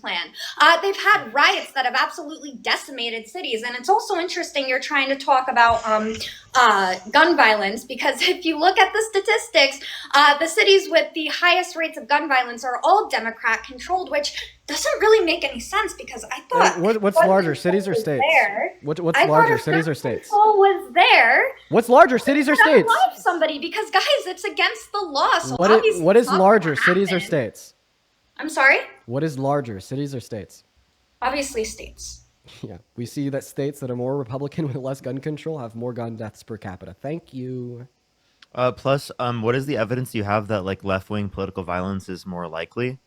plan. They've had riots that have absolutely decimated cities. And it's also interesting you're trying to talk about gun violence, because if you look at the statistics, the cities with the highest rates of gun violence are all Democrat controlled, which doesn't really make any sense, because I thought what's larger, cities or states? What's larger, cities or states? Control was there. What's larger, cities or states? Unalive somebody, because guys, it's against the law. So what is larger, cities or states? I'm sorry? What is larger, cities or states? Obviously states. Yeah, we see that states that are more Republican with less gun control have more gun deaths per capita. Thank you. Plus, what is the evidence you have that like left-wing political violence is more likely?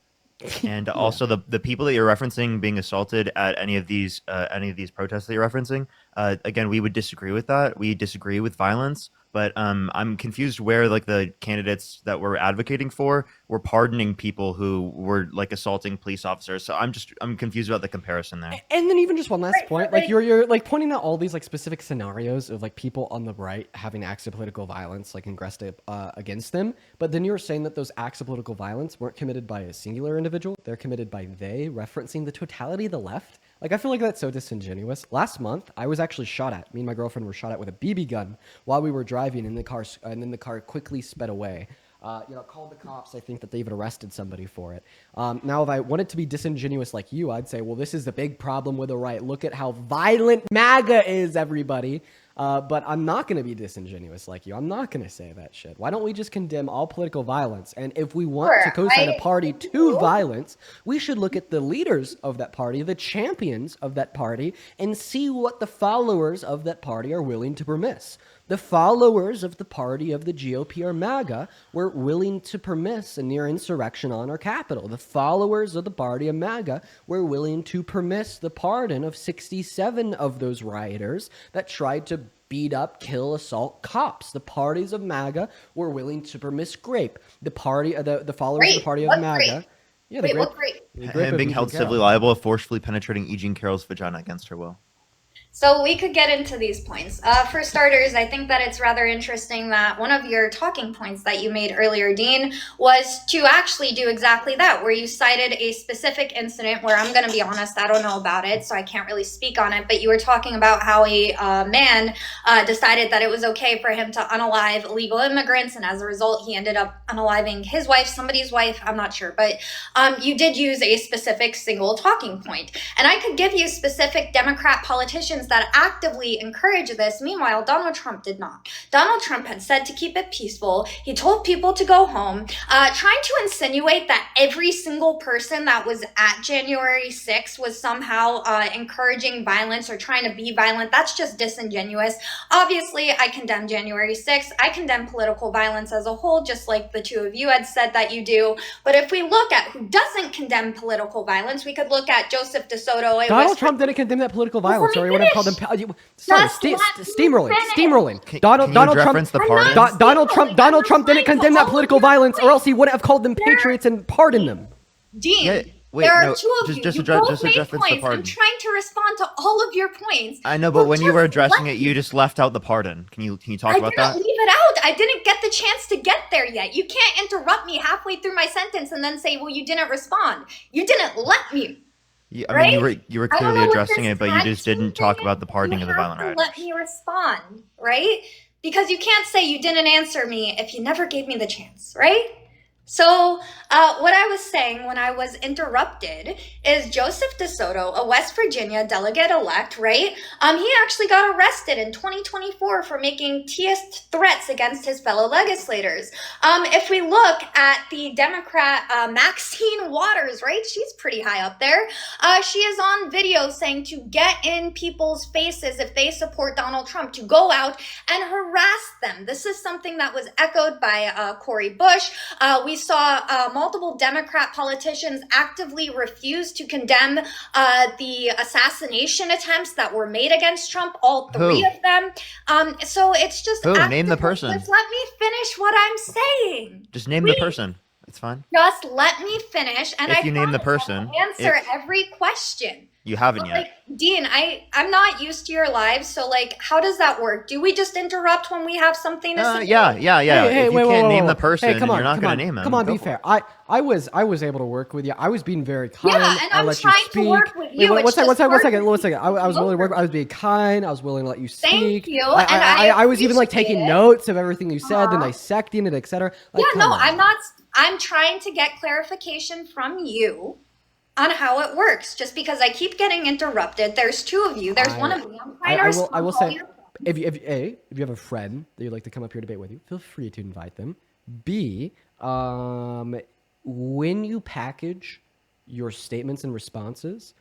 And also the people that you're referencing being assaulted at any of these protests that you're referencing, again, we would disagree with that. We disagree with violence, but I'm confused where like the candidates that we're advocating for were pardoning people who were like assaulting police officers. So I'm confused about the comparison there. And then even just one last point, like you're like pointing out all these like specific scenarios of like people on the right having acts of political violence like ingressed against them, but then you're saying that those acts of political violence weren't committed by a singular individual, they're committed by they, referencing the totality of the left. Like, I feel like that's so disingenuous. Last month, I was actually shot at. Me and my girlfriend were shot at with a BB gun while we were driving in the car, and then the car quickly sped away. Called the cops. I think that they even arrested somebody for it. Now, if I wanted to be disingenuous like you, I'd say, well, this is the big problem with the right. Look at how violent MAGA is, everybody. But I'm not going to be disingenuous like you. I'm not going to say that shit. Why don't we just condemn all political violence? And if we want to co-sign a party to violence, we should look at the leaders of that party, the champions of that party, and see what the followers of that party are willing to permit. The followers of the party of the GOP or MAGA were willing to permit a near insurrection on our capital. The followers of the party of MAGA were willing to permit the pardon of 67 of those rioters that tried to beat up, kill, assault cops. The parties of MAGA were willing to permit grape. The party, the followers of the party of MAGA. Yeah, what grape? Him being held civilly liable of forcefully penetrating E. Jean Carroll's vagina against her will. So we could get into these points. For starters, I think that it's rather interesting that one of your talking points that you made earlier, Dean, was to actually do exactly that, where you cited a specific incident where, I'm going to be honest, I don't know about it, so I can't really speak on it, but you were talking about how a man decided that it was okay for him to unalive illegal immigrants, and as a result, he ended up unaliving his wife, somebody's wife, I'm not sure, but you did use a specific single talking point. And I could give you specific Democrat politicians that actively encourage this. Meanwhile, Donald Trump did not. Donald Trump had said to keep it peaceful. He told people to go home, trying to insinuate that every single person that was at January 6th was somehow encouraging violence or trying to be violent. That's just disingenuous. Obviously, I condemn January 6th. I condemn political violence as a whole, just like the two of you had said that you do. But if we look at who doesn't condemn political violence, we could look at Joseph DeSoto. Donald Trump didn't condemn that political violence. Sorry, what I called them. Steamrolling. Donald Trump didn't condemn that political violence, or else he wouldn't have called them patriots and pardoned them. Dean, there are two of you. You both made points. I'm trying to respond to all of your points. I know, but when you were addressing it, you just left out the pardon. Can you talk about that? I didn't leave it out. I didn't get the chance to get there yet. You can't interrupt me halfway through my sentence and then say, well, you didn't respond. You didn't let me. Yeah, I mean, you were clearly addressing it, but you just didn't talk about the pardoning of the violent rioters. Let me respond, right? Because you can't say you didn't answer me if you never gave me the chance, right? So what I was saying when I was interrupted is Joseph DeSoto, a West Virginia delegate-elect, right? He actually got arrested in 2024 for making teist threats against his fellow legislators. If we look at the Democrat Maxine Waters, right? She's pretty high up there. She is on video saying to get in people's faces if they support Donald Trump, to go out and harass them. This is something that was echoed by Cori Bush. We saw multiple Democrat politicians actively refuse to condemn the assassination attempts that were made against Trump, all three of them. So it's just... Who? Name the person. Just let me finish what I'm saying. Just name the person. It's fine. Just let me finish, and If you name the person, I'll answer every question. You haven't But, yet. like, Dean, I'm not used to your lives, so like, how does that work? Do we just interrupt when we have something to say? Yeah. Hey, If you can't name the person, hey, come on, you're not come going on, to name him. Come on, Go be for fair. it. I was able to work with you. I was being very kind. Yeah, and I I'm let you trying speak. to work with you. Wait, It's one just second. hard to I was willing to work. over. I was being kind. I was willing to let you speak. Thank you, and I was even like appreciate taking it. notes of everything you said and Uh-huh. dissecting it, etc. Like, Yeah, come no, on. I'm not. I'm trying to get clarification from you on how it works. Just because I keep getting interrupted. There's two of you. There's one of me. I'm trying to respond I will to all say, your if you have a friend that you'd like to come up here to debate with you, feel free to invite them. B, when you package your statements and responses,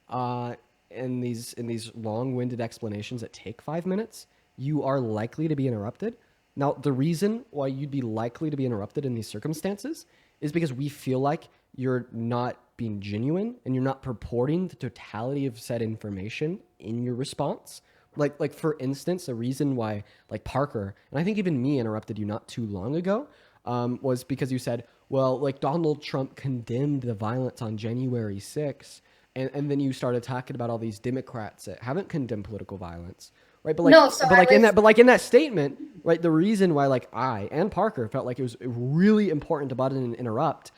in these long-winded explanations that take 5 minutes, you are likely to be interrupted. Now, the reason why you'd be likely to be interrupted in these circumstances is because we feel like you're not being genuine and you're not purporting the totality of said information in your response. Like for instance, the reason why like Parker and I think even me interrupted you not too long ago was because you said, well, like Donald Trump condemned the violence on January 6th, and then you started talking about all these Democrats that haven't condemned political violence, right? But like, No, so in that statement, right? The reason why like I and Parker felt like it was really important to butt in and interrupt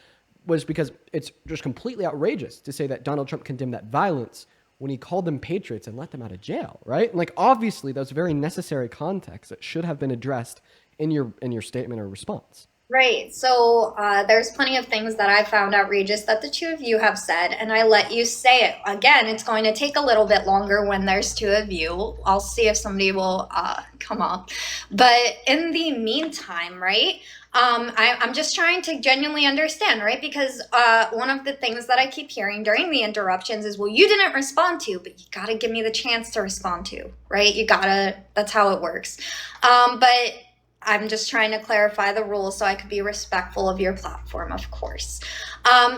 was because it's just completely outrageous to say that Donald Trump condemned that violence when he called them patriots and let them out of jail, right? And like obviously that's very necessary context that should have been addressed in your statement or response. Right. So there's plenty of things that I found outrageous that the two of you have said, and I let you say it. Again, it's going to take a little bit longer when there's two of you. I'll see if somebody will come up. But in the meantime, right, I'm just trying to genuinely understand, right? Because one of the things that I keep hearing during the interruptions is, well, you didn't respond to, but you got to give me the chance to respond to, right? That's how it works. But I'm just trying to clarify the rules so I could be respectful of your platform, of course.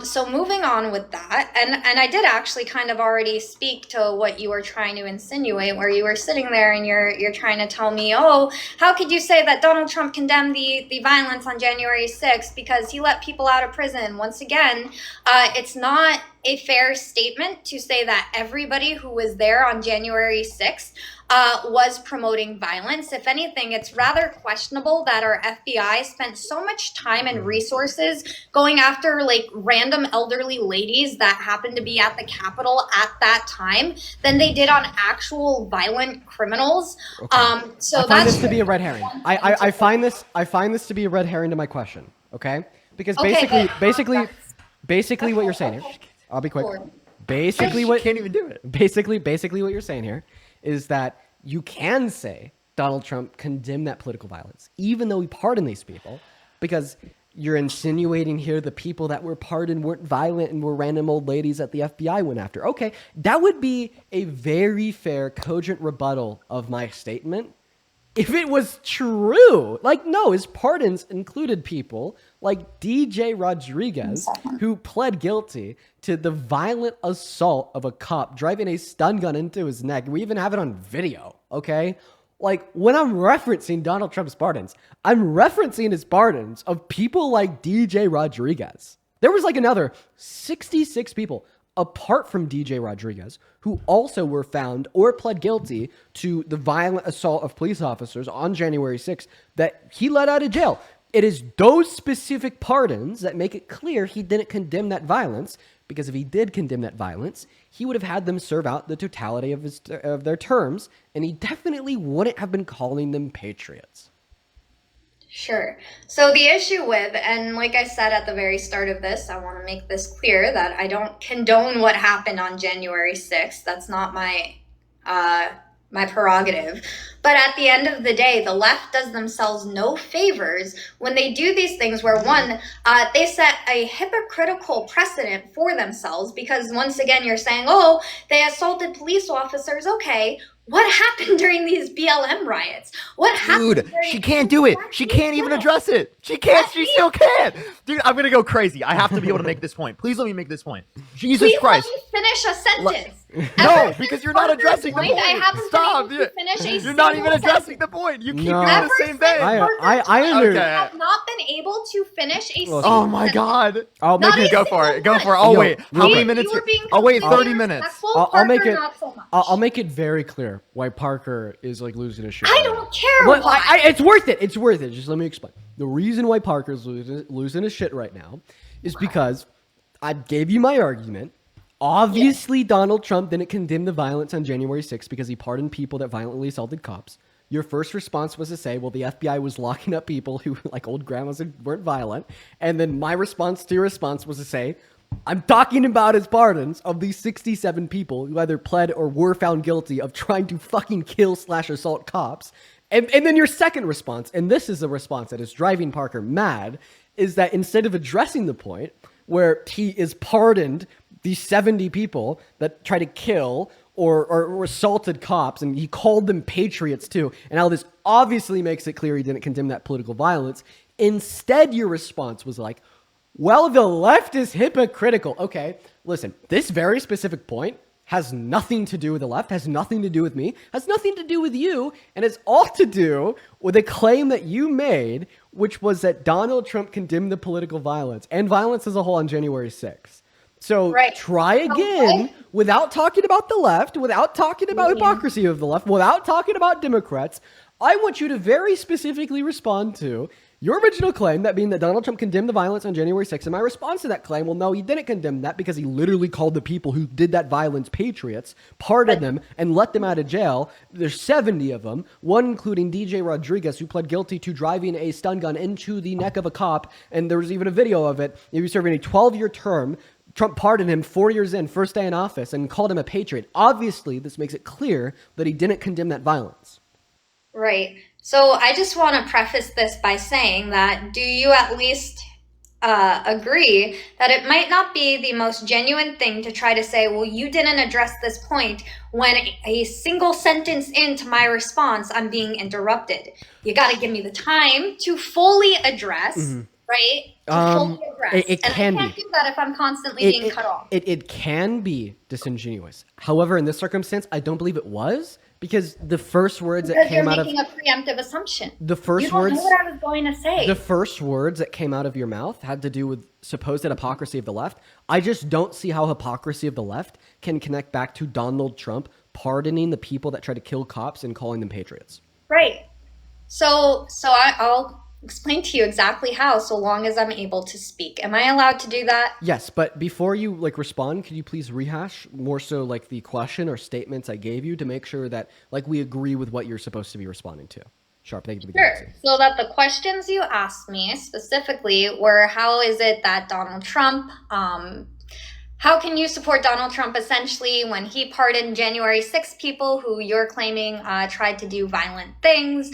So moving on with that, and I did actually kind of already speak to what you were trying to insinuate, where you were sitting there and you're trying to tell me, oh, how could you say that Donald Trump condemned the violence on January 6th because he let people out of prison? Once again, it's not a fair statement to say that everybody who was there on January 6th was promoting violence. If anything, it's rather questionable that our FBI spent so much time and resources going after like random elderly ladies that happened to be at the Capitol at that time than they did on actual violent criminals. Okay. So I find this to be a red herring. I find this to be a red herring to my question. Okay, because basically what you're saying here. I'll be quick. Basically, what can't even do it. Basically, what you're saying here is that you can say Donald Trump condemned that political violence, even though he pardoned these people, because you're insinuating here the people that were pardoned weren't violent and were random old ladies that the FBI went after. Okay, that would be a very fair, cogent rebuttal of my statement if it was true. Like, no, his pardons included people like DJ Rodriguez, who pled guilty to the violent assault of a cop driving a stun gun into his neck. We even have it on video, okay? Like, when I'm referencing Donald Trump's pardons, I'm referencing his pardons of people like DJ Rodriguez. There was like another 66 people apart from DJ Rodriguez, who also were found or pled guilty to the violent assault of police officers on January 6th that he let out of jail. It is those specific pardons that make it clear he didn't condemn that violence, because if he did condemn that violence, he would have had them serve out the totality of their terms, and he definitely wouldn't have been calling them patriots. Sure. So the issue with, and like I said at the very start of this, I want to make this clear that I don't condone what happened on January 6th. That's not my prerogative. But at the end of the day, the left does themselves no favors when they do these things where, one, they set a hypocritical precedent for themselves, because once again, you're saying, oh, they assaulted police officers. Okay. What happened during these BLM riots? What happened? Dude, she can't do it. She can't even address it. She can't. She still can't. Dude, I'm going to go crazy. I have to be able to make this point. Please let me make this point. Jesus Christ. Let me finish a sentence. No, because you're not addressing the point. I haven't Stop. been able to finish a You're not even single addressing the point. You keep No. doing the same thing. I have not been able to finish a single Oh my god. I'll make it. Go for it. Go for it. Yo, Oh wait. How many Dean, minutes? You were being I'll wait completely 30 minutes. respectful. I'll make Parker, it. not so much. I'll make it very clear why Parker is like losing his shit. I don't care Well, why. it's worth it. It's worth it. Just let me explain. The reason why Parker's losing his shit right now is because I gave you my argument. Obviously, Donald Trump didn't condemn the violence on January 6th because he pardoned people that violently assaulted cops. Your first response was to say, well, the FBI was locking up people who, like old grandmas, who weren't violent. And then my response to your response was to say, I'm talking about his pardons of these 67 people who either pled or were found guilty of trying to fucking kill/assault cops. And then your second response, and this is a response that is driving Parker mad, is that instead of addressing the point where he is pardoned these 70 people that try to kill or assaulted cops, and he called them patriots too, and how this obviously makes it clear he didn't condemn that political violence, instead your response was like, well, the left is hypocritical. Okay, listen, this very specific point has nothing to do with the left, has nothing to do with me, has nothing to do with you, and it's all to do with a claim that you made, which was that Donald Trump condemned the political violence and violence as a whole on January 6th. So try again without talking about the left, without talking about hypocrisy of the left, without talking about Democrats. I want you to very specifically respond to your original claim, that being that Donald Trump condemned the violence on January 6th. And my response to that claim, well, no, he didn't condemn that because he literally called the people who did that violence patriots, pardoned them, and let them out of jail. There's 70 of them, one including DJ Rodriguez, who pled guilty to driving a stun gun into the neck of a cop. And there was even a video of it. He was serving a 12-year term. Trump pardoned him 4 years in, first day in office, and called him a patriot. Obviously, this makes it clear that he didn't condemn that violence. Right. So I just want to preface this by saying that, do you at least agree that it might not be the most genuine thing to try to say, well, you didn't address this point when a single sentence into my response, I'm being interrupted. You got to give me the time to fully address, right? To fully address. It can I can't be. do that if I'm constantly being cut off. It can be disingenuous. However, in this circumstance, I don't believe it was. Because the first words that came out of... You're making a preemptive assumption. The first you don't words... know what I was going to say. The first words that came out of your mouth had to do with supposed hypocrisy of the left. I just don't see how hypocrisy of the left can connect back to Donald pardoning the people that try to kill cops and calling them patriots. Right. So I'll explain to you exactly how, so long as I'm able to speak. Am I allowed to do that? Yes, but before you respond, could you please rehash more so the question or statements I gave you to make sure that we agree with what you're supposed to be responding to? Sharp, thank you. Sure. So that the questions you asked me specifically were, how is it that Donald Trump, how can you support Donald Trump essentially when he pardoned January 6 people who you're claiming tried to do violent things?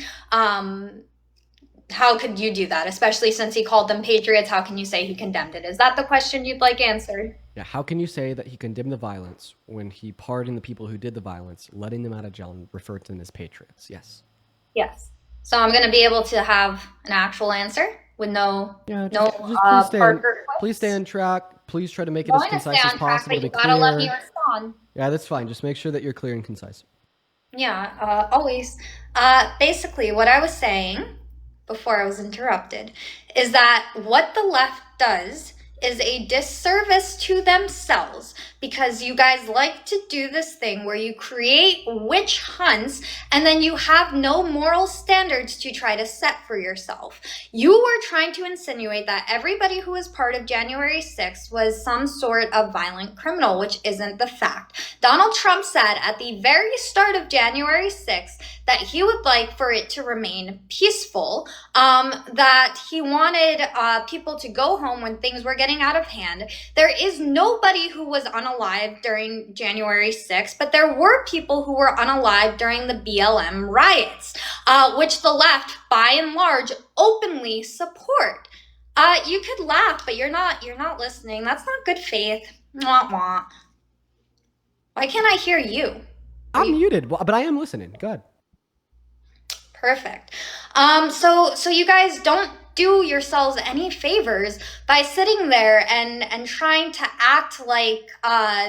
How could you do that, especially since he called them patriots? How can you say he condemned it? Is that the question you'd like answered? Yeah, how can you say that he condemned the violence when he pardoned the people who did the violence, letting them out of jail and referred to them as patriots? Yes. Yes. So I'm going to be able to have an actual answer with please stay on track. Please try to make it as concise as possible to be clear. You gotta let me respond. Yeah, that's fine. Just make sure that you're clear and concise. Yeah, always. Basically, what I was saying before I was interrupted is that what the left does is a disservice to themselves, because you guys like to do this thing where you create witch hunts and then you have no moral standards to try to set for yourself. You were trying to insinuate that everybody who was part of January 6th was some sort of violent criminal, which isn't the fact. Donald Trump said at the very start of January 6th that he would like for it to remain peaceful, that he wanted people to go home when things were getting out of hand. There is nobody who was unalive during January 6th, but there were people who were unalive during the BLM riots, which the left, by and large, openly support. You could laugh, but you're not listening. That's not good faith. Wah, wah. Why can't I hear you? I'm muted, but I am listening. Go ahead. Perfect. So you guys don't do yourselves any favors by sitting there and trying to act like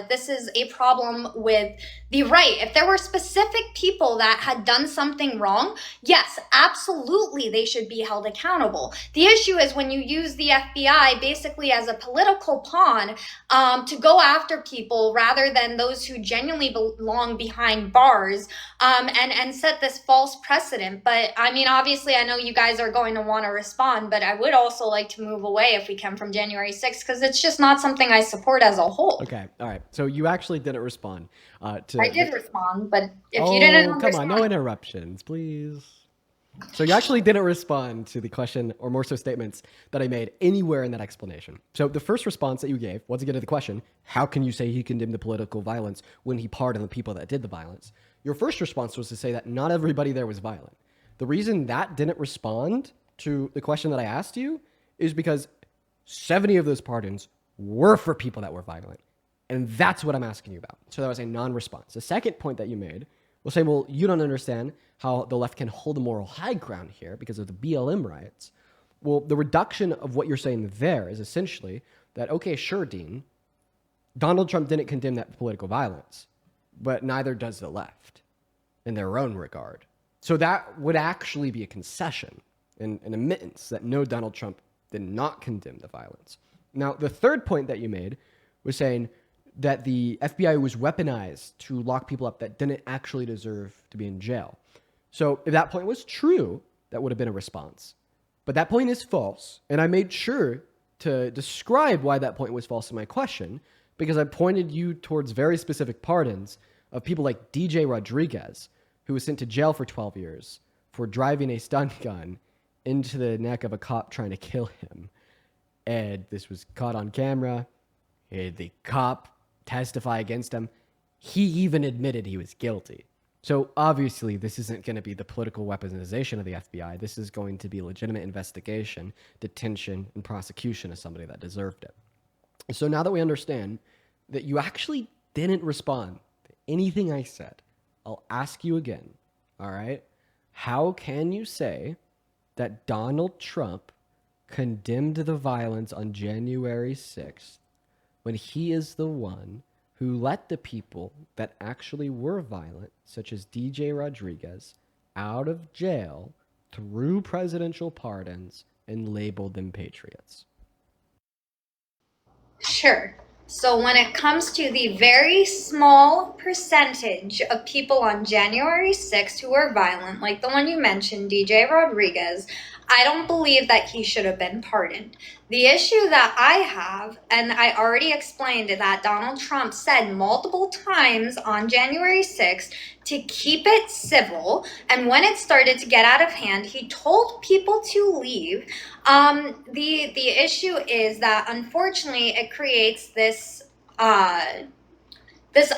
this is a problem with the right. If there were specific people that had done something wrong, yes, absolutely they should be held accountable. The issue is when you use the FBI basically as a political pawn to go after people rather than those who genuinely belong behind bars, and set this false precedent. But I mean, obviously, I know you guys are going to want to respond, but I would also like to move away if we can from January 6th, because it's just not something I support as a whole. Okay, all right. So you actually didn't respond to. I did respond, but if you didn't come on, no interruptions, please. So you actually didn't respond to the question, or more so statements, that I made anywhere in that explanation. So the first response that you gave, once again to the question, how can you say he condemned the political violence when he pardoned the people that did the violence? Your first response was to say that not everybody there was violent. The reason that didn't respond to the question that I asked you is because 70 of those pardons were for people that were violent. And that's what I'm asking you about. So that was a non-response. The second point that you made was saying, well, you don't understand how the left can hold a moral high ground here because of the BLM riots. Well, the reduction of what you're saying there is essentially that, okay, sure, Dean, Donald Trump didn't condemn that political violence, but neither does the left in their own regard. So that would actually be a concession and an admittance that no, Donald Trump did not condemn the violence. Now, the third point that you made was saying that the FBI was weaponized to lock people up that didn't actually deserve to be in jail. So if that point was true, that would have been a response. But that point is false, and I made sure to describe why that point was false in my question, because I pointed you towards very specific pardons of people like DJ Rodriguez, who was sent to jail for 12 years for driving a stun gun into the neck of a cop trying to kill him. And this was caught on camera. The cop testify against him. He even admitted he was guilty. So obviously, this isn't going to be the political weaponization of the FBI. This is going to be legitimate investigation, detention, and prosecution of somebody that deserved it. So now that we understand that you actually didn't respond to anything I said, I'll ask you again, all right? How can you say that Donald Trump condemned the violence on January 6th when he is the one who let the people that actually were violent, such as DJ Rodriguez, out of jail through presidential pardons and labeled them patriots? Sure. So when it comes to the very small percentage of people on January 6th who were violent, like the one you mentioned, DJ Rodriguez, I don't believe that he should have been pardoned. The issue that I have, and I already explained that Donald Trump said multiple times on January 6th to keep it civil, and when it started to get out of hand, he told people to leave. The issue is that unfortunately it creates this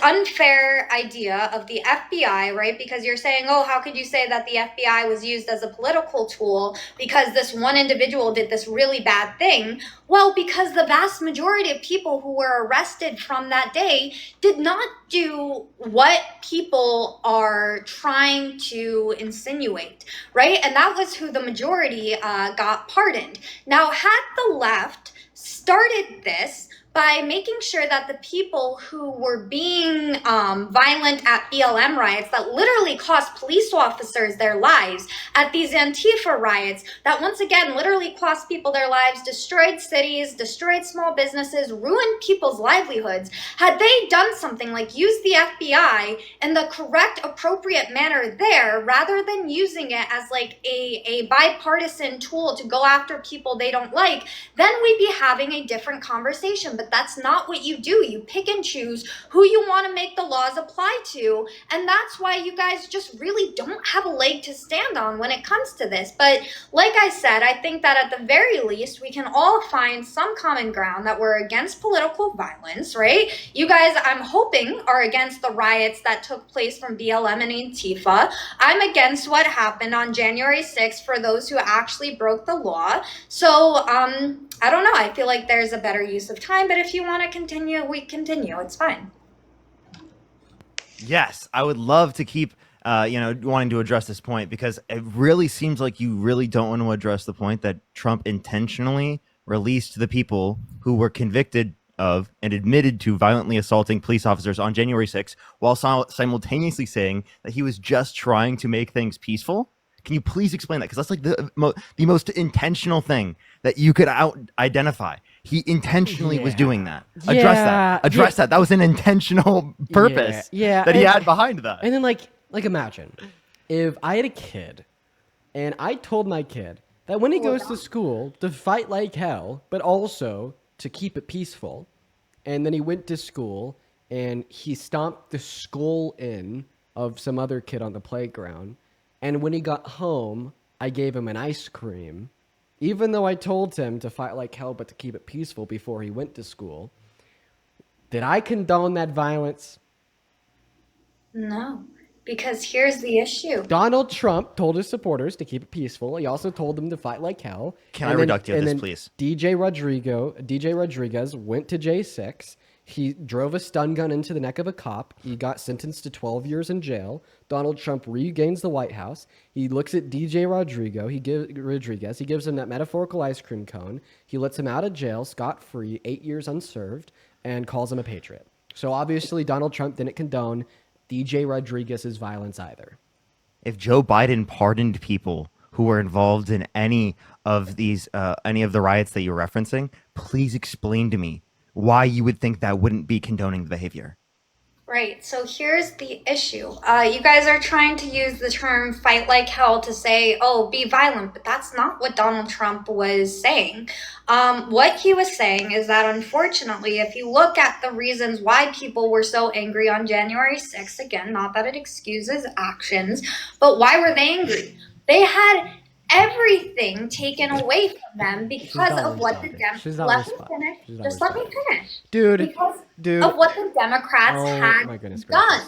unfair idea of the FBI, right? Because you're saying, oh, how could you say that the FBI was used as a political tool because this one individual did this really bad thing? Well, because the vast majority of people who were arrested from that day did not do what people are trying to insinuate, right? And that was who the majority got pardoned. Now, had the left started this by making sure that the people who were being violent at BLM riots that literally cost police officers their lives, at these Antifa riots that once again literally cost people their lives, destroyed cities, destroyed small businesses, ruined people's livelihoods, had they done something like use the FBI in the correct, appropriate manner there, rather than using it as like a bipartisan tool to go after people they don't like, then we'd be having a different conversation. But that's not what you do. You pick and choose who you want to make the laws apply to, and that's why you guys just really don't have a leg to stand on when it comes to this. But like I said, I think that at the very least, we can all find some common ground that we're against political violence, right? You guys, I'm hoping, are against the riots that took place from BLM and Antifa. I'm against what happened on January 6th for those who actually broke the law. So, I don't know. I feel like there's a better use of time, but if you want to continue, we continue. It's fine. Yes, I would love to keep wanting to address this point, because it really seems like you really don't want to address the point that Trump intentionally released the people who were convicted of and admitted to violently assaulting police officers on January 6th, while simultaneously saying that he was just trying to make things peaceful. Can you please explain that? Because that's like the most intentional thing that you could identify. He intentionally was doing that. Address that. That was an intentional purpose that he had behind that. And then like imagine if I had a kid and I told my kid that when he goes to school to fight like hell, but also to keep it peaceful, and then he went to school and he stomped the skull in of some other kid on the playground. And when he got home, I gave him an ice cream, even though I told him to fight like hell but to keep it peaceful before he went to school. Did I condone that violence? No, because here's the issue. Donald Trump told his supporters to keep it peaceful. He also told them to fight like hell. Can I reduct you this, please? DJ Rodriguez went to J6. He drove a stun gun into the neck of a cop. He got sentenced to 12 years in jail. Donald Trump regains the White House. He looks at DJ Rodriguez. He gives him that metaphorical ice cream cone. He lets him out of jail, scot-free, 8 years unserved, and calls him a patriot. So obviously Donald Trump didn't condone DJ Rodriguez's violence either. If Joe Biden pardoned people who were involved in any of the riots that you're referencing, please explain to me why you would think that wouldn't be condoning the behavior. Right, so here's the issue. You guys are trying to use the term fight like hell to say, oh, be violent, but that's not what Donald Trump was saying. What he was saying is that, unfortunately, if you look at the reasons why people were so angry on January 6th, again, not that it excuses actions, but why were they angry? They had everything taken away from them because of what the Democrats... Let me finish. Dude. Of what the Democrats had done.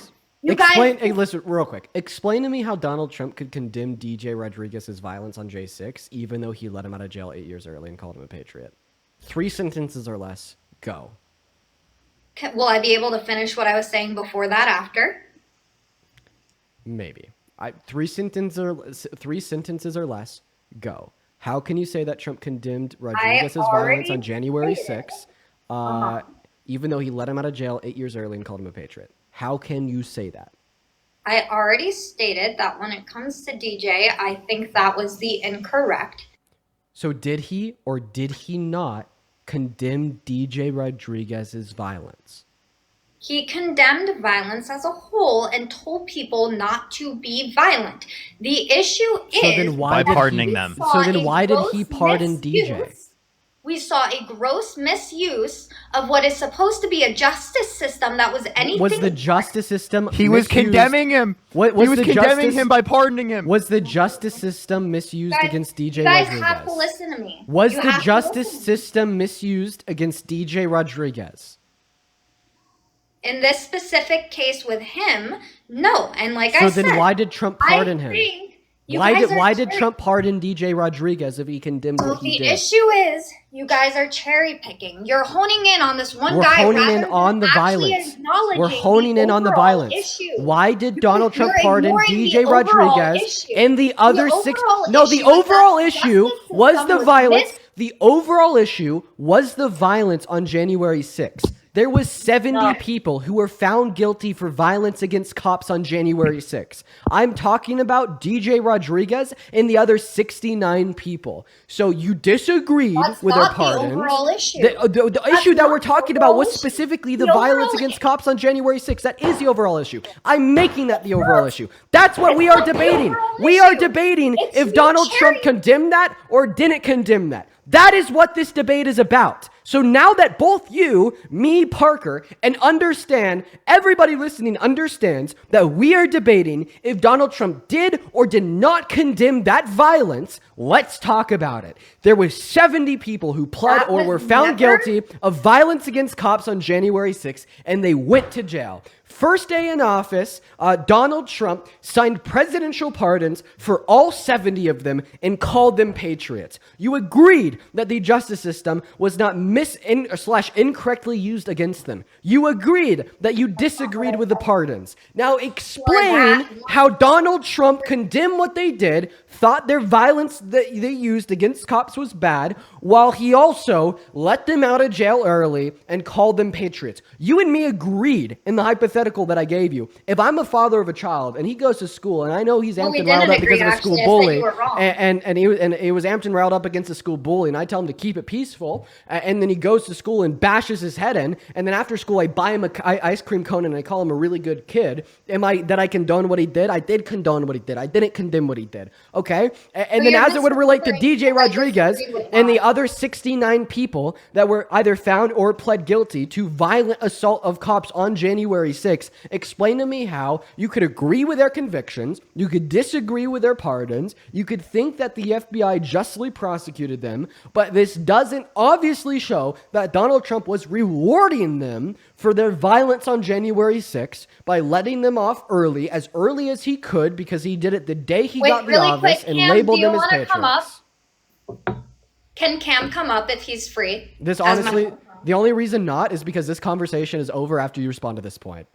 Listen, real quick. Explain to me how Donald Trump could condemn DJ Rodriguez's violence on J6, even though he let him out of jail 8 years early and called him a patriot. 3 sentences or less. Go. Will I be able to finish what I was saying before that after? Maybe. 3 sentences or less. Go. How can you say that Trump condemned Rodriguez's violence on January 6th, even though he let him out of jail 8 years early and called him a patriot? How can you say that? I already stated that when it comes to DJ, I think that was the incorrect. So did he or did he not condemn DJ Rodriguez's violence? He condemned violence as a whole and told people not to be violent. The issue is... So then why by pardoning them. So then why did he pardon DJ? We saw a gross misuse of what is supposed to be a justice system that was anything... Was the justice system He was condemning him. He was condemning him by pardoning him. Was the justice system misused against DJ You Rodriguez? guys have to listen to me. Was the justice system misused against DJ Rodriguez? In this specific case with him, no. And like I said... So then why did Trump pardon him? Why did Trump pardon DJ Rodriguez if he condemned what he did? The issue is you guys are cherry picking. You're honing in on this one guy. We're honing in on the violence. We're honing in on the violence. Why did Donald Trump pardon DJ Rodriguez and the other 6? No, the overall issue was the violence. The overall issue was the violence on January 6th. There was 70 people who were found guilty for violence against cops on January 6th. I'm talking about DJ Rodriguez and the other 69 people. So you disagreed with their pardon. The overall issue. The issue that we're talking about was specifically the violence against cops on January 6th. That is the overall issue. I'm making that the overall issue. That's what we are debating. We are debating if Donald Trump condemned that or didn't condemn that. That is what this debate is about. So now that both you, me, Parker, and everybody listening understands that we are debating if Donald Trump did or did not condemn that violence, let's talk about it. There was 70 people who pled or were found guilty of violence against cops on January 6th, and they went to jail. first day in office, Donald Trump signed presidential pardons for all 70 of them and called them patriots. You agreed that the justice system was not incorrectly used against them. You agreed that you disagreed with the pardons. Now explain how Donald Trump condemned what they did, thought their violence that they used against cops was bad, while he also let them out of jail early and called them patriots. You and me agreed in the hypothetical that I gave you. If I'm a father of a child and he goes to school and I know he's amped and riled up because of a school bully, and he was amped and riled up against a school bully, and I tell him to keep it peaceful, and then he goes to school and bashes his head in, and then after school I buy him a ice cream cone and I call him a really good kid. That I condone what he did? I did condone what he did. I didn't condemn what he did. Okay? And then as it would relate to DJ Rodriguez and the other 69 people that were either found or pled guilty to violent assault of cops on January 6th, explain to me how you could agree with their convictions, you could disagree with their pardons, you could think that the FBI justly prosecuted them, but this doesn't obviously show that Donald Trump was rewarding them for their violence on January 6th by letting them off early as he could, because he did it the day he got the office and labeled them as patriots. Can Cam come up if he's free? This honestly, the only reason not is because this conversation is over after you respond to this point.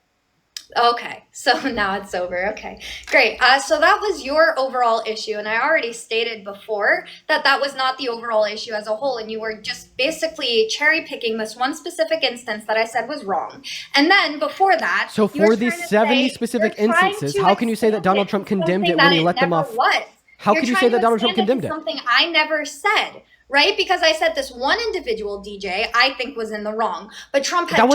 Okay, so now it's over. Okay, great. So that was your overall issue, and I already stated before that that was not the overall issue as a whole, and you were just basically cherry picking this one specific instance that I said was wrong. And then before that, so for these 70 specific instances, how can you say that Donald Trump condemned it when he let them off? How can you say that Donald Trump condemned it? Something I never said. Right? Because I said this one individual, DJ, I think was in the wrong. But Trump had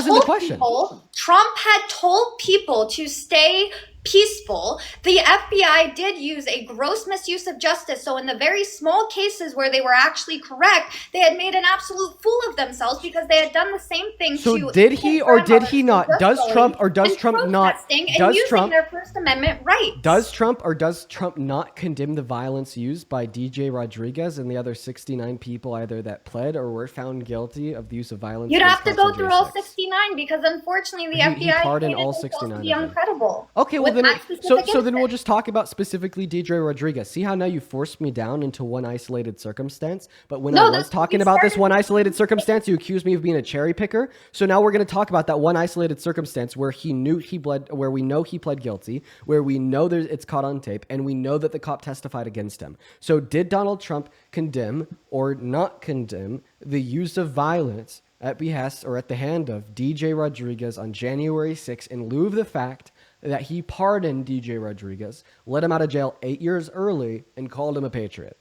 told people to stay peaceful. The FBI did use a gross misuse of justice. So in the very small cases where they were actually correct, they had made an absolute fool of themselves because they had done the same thing. So did he or did he not? Does Trump or does Trump not? Does Trump their First Amendment rights? Does Trump or does Trump not condemn the violence used by DJ Rodriguez and the other 69 people either that pled or were found guilty of the use of violence? You'd have to go through all 69 because unfortunately the FBI pardoned all 69 to be uncredible. Okay, well then we'll just talk about specifically DJ Rodriguez. See how now you forced me down into one isolated circumstance, but when I was talking about this one isolated circumstance, you accused me of being a cherry picker. So now we're going to talk about that one isolated circumstance where where we know he pled guilty, where we know it's caught on tape, and we know that the cop testified against him. So did Donald Trump condemn or not condemn the use of violence at behest or at the hand of DJ Rodriguez on January 6th in lieu of the fact that he pardoned DJ Rodriguez, let him out of jail 8 years early, and called him a patriot?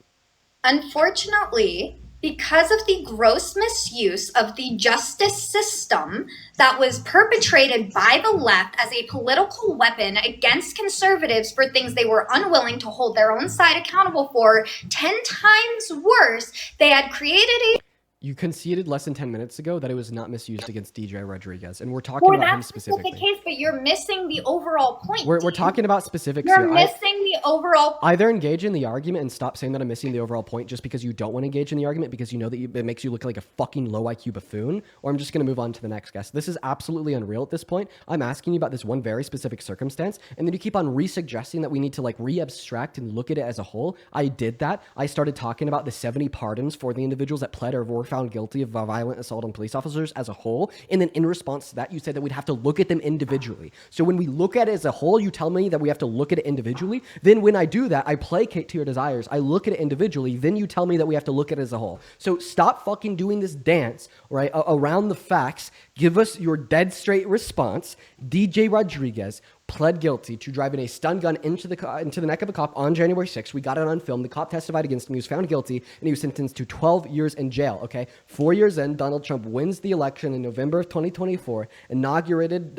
Unfortunately, because of the gross misuse of the justice system that was perpetrated by the left as a political weapon against conservatives for things they were unwilling to hold their own side accountable for, 10 times worse, they had created a... You conceded less than 10 minutes ago that it was not misused against DJ Rodriguez, and we're talking about him specifically. For that specific case, but you're missing the overall point. We're talking about specifics here. You're missing the overall point. Either engage in the argument and stop saying that I'm missing the overall point just because you don't want to engage in the argument because you know that it makes you look like a fucking low IQ buffoon, or I'm just going to move on to the next guest. This is absolutely unreal at this point. I'm asking you about this one very specific circumstance, and then you keep on re-suggesting that we need to like re-abstract and look at it as a whole. I did that. I started talking about the 70 pardons for the individuals that pled or were found guilty of violent assault on police officers as a whole. And then in response to that, you said that we'd have to look at them individually. So when we look at it as a whole, you tell me that we have to look at it individually. Then when I do that, I placate to your desires. I look at it individually. Then you tell me that we have to look at it as a whole. So stop fucking doing this dance, right, around the facts. Give us your dead straight response. DJ Rodriguez pled guilty to driving a stun gun into the neck of a cop on January 6th. We got it on film. The cop testified against him. He was found guilty, and he was sentenced to 12 years in jail, okay? 4 years in, Donald Trump wins the election in November of 2024, inaugurated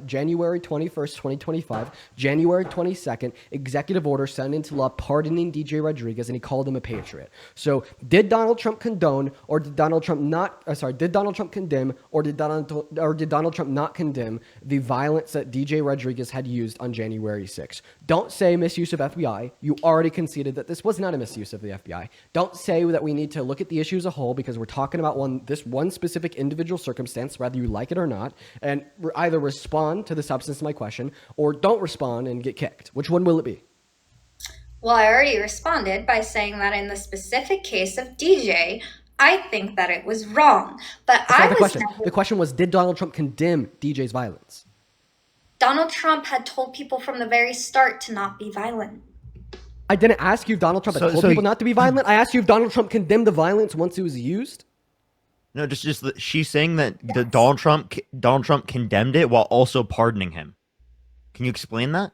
January 21st, 2025, January 22nd, executive order signed into law pardoning DJ Rodriguez, and he called him a patriot. So did Donald Trump condone, or did Donald Trump condemn, or did Donald Trump not condemn the violence that DJ Rodriguez Rodriguez had used on January 6th. Don't say misuse of FBI. You already conceded that this was not a misuse of the FBI. Don't say that we need to look at the issue as a whole because we're talking about this one specific individual circumstance, whether you like it or not, and either respond to the substance of my question or don't respond and get kicked. Which one will it be? Well, I already responded by saying that in the specific case of DJ, I think that it was wrong. But That's not the question. The question was, did Donald Trump condemn DJ's violence? Donald Trump had told people from the very start to not be violent. I didn't ask you if Donald Trump had told people not to be violent. I asked you if Donald Trump condemned the violence once it was used. No, just she's saying that Donald Trump condemned it while also pardoning him. Can you explain that?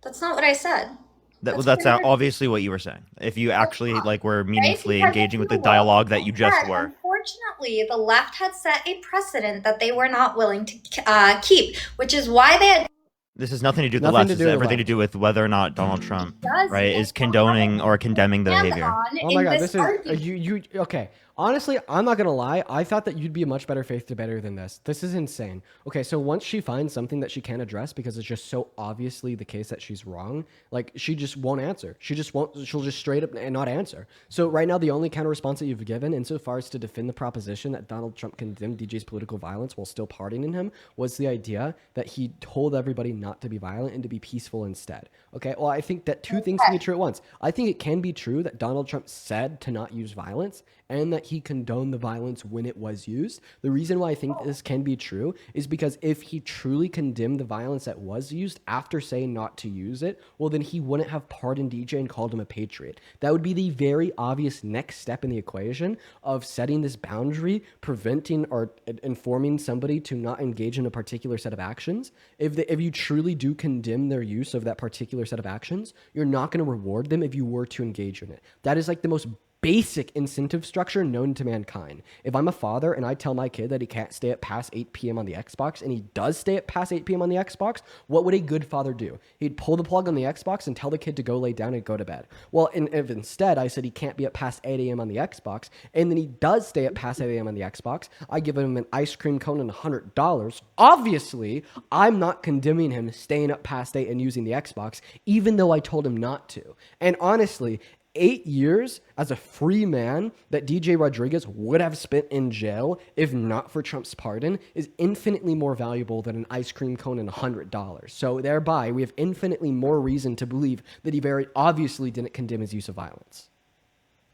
That's not what I said. That's obviously what you were saying. If you actually were meaningfully engaging with the dialogue that you just were. Unfortunately, the left had set a precedent that they were not willing to keep, which is why they had. This has nothing to do with the left. It's everything to do with whether or not Donald Trump, is condoning or condemning the behavior. Oh my God, this is you. Okay, honestly, I'm not gonna lie. I thought that you'd be a much better faith debater than this. This is insane. Okay, so once she finds something that she can't address because it's just so obviously the case that she's wrong, she just won't answer. She'll just straight up and not answer. So right now, the only counter response that you've given, insofar as to defend the proposition that Donald Trump condemned DJ's political violence while still pardoning him, was the idea that he told everybody not to be violent and to be peaceful instead. Okay, well, I think that two things can be true at once. I think it can be true that Donald Trump said to not use violence and that he condoned the violence when it was used. The reason why I think this can be true is because if he truly condemned the violence that was used after saying not to use it, well, then he wouldn't have pardoned DJ and called him a patriot. That would be the very obvious next step in the equation of setting this boundary, preventing or informing somebody to not engage in a particular set of actions. If you truly do condemn their use of that particular set of actions, you're not going to reward them if you were to engage in it. That is the most basic incentive structure known to mankind. If I'm a father and I tell my kid that he can't stay up past 8 p.m. on the Xbox and he does stay up past 8 p.m. on the Xbox, what would a good father do? He'd pull the plug on the Xbox and tell the kid to go lay down and go to bed. Well, if instead I said he can't be up past 8 a.m. on the Xbox and then he does stay up past 8 a.m. on the Xbox, I give him an ice cream cone and $100. Obviously, I'm not condemning him staying up past 8 and using the Xbox, even though I told him not to. And honestly, 8 years as a free man that DJ Rodriguez would have spent in jail if not for Trump's pardon is infinitely more valuable than an ice cream cone and $100. So thereby, we have infinitely more reason to believe that he very obviously didn't condemn his use of violence.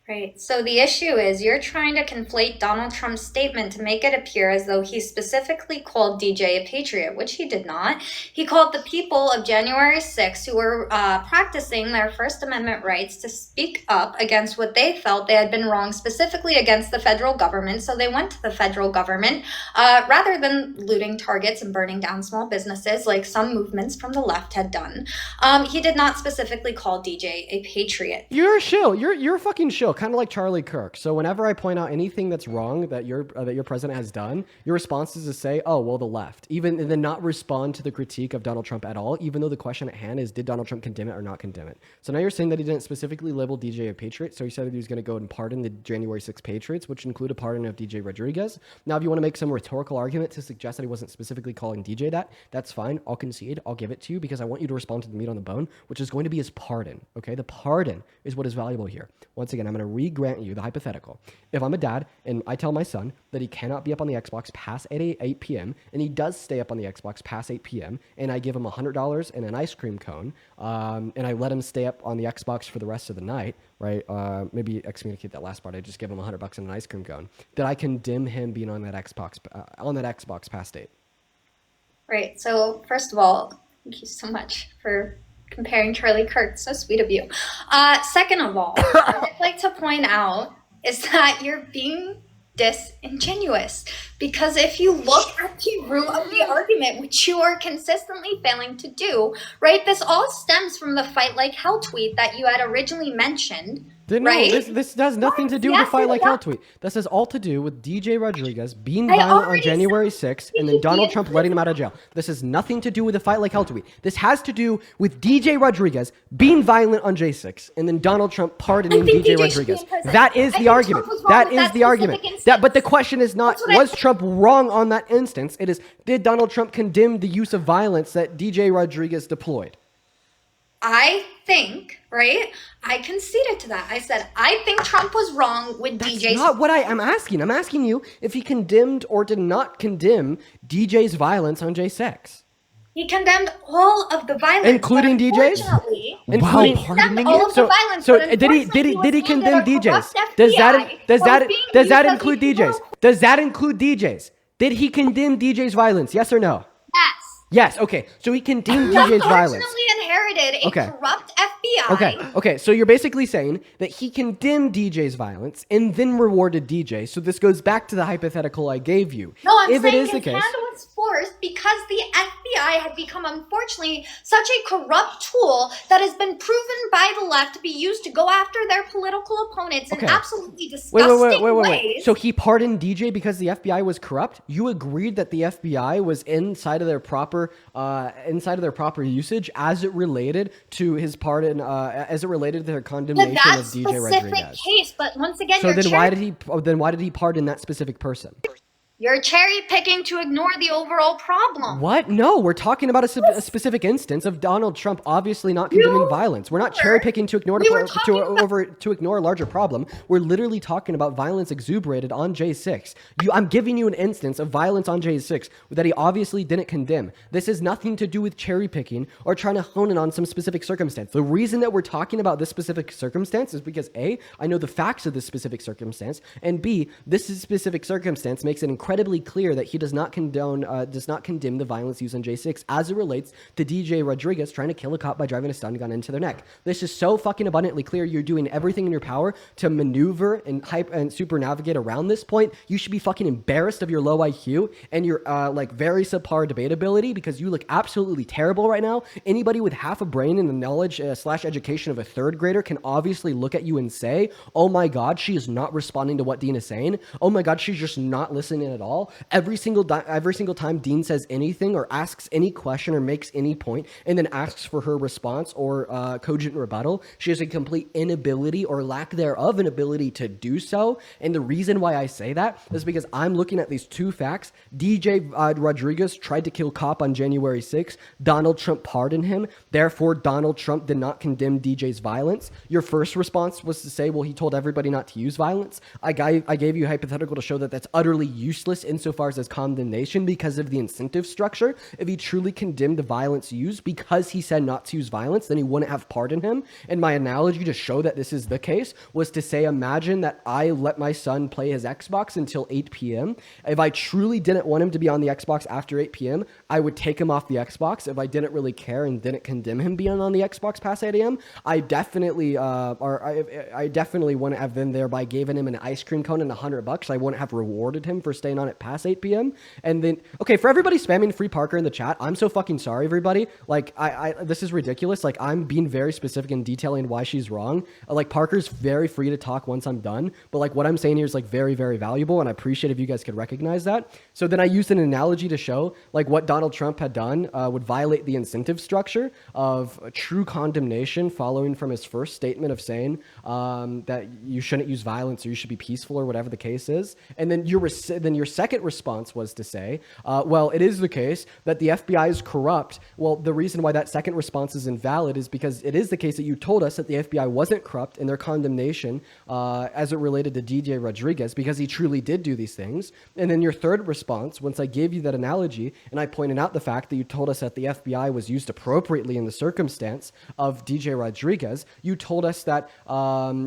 Right. So the issue is you're trying to conflate Donald Trump's statement to make it appear as though he specifically called DJ a patriot, which he did not. He called the people of January 6th who were practicing their First Amendment rights to speak up against what they felt they had been wrong, specifically against the federal government. So they went to the federal government rather than looting Targets and burning down small businesses like some movements from the left had done. He did not specifically call DJ a patriot. You're a shill. You're a fucking shill. Kind of like Charlie Kirk. So whenever I point out anything that's wrong that your president has done, your response is to say, "Oh, well, the left," and then not respond to the critique of Donald Trump at all, even though the question at hand is, did Donald Trump condemn it or not condemn it? So now you're saying that he didn't specifically label DJ a patriot, so he said that he was going to go and pardon the January 6th patriots, which include a pardon of DJ Rodriguez. Now, if you want to make some rhetorical argument to suggest that he wasn't specifically calling DJ that's fine. I'll concede. I'll give it to you because I want you to respond to the meat on the bone, which is going to be his pardon. Okay, the pardon is what is valuable here. Once again, I'm going to re-grant you the hypothetical. If I'm a dad and I tell my son that he cannot be up on the Xbox past 8 p.m. and he does stay up on the Xbox past 8 p.m. and I give him $100 and an ice cream cone and I let him stay up on the Xbox for the rest of the night, right? Maybe excommunicate that last part. I just give him $100 and an ice cream cone. Did I condemn him being on that Xbox past 8? Right. So first of all, thank you so much for comparing Charlie Kirk. So sweet of you. Second of all, what I'd like to point out is that you're being disingenuous, because if you look at the root of the argument, which you are consistently failing to do, right, this all stems from the Fight Like Hell tweet that you had originally mentioned. No, right? this has nothing to do with the Fight Like Hell tweet. This has all to do with DJ Rodriguez being violent on January 6th and then Donald Trump letting him out of jail. This has nothing to do with the Fight Like Hell tweet. This has to do with DJ Rodriguez being violent on J6 and then Donald Trump pardoning DJ Rodriguez. That is the argument. That is the argument. But the question is not, was Trump wrong on that instance? It is, did Donald Trump condemn the use of violence that DJ Rodriguez deployed? I think, right? I conceded to that. I said, I think Trump was wrong with DJ's. That's not what I'm asking. I'm asking you if he condemned or did not condemn DJ's violence on J6. He condemned all of the violence, including DJ's. Including pardoning it. So did he condemn DJ's? Does that include DJ's? Does that include DJ's? Did he condemn DJ's violence? Yes or no? Yes. Yes. Okay. So he condemned DJ's violence. Inherited a corrupt FBI. Okay. So you're basically saying that he condemned DJ's violence and then rewarded DJ. So this goes back to the hypothetical I gave you. No, I'm if saying it is his the case, hand was forced because the FBI had become, unfortunately, such a corrupt tool that has been proven by the left to be used to go after their political opponents in absolutely disgusting ways. So he pardoned DJ because the FBI was corrupt? You agreed that the FBI was inside of their proper usage as it related to his pardon, as it related to their condemnation of DJ Rodriguez. That specific case, but once again, so why did he pardon that specific person? You're cherry picking to ignore the overall problem. What? No, we're talking about a specific instance of Donald Trump obviously not condemning violence. We're not cherry picking to ignore a larger problem. We're literally talking about violence exuberated on J6. I'm giving you an instance of violence on J6 that he obviously didn't condemn. This has nothing to do with cherry picking or trying to hone in on some specific circumstance. The reason that we're talking about this specific circumstance is because A, I know the facts of this specific circumstance, and B, this specific circumstance makes it incredibly clear that he does not condemn the violence used on J6 as it relates to DJ Rodriguez trying to kill a cop by driving a stun gun into their neck. This is so fucking abundantly clear. You're doing everything in your power to maneuver and super navigate around this point. You should be fucking embarrassed of your low IQ and your very subpar debatability because you look absolutely terrible right now. Anybody with half a brain and the knowledge / education of a third grader can obviously look at you and say, oh my god, she is not responding to what Dean is saying. Oh my god, she's just not listening at all. Every single time Dean says anything or asks any question or makes any point and then asks for her response or cogent rebuttal, she has a complete inability or lack thereof an ability to do so. And the reason why I say that is because I'm looking at these two facts. DJ Rodriguez tried to kill cop on January 6th. Donald Trump pardoned him. Therefore, Donald Trump did not condemn DJ's violence. Your first response was to say, well, he told everybody not to use violence. I gave you a hypothetical to show that that's utterly useless insofar as condemnation because of the incentive structure. If he truly condemned the violence used because he said not to use violence, then he wouldn't have pardoned him. And my analogy to show that this is the case was to say, imagine that I let my son play his Xbox until 8 p.m. If I truly didn't want him to be on the Xbox after 8 p.m., I would take him off the Xbox. If I didn't really care and didn't condemn him being on the Xbox past 8 a.m., I definitely wouldn't have then thereby given him an ice cream cone and $100. I wouldn't have rewarded him for staying on it past 8 p.m. And then, okay, for everybody spamming Free Parker in the chat, I'm so fucking sorry, everybody. Like, this is ridiculous. Like, I'm being very specific and detailing why she's wrong. Like, Parker's very free to talk once I'm done, but like what I'm saying here is like very, very valuable, and I appreciate if you guys could recognize that. So then I used an analogy to show like what Donald Trump had done would violate the incentive structure of true condemnation following from his first statement of saying that you shouldn't use violence or you should be peaceful or whatever the case is. And then your second response was to say, well, it is the case that the FBI is corrupt. Well, the reason why that second response is invalid is because it is the case that you told us that the FBI wasn't corrupt in their condemnation as it related to DJ Rodriguez because he truly did do these things. And then your third response, once I gave you that analogy and I pointed out the fact that you told us that the FBI was used appropriately in the circumstance of DJ Rodriguez, you told us that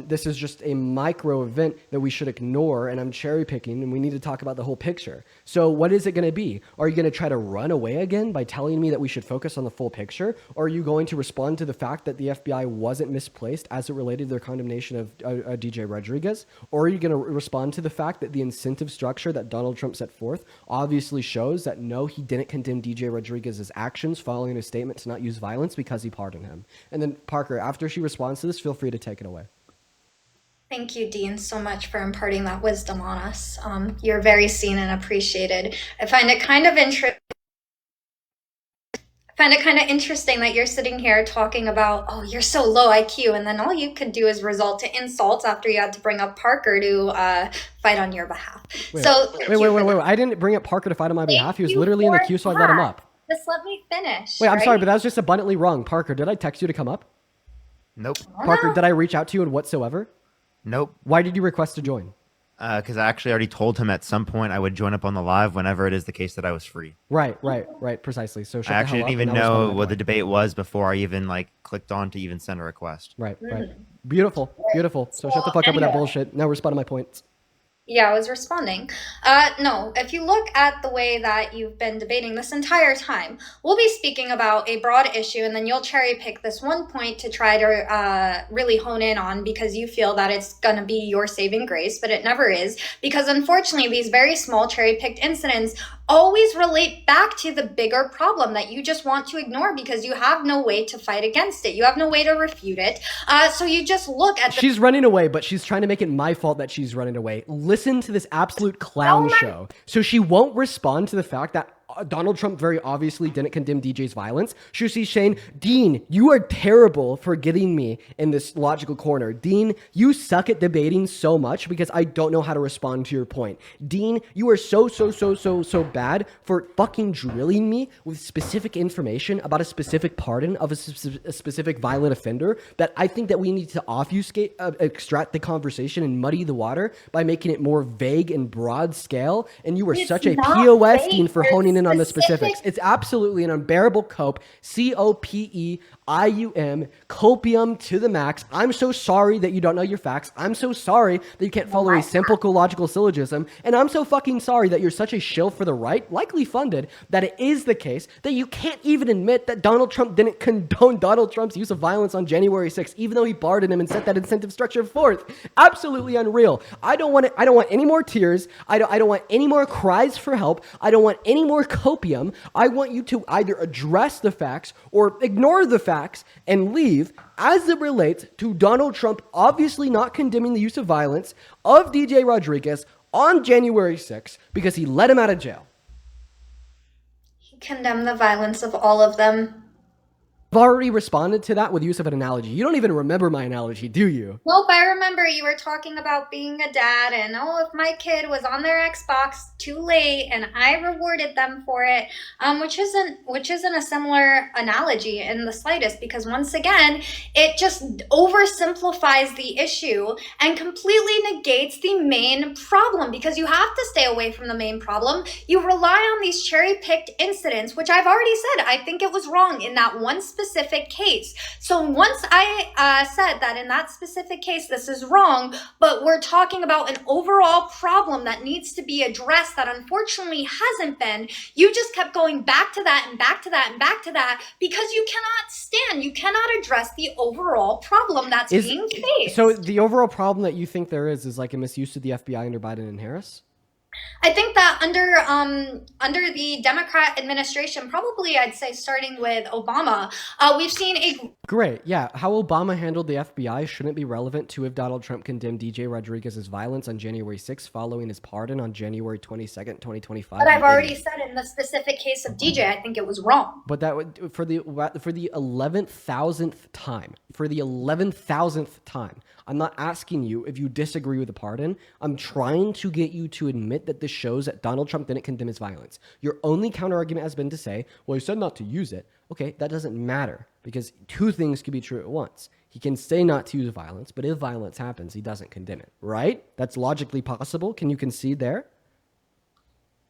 this is just a micro event that we should ignore and I'm cherry picking and we need to talk about the whole picture. So what is it going to be? Are you going to try to run away again by telling me that we should focus on the full picture? Or are you going to respond to the fact that the FBI wasn't misplaced as it related to their condemnation of DJ Rodriguez? Or are you going to respond to the fact that the incentive structure that Donald Trump set forth obviously shows that no, he didn't condemn DJ Rodriguez's actions following his statement to not use violence because he pardoned him? And then Parker, after she responds to this, feel free to take it away. Thank you, Dean, so much for imparting that wisdom on us. You're very seen and appreciated. I find it kind of interesting that you're sitting here talking about, oh, you're so low IQ, and then all you could do is resort to insults after you had to bring up Parker to fight on your behalf. Wait, Wait. I didn't bring up Parker to fight on my behalf. He was literally in the queue, so I let him up. Just let me finish. Wait, I'm sorry, but that was just abundantly wrong. Parker, did I text you to come up? Nope. Parker, did I reach out to you in whatsoever? Nope. Why did you request to join? Because I actually already told him at some point I would join up on the live whenever it is the case that I was free. Right, precisely. So shut I the actually hell didn't up even and I'll respond know to what my the debate was before I even like clicked on to even send a request. Right. Beautiful. So shut the fuck up with that bullshit. Now respond to my points. Yeah, I was responding. No, if you look at the way that you've been debating this entire time, we'll be speaking about a broad issue, and then you'll cherry pick this one point to try to really hone in on because you feel that it's going to be your saving grace, but it never is. Because unfortunately, these very small cherry picked incidents always relate back to the bigger problem that you just want to ignore because you have no way to fight against it. You have no way to refute it. So you just look at She's running away, but she's trying to make it my fault that she's running away. Listen to this absolute clown show. So she won't respond to the fact that Donald Trump very obviously didn't condemn DJ's violence. She's saying, Dean, you are terrible for getting me in this logical corner. Dean, you suck at debating so much because I don't know how to respond to your point. Dean, you are so bad for fucking drilling me with specific information about a specific pardon of a specific violent offender that I think that we need to obfuscate, extract the conversation and muddy the water by making it more vague and broad scale. And you were such a POS, Dean, for honing in on the specifics. It's absolutely an unbearable cope. COPEIUM, copium to the max. I'm so sorry that you don't know your facts. I'm so sorry that you can't follow a simple logical syllogism. And I'm so fucking sorry that you're such a shill for the right, likely funded, that it is the case that you can't even admit that Donald Trump didn't condone Donald Trump's use of violence on January 6th, even though he pardoned him and set that incentive structure forth. Absolutely unreal. I don't want any more tears. I don't want any more cries for help. I don't want any more copium. I want you to either address the facts or ignore the facts and leave as it relates to Donald Trump obviously not condemning the use of violence of DJ Rodriguez on January 6th because he let him out of jail. He condemned the violence of all of them. I've already responded to that with use of an analogy. You don't even remember my analogy, do you? Nope, I remember you were talking about being a dad and, oh, if my kid was on their Xbox too late and I rewarded them for it, which isn't a similar analogy in the slightest because once again, it just oversimplifies the issue and completely negates the main problem because you have to stay away from the main problem. You rely on these cherry-picked incidents, which I've already said, I think it was wrong in that one specific case. So once I said that in that specific case, this is wrong, but we're talking about an overall problem that needs to be addressed that unfortunately hasn't been, you just kept going back to that and back to that and back to that because you cannot address the overall problem that's being faced. So the overall problem that you think there is like a misuse of the FBI under Biden and Harris? I think that under the Democrat administration, probably I'd say starting with Obama, we've seen a... Great, yeah. How Obama handled the FBI shouldn't be relevant to if Donald Trump condemned DJ Rodriguez's violence on January 6th following his pardon on January 22nd, 2025. But I've already said in the specific case of DJ, I think it was wrong. But that would, for the 11,000th time, I'm not asking you if you disagree with the pardon. I'm trying to get you to admit that this shows that Donald Trump didn't condemn his violence. Your only counterargument has been to say, well, he said not to use it. Okay, that doesn't matter because two things can be true at once. He can say not to use violence, but if violence happens, he doesn't condemn it, right? That's logically possible. Can you concede there?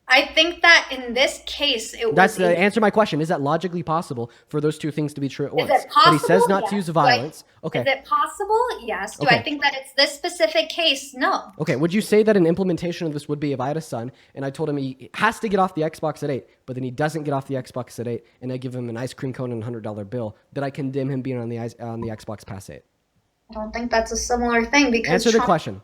I think that in this case, it was... That's the answer to my question. Is that logically possible for those two things to be true at once? Is it possible? But he says not Yes. to use violence. Okay. Is it possible? Yes. Do Okay. I think that it's this specific case? No. Okay, would you say that an implementation of this would be if I had a son and I told him he has to get off the Xbox at 8, but then he doesn't get off the Xbox at 8, and I give him an ice cream cone and a $100 bill, that I condemn him being on the Xbox past 8? I don't think that's a similar thing because Answer the question.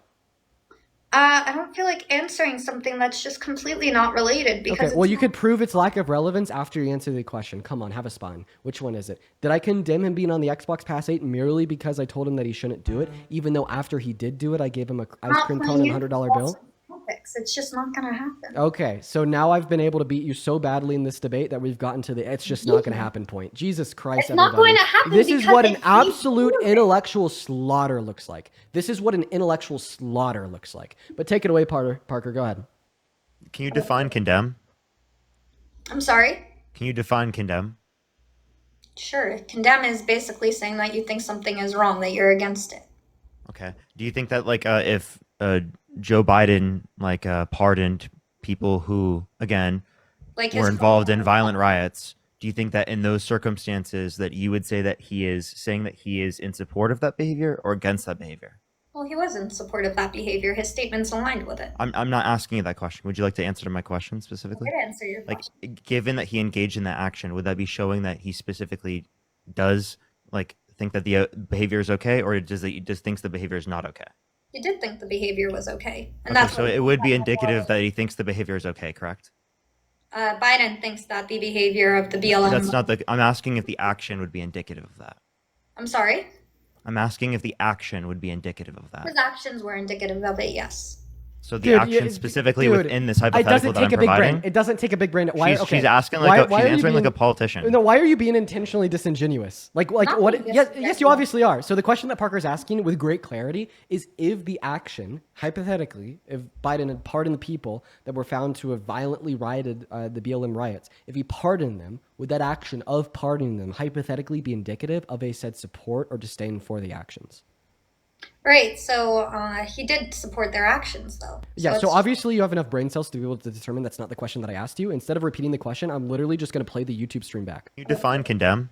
I don't feel like answering something that's just completely not related because Okay, well, it's you not. could prove its lack of relevance after you answer the question. Come on, have a spine. Which one is it? Did I condemn him being on the Xbox Pass 8 merely because I told him that he shouldn't do it, even though after he did do it, I gave him a I'm ice not cream cone playing and a into $100 false bill? topics. It's just not gonna happen. Okay, so now I've been able to beat you so badly in this debate that we've gotten to the it's just not going to happen point. Jesus Christ, It's not going everybody. to happen This is because what an it keeps absolute moving. intellectual slaughter looks like. This is what an intellectual slaughter looks like. But take it away, Parker. Go ahead. Can you define condemn? I'm sorry. Can you define condemn? Sure. Condemn is basically saying that you think something is wrong, that you're against it. Okay. Do you think that like if Joe Biden like pardoned people who again Like were his involved in violent riots, do you think that in those circumstances that you would say that he is saying that he is in support of that behavior or against that behavior? Well, he was in support of that behavior. His statements aligned with it. I'm not asking you that question. Would you like to answer to my question I specifically? did answer your Like, question. given that he engaged in that action, would that be showing that he specifically does like think that the behavior is okay, or does he just thinks the behavior is not okay? He did think the behavior was okay, and Okay, that's so what it would be indicative that he thinks the behavior is okay, correct? Biden thinks that the behavior of the BLM. That's not the. I'm asking if the action would be indicative of that. I'm sorry. I'm asking if the action would be indicative of that. His actions were indicative of it. Yes. So the action specifically within this hypothetical that I'm providing. It doesn't take a big brain. Why? She's asking like she's answering like a politician. No, why are you being intentionally disingenuous? Like Not what? being Yes, disingenuous. you obviously are. So the question that Parker's asking with great clarity is if the action, hypothetically, if Biden had pardoned the people that were found to have violently rioted the BLM riots, if he pardoned them, would that action of pardoning them hypothetically be indicative of a said support or disdain for the actions? Right. So he did support their actions, though. Yeah, so it's- obviously you have enough brain cells to be able to determine that's not the question that I asked you. Instead of repeating the question, I'm literally just going to play the YouTube stream back. Can you define condemn?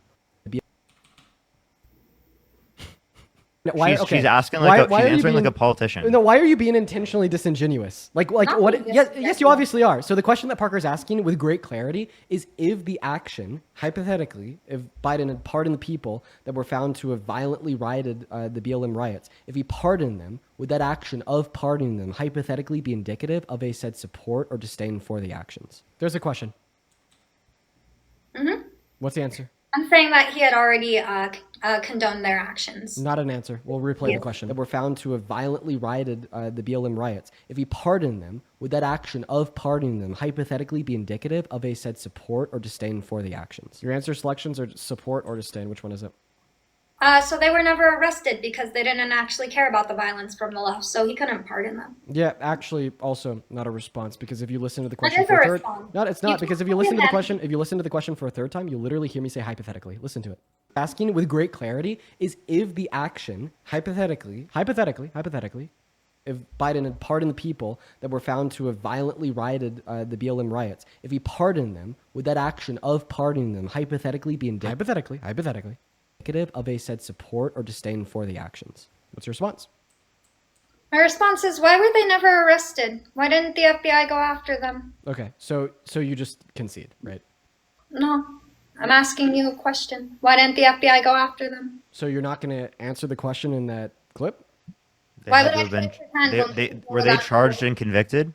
Why, She's asking like she's answering like a politician. No, why are you being intentionally disingenuous? Like Not what? being Yes, disingenuous. you obviously are. So the question that Parker's asking with great clarity is if the action, hypothetically, if Biden had pardoned the people that were found to have violently rioted the BLM riots, if he pardoned them, would that action of pardoning them hypothetically be indicative of a said support or disdain for the actions? There's a question. Mhm. What's the answer? I'm saying that he had already condoned their actions. Not an answer. We'll replay the question. That were found to have violently rioted the BLM riots. If he pardoned them, would that action of pardoning them hypothetically be indicative of a said support or disdain for the actions? Your answer selections are support or disdain. Which one is it? So they were never arrested because they didn't actually care about the violence from the left, so he couldn't pardon them. Yeah, actually, also not a response because if you listen to the That question is for a a third, response. no, it's You not because if you told listen me to the that- question, if you listen to the question for a third time, you literally hear me say hypothetically. Listen to it. Asking with great clarity is if the action, hypothetically, if Biden had pardoned the people that were found to have violently rioted the BLM riots, if he pardoned them, would that action of pardoning them hypothetically be hypothetically indicative of a said support or disdain for the actions? What's your response? My response is, why were they never arrested? Why didn't the FBI go after them? Okay, so you just concede, right? No, I'm asking you a question. Why didn't the FBI go after them? So you're not going to answer the question in that clip? They Why had would to I have been. pretend when They people were they that- charged and convicted?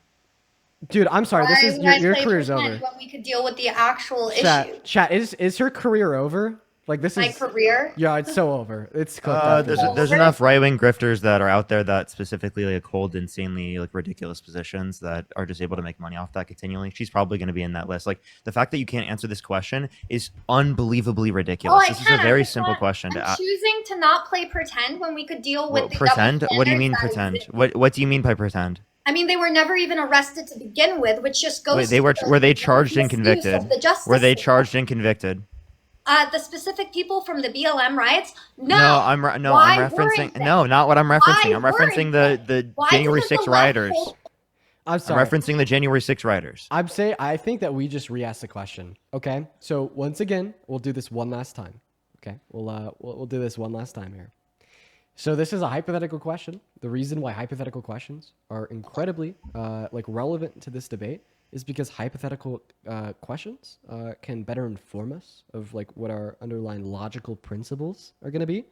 Dude, I'm sorry. Why This is would I your play career's pretend over. when we could deal with the actual issue? Chat, is her career over? Like this My is career? Yeah, it's so over. It's cooked after There's this. enough right wing grifters that are out there that specifically like hold insanely like ridiculous positions that are just able to make money off that continually. She's probably going to be in that list. Like the fact that you can't answer this question is unbelievably ridiculous. I This is can. a very I'm simple not- question to I'm ask. choosing to not play pretend when we could deal with the Pretend? double What do you standards mean that pretend? exist. What do you mean by pretend? I mean, they were never even arrested to begin with, which just goes. Wait, they to were the they charged and misuse convicted? of the justice Were they system. charged and convicted? The specific people from the BLM riots? No. I'm Why referencing weren't they? no, not what I'm referencing. Why I'm referencing weren't the Why January doesn't the 6 left rioters. hold- I'm I'm sorry. referencing the January 6 rioters. I think that we just re-asked the question. Okay, so once again, we'll do this one last time. Okay, we'll do this one last time here. So this is a hypothetical question. The reason why hypothetical questions are incredibly relevant to this debate is because hypothetical questions can better inform us of like what our underlying logical principles are going to be.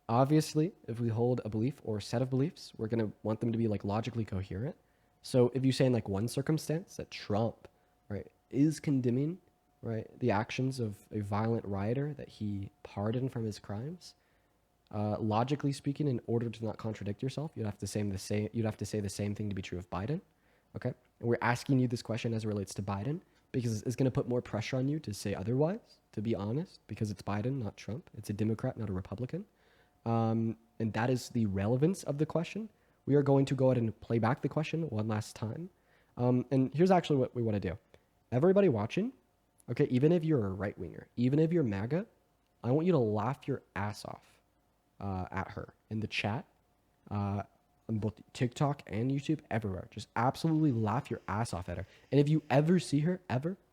Obviously, if we hold a belief or a set of beliefs, we're going to want them to be like logically coherent. So if you say in like one circumstance that Trump, right, is condemning, right, the actions of a violent rioter that he pardoned from his crimes, logically speaking, in order to not contradict yourself, you'd have to say the same thing to be true of Biden. Okay, and we're asking you this question as it relates to Biden because it's going to put more pressure on you to say otherwise. To be honest, because it's Biden, not Trump. It's a Democrat, not a Republican. And that is the relevance of the question. We are going to go ahead and play back the question one last time. And here's actually what we want to do. Everybody watching, okay, even if you're a right-winger, even if you're MAGA, I want you to laugh your ass off at her in the chat, on both TikTok and YouTube, everywhere. Just absolutely laugh your ass off at her. And if you ever see her,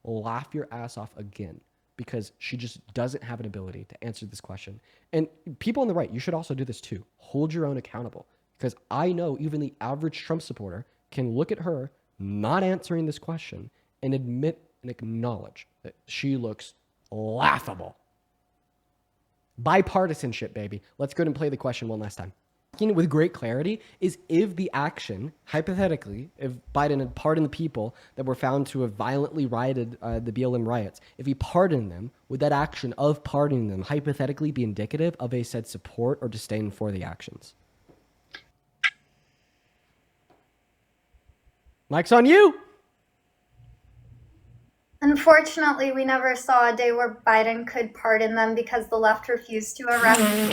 laugh your ass off again, because she just doesn't have an ability to answer this question. And people on the right, you should also do this too. Hold your own accountable. Because I know even the average Trump supporter can look at her not answering this question and admit and acknowledge that she looks laughable. Bipartisanship, baby. Let's go ahead and play the question one last time. With great clarity is if the action, hypothetically, if Biden had pardoned the people that were found to have violently rioted the BLM riots, if he pardoned them, would that action of pardoning them hypothetically be indicative of a said support or disdain for the actions? Mike's on you. Unfortunately, we never saw a day where Biden could pardon them because the left refused to arrest them.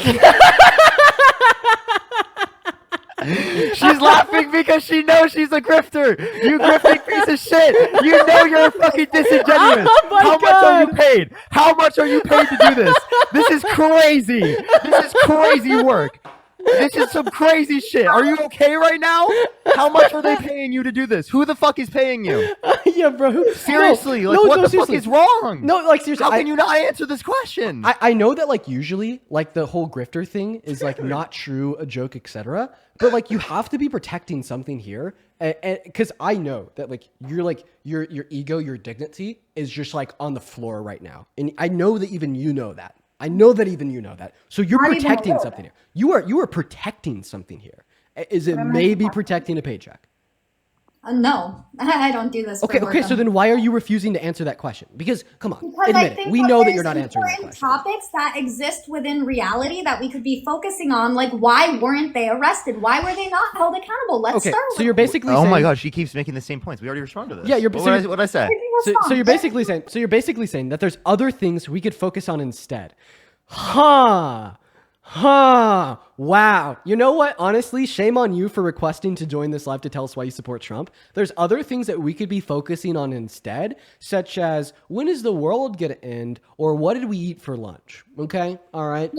She's laughing because she knows she's a grifter. You grifting piece of shit. You know you're fucking disingenuous. Oh How much are you paid? How much are you paid to do this? This is crazy. This is crazy work. This is some crazy shit. Are you okay right now? How much are they paying you to do this? Who the fuck is paying you? Yeah, bro. Seriously, what the fuck is wrong? No, like seriously. How can you not answer this question? I know that like usually like the whole grifter thing is like not true, a joke, etc. But like you have to be protecting something here, because I know that like your ego, your dignity is just like on the floor right now, and I know that even you know that. I know that even you know that. So you're protecting something here. You are protecting something here. Is it maybe protecting a paycheck? No, I don't do this. Okay. So then why are you refusing to answer that question? Because come on, because admit it. We know that you're not answering that question. Topics that exist within reality that we could be focusing on, like why weren't they arrested? Why were they not held accountable? Let's start with. So you're basically oh saying, my god, she keeps making the same points. We already responded to this. Yeah, what did I say? So you're basically saying that there's other things we could focus on instead. Huh. Wow. You know what? Honestly, shame on you for requesting to join this live to tell us why you support Trump. There's other things that we could be focusing on instead, such as when is the world going to end, or what did we eat for lunch? Okay? All right.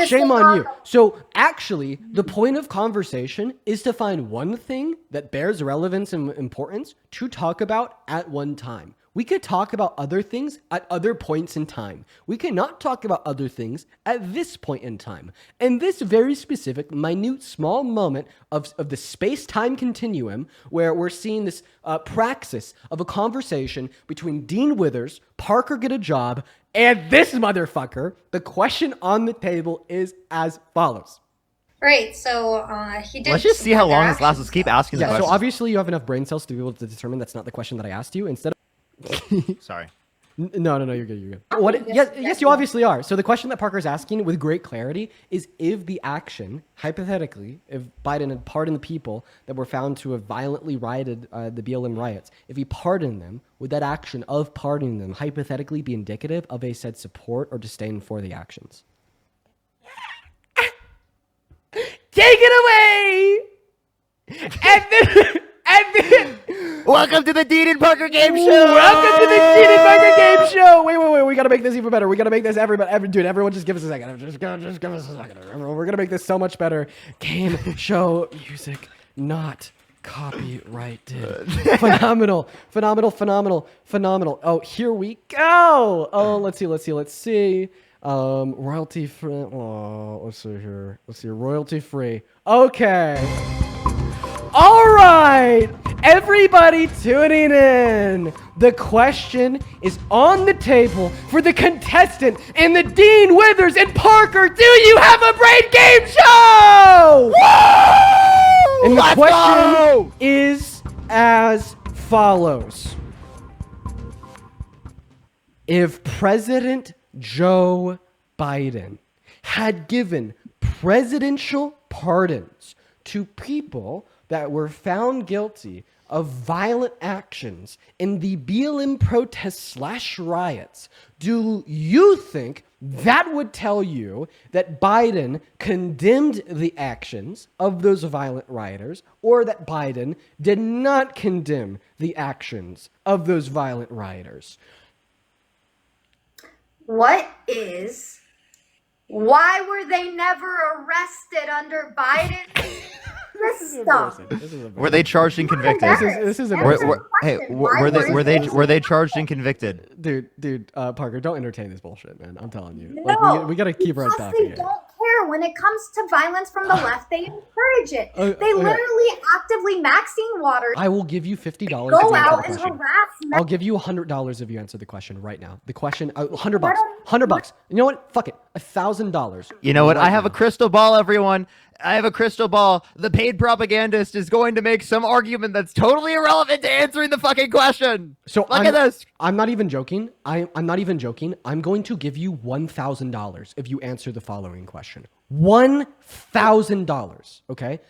Shame on you. So actually, the point of conversation is to find one thing that bears relevance and importance to talk about at one time. We could talk about other things at other points in time. We cannot talk about other things at this point in time. And this very specific, minute, small moment of the space-time continuum where we're seeing this praxis of a conversation between Dean Withers, Parker get a job, and this motherfucker, the question on the table is as follows. Right, so he did. Let's just see how long this lasts. Let's keep asking the questions. So obviously you have enough brain cells to be able to determine that's not the question that I asked you. Instead of Sorry. No, you're good. Yes, you obviously are. So the question that Parker's asking with great clarity is if the action, hypothetically, if Biden had pardoned the people that were found to have violently rioted the BLM riots, if he pardoned them, would that action of pardoning them hypothetically be indicative of a said support or disdain for the actions? Take it away! And then welcome to the Dean and Parker Game Show! Welcome to the Dean and Parker Game Show! Wait, we gotta make this even better. We gotta make this everyone just give us a second. Just give us a second. We're gonna make this so much better. Game show music, not copyrighted. Phenomenal. Oh, here we go! Oh, let's see. Royalty free. Oh, let's see here. Royalty free. Okay. All right, everybody tuning in. The question is on the table for the contestant in the Dean Withers and Parker. Do you have a brain game show? Woo! And the question is as follows. If President Joe Biden had given presidential pardons to people that were found guilty of violent actions in the BLM protests / riots, do you think that would tell you that Biden condemned the actions of those violent rioters, or that Biden did not condemn the actions of those violent rioters? Why were they never arrested under Biden's system? Were they charged and convicted? This is embarrassing. Were they charged and convicted? Dude, Parker, don't entertain this bullshit, man. I'm telling you. No, Like, we gotta keep our because topic they here. don't care. When it comes to violence from the left, they encourage it. They literally actively Maxine Waters I will give you $50 if go you answer out the and question. harass men. I'll give you $100 if you answer the question right now. The question, $100, $100. You know what? Fuck it, $1,000. You know what? Right I have now. a crystal ball, everyone. I have a crystal ball. The paid propagandist is going to make some argument that's totally irrelevant to answering the fucking question. So Look at this. I'm not even joking. I'm not even joking. I'm going to give you $1,000 if you answer the following question. $1,000. Okay.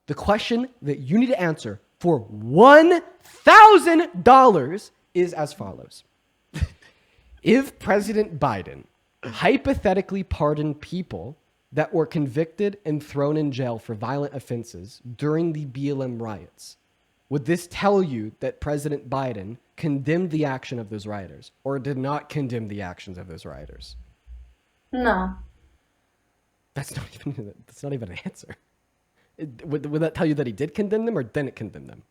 The question that you need to answer for $1,000 is as follows. If President Biden hypothetically pardoned people that were convicted and thrown in jail for violent offenses during the BLM riots, would this tell you that President Biden condemned the action of those rioters, or did not condemn the actions of those rioters? No. That's not even an answer. Would that tell you that he did condemn them, or didn't condemn them?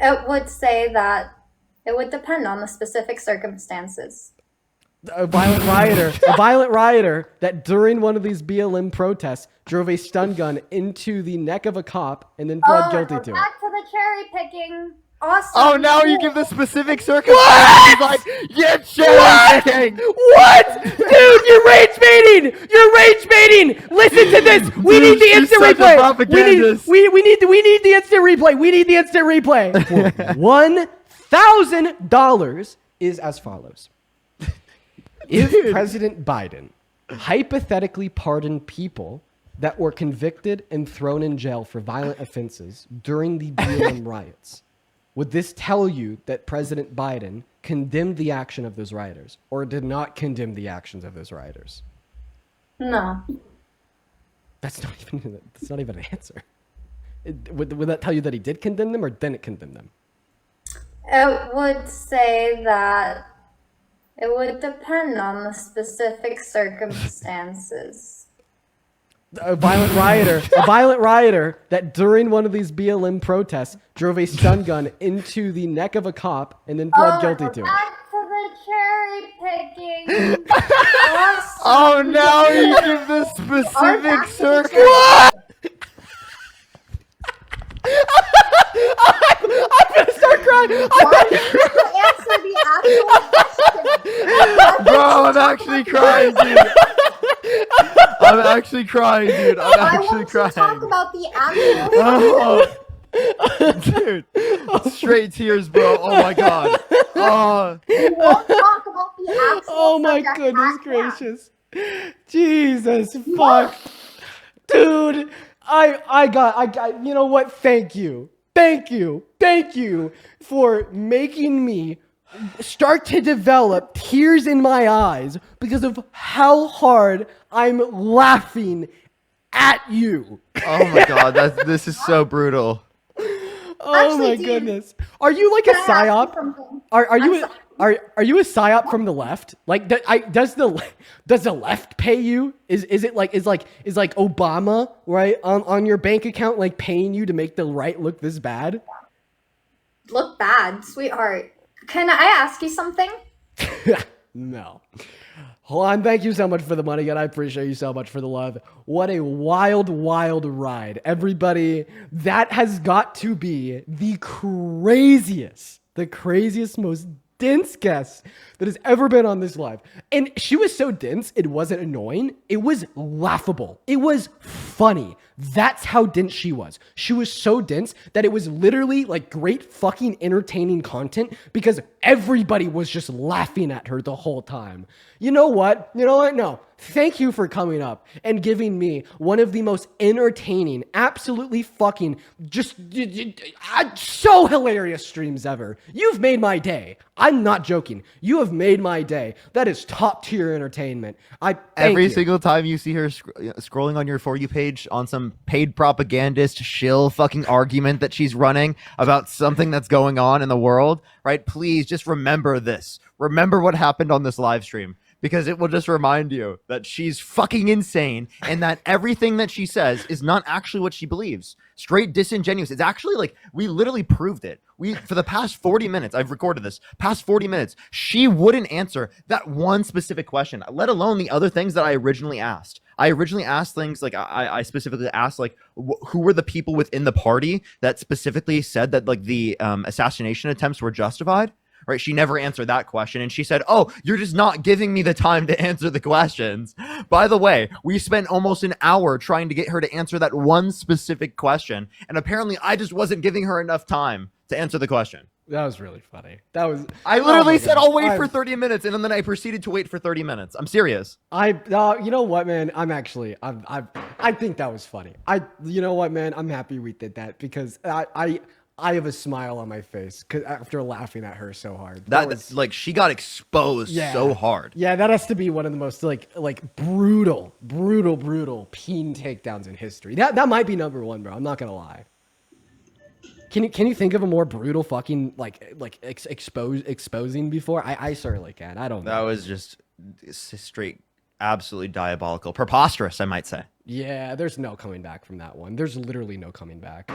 It would say that it would depend on the specific circumstances. A violent rioter that during one of these BLM protests drove a stun gun into the neck of a cop and then pled guilty to it. Back to the cherry picking. Awesome. Oh, now you give the specific circumstances. Like, you're cherry picking. What? Dude, you're rage baiting! You're rage baiting! Listen to this! We need the instant such a replay! propagandist. We need the instant replay! We need the instant replay! For $1,000 is as follows. If President Biden hypothetically pardoned people that were convicted and thrown in jail for violent offenses during the BLM riots, would this tell you that President Biden condemned the action of those rioters, or did not condemn the actions of those rioters? No. That's not even an answer. Would that tell you that he did condemn them, or didn't condemn them? It would say that it would depend on the specific circumstances. A violent rioter that during one of these BLM protests drove a stun gun into the neck of a cop and then pled guilty to it. Back to the cherry picking. Awesome. Oh, now you give the specific circumstances. What? I'm gonna start crying. Why did you answer the actual question? Bro, I'm actually crying, dude. I'm actually crying, dude. I'm I actually want to talk crying. about the actual Dude, straight tears, bro. Oh my god. Oh, We won't talk about the actual Oh my subject goodness matter. gracious. Jesus fuck. Dude, I got, you know what? Thank you for making me start to develop tears in my eyes because of how hard I'm laughing at you. oh my god. This is so brutal. Oh Actually, my dude, goodness. Are you like a Can I ask you psyop? something? Are you I'm are you a psyop from the left? Like does the left pay you? Is Obama, right, on your bank account, like paying you to make the right look this bad? Look bad, sweetheart. Can I ask you something? No. Hold on, thank you so much for the money, and I appreciate you so much for the love. What a wild, wild ride. Everybody, that has got to be the craziest, most dense guest that has ever been on this live. And she was so dense, it wasn't annoying. It was laughable. It was funny. That's how dense she was. She was so dense that it was literally like great fucking entertaining content because everybody was just laughing at her the whole time. You know what? No. Thank you for coming up and giving me one of the most entertaining, absolutely fucking just so hilarious streams ever. You've made my day. I'm not joking. You have made my day. That is top tier entertainment. Every single time you see her scrolling on your For You page on some paid propagandist shill fucking argument that she's running about something that's going on in the world, right? Please just remember this. Remember what happened on this live stream. Because it will just remind you that she's fucking insane and that everything that she says is not actually what she believes. Straight disingenuous. It's actually like, we literally proved it. For the past 40 minutes, I've recorded this, past 40 minutes, she wouldn't answer that one specific question, let alone the other things that I originally asked. I originally asked things like, I specifically asked like, who were the people within the party that specifically said that like the assassination attempts were justified? Right, she never answered that question, and she said, "Oh, you're just not giving me the time to answer the questions." By the way, we spent almost an hour trying to get her to answer that one specific question, and apparently, I just wasn't giving her enough time to answer the question. That was really funny. I literally said, "I'll wait for 30 minutes," and then I proceeded to wait for 30 minutes. I'm serious. You know what, man? I think that was funny. You know what, man? I'm happy we did that because I have a smile on my face after laughing at her so hard. That's like she got exposed so hard. Yeah, that has to be one of the most like brutal peen takedowns in history. That might be number one, bro. I'm not gonna lie. Can you think of a more brutal fucking exposing before? I certainly can. I don't know. That was just straight, absolutely diabolical, preposterous, I might say. Yeah, there's no coming back from that one. There's literally no coming back.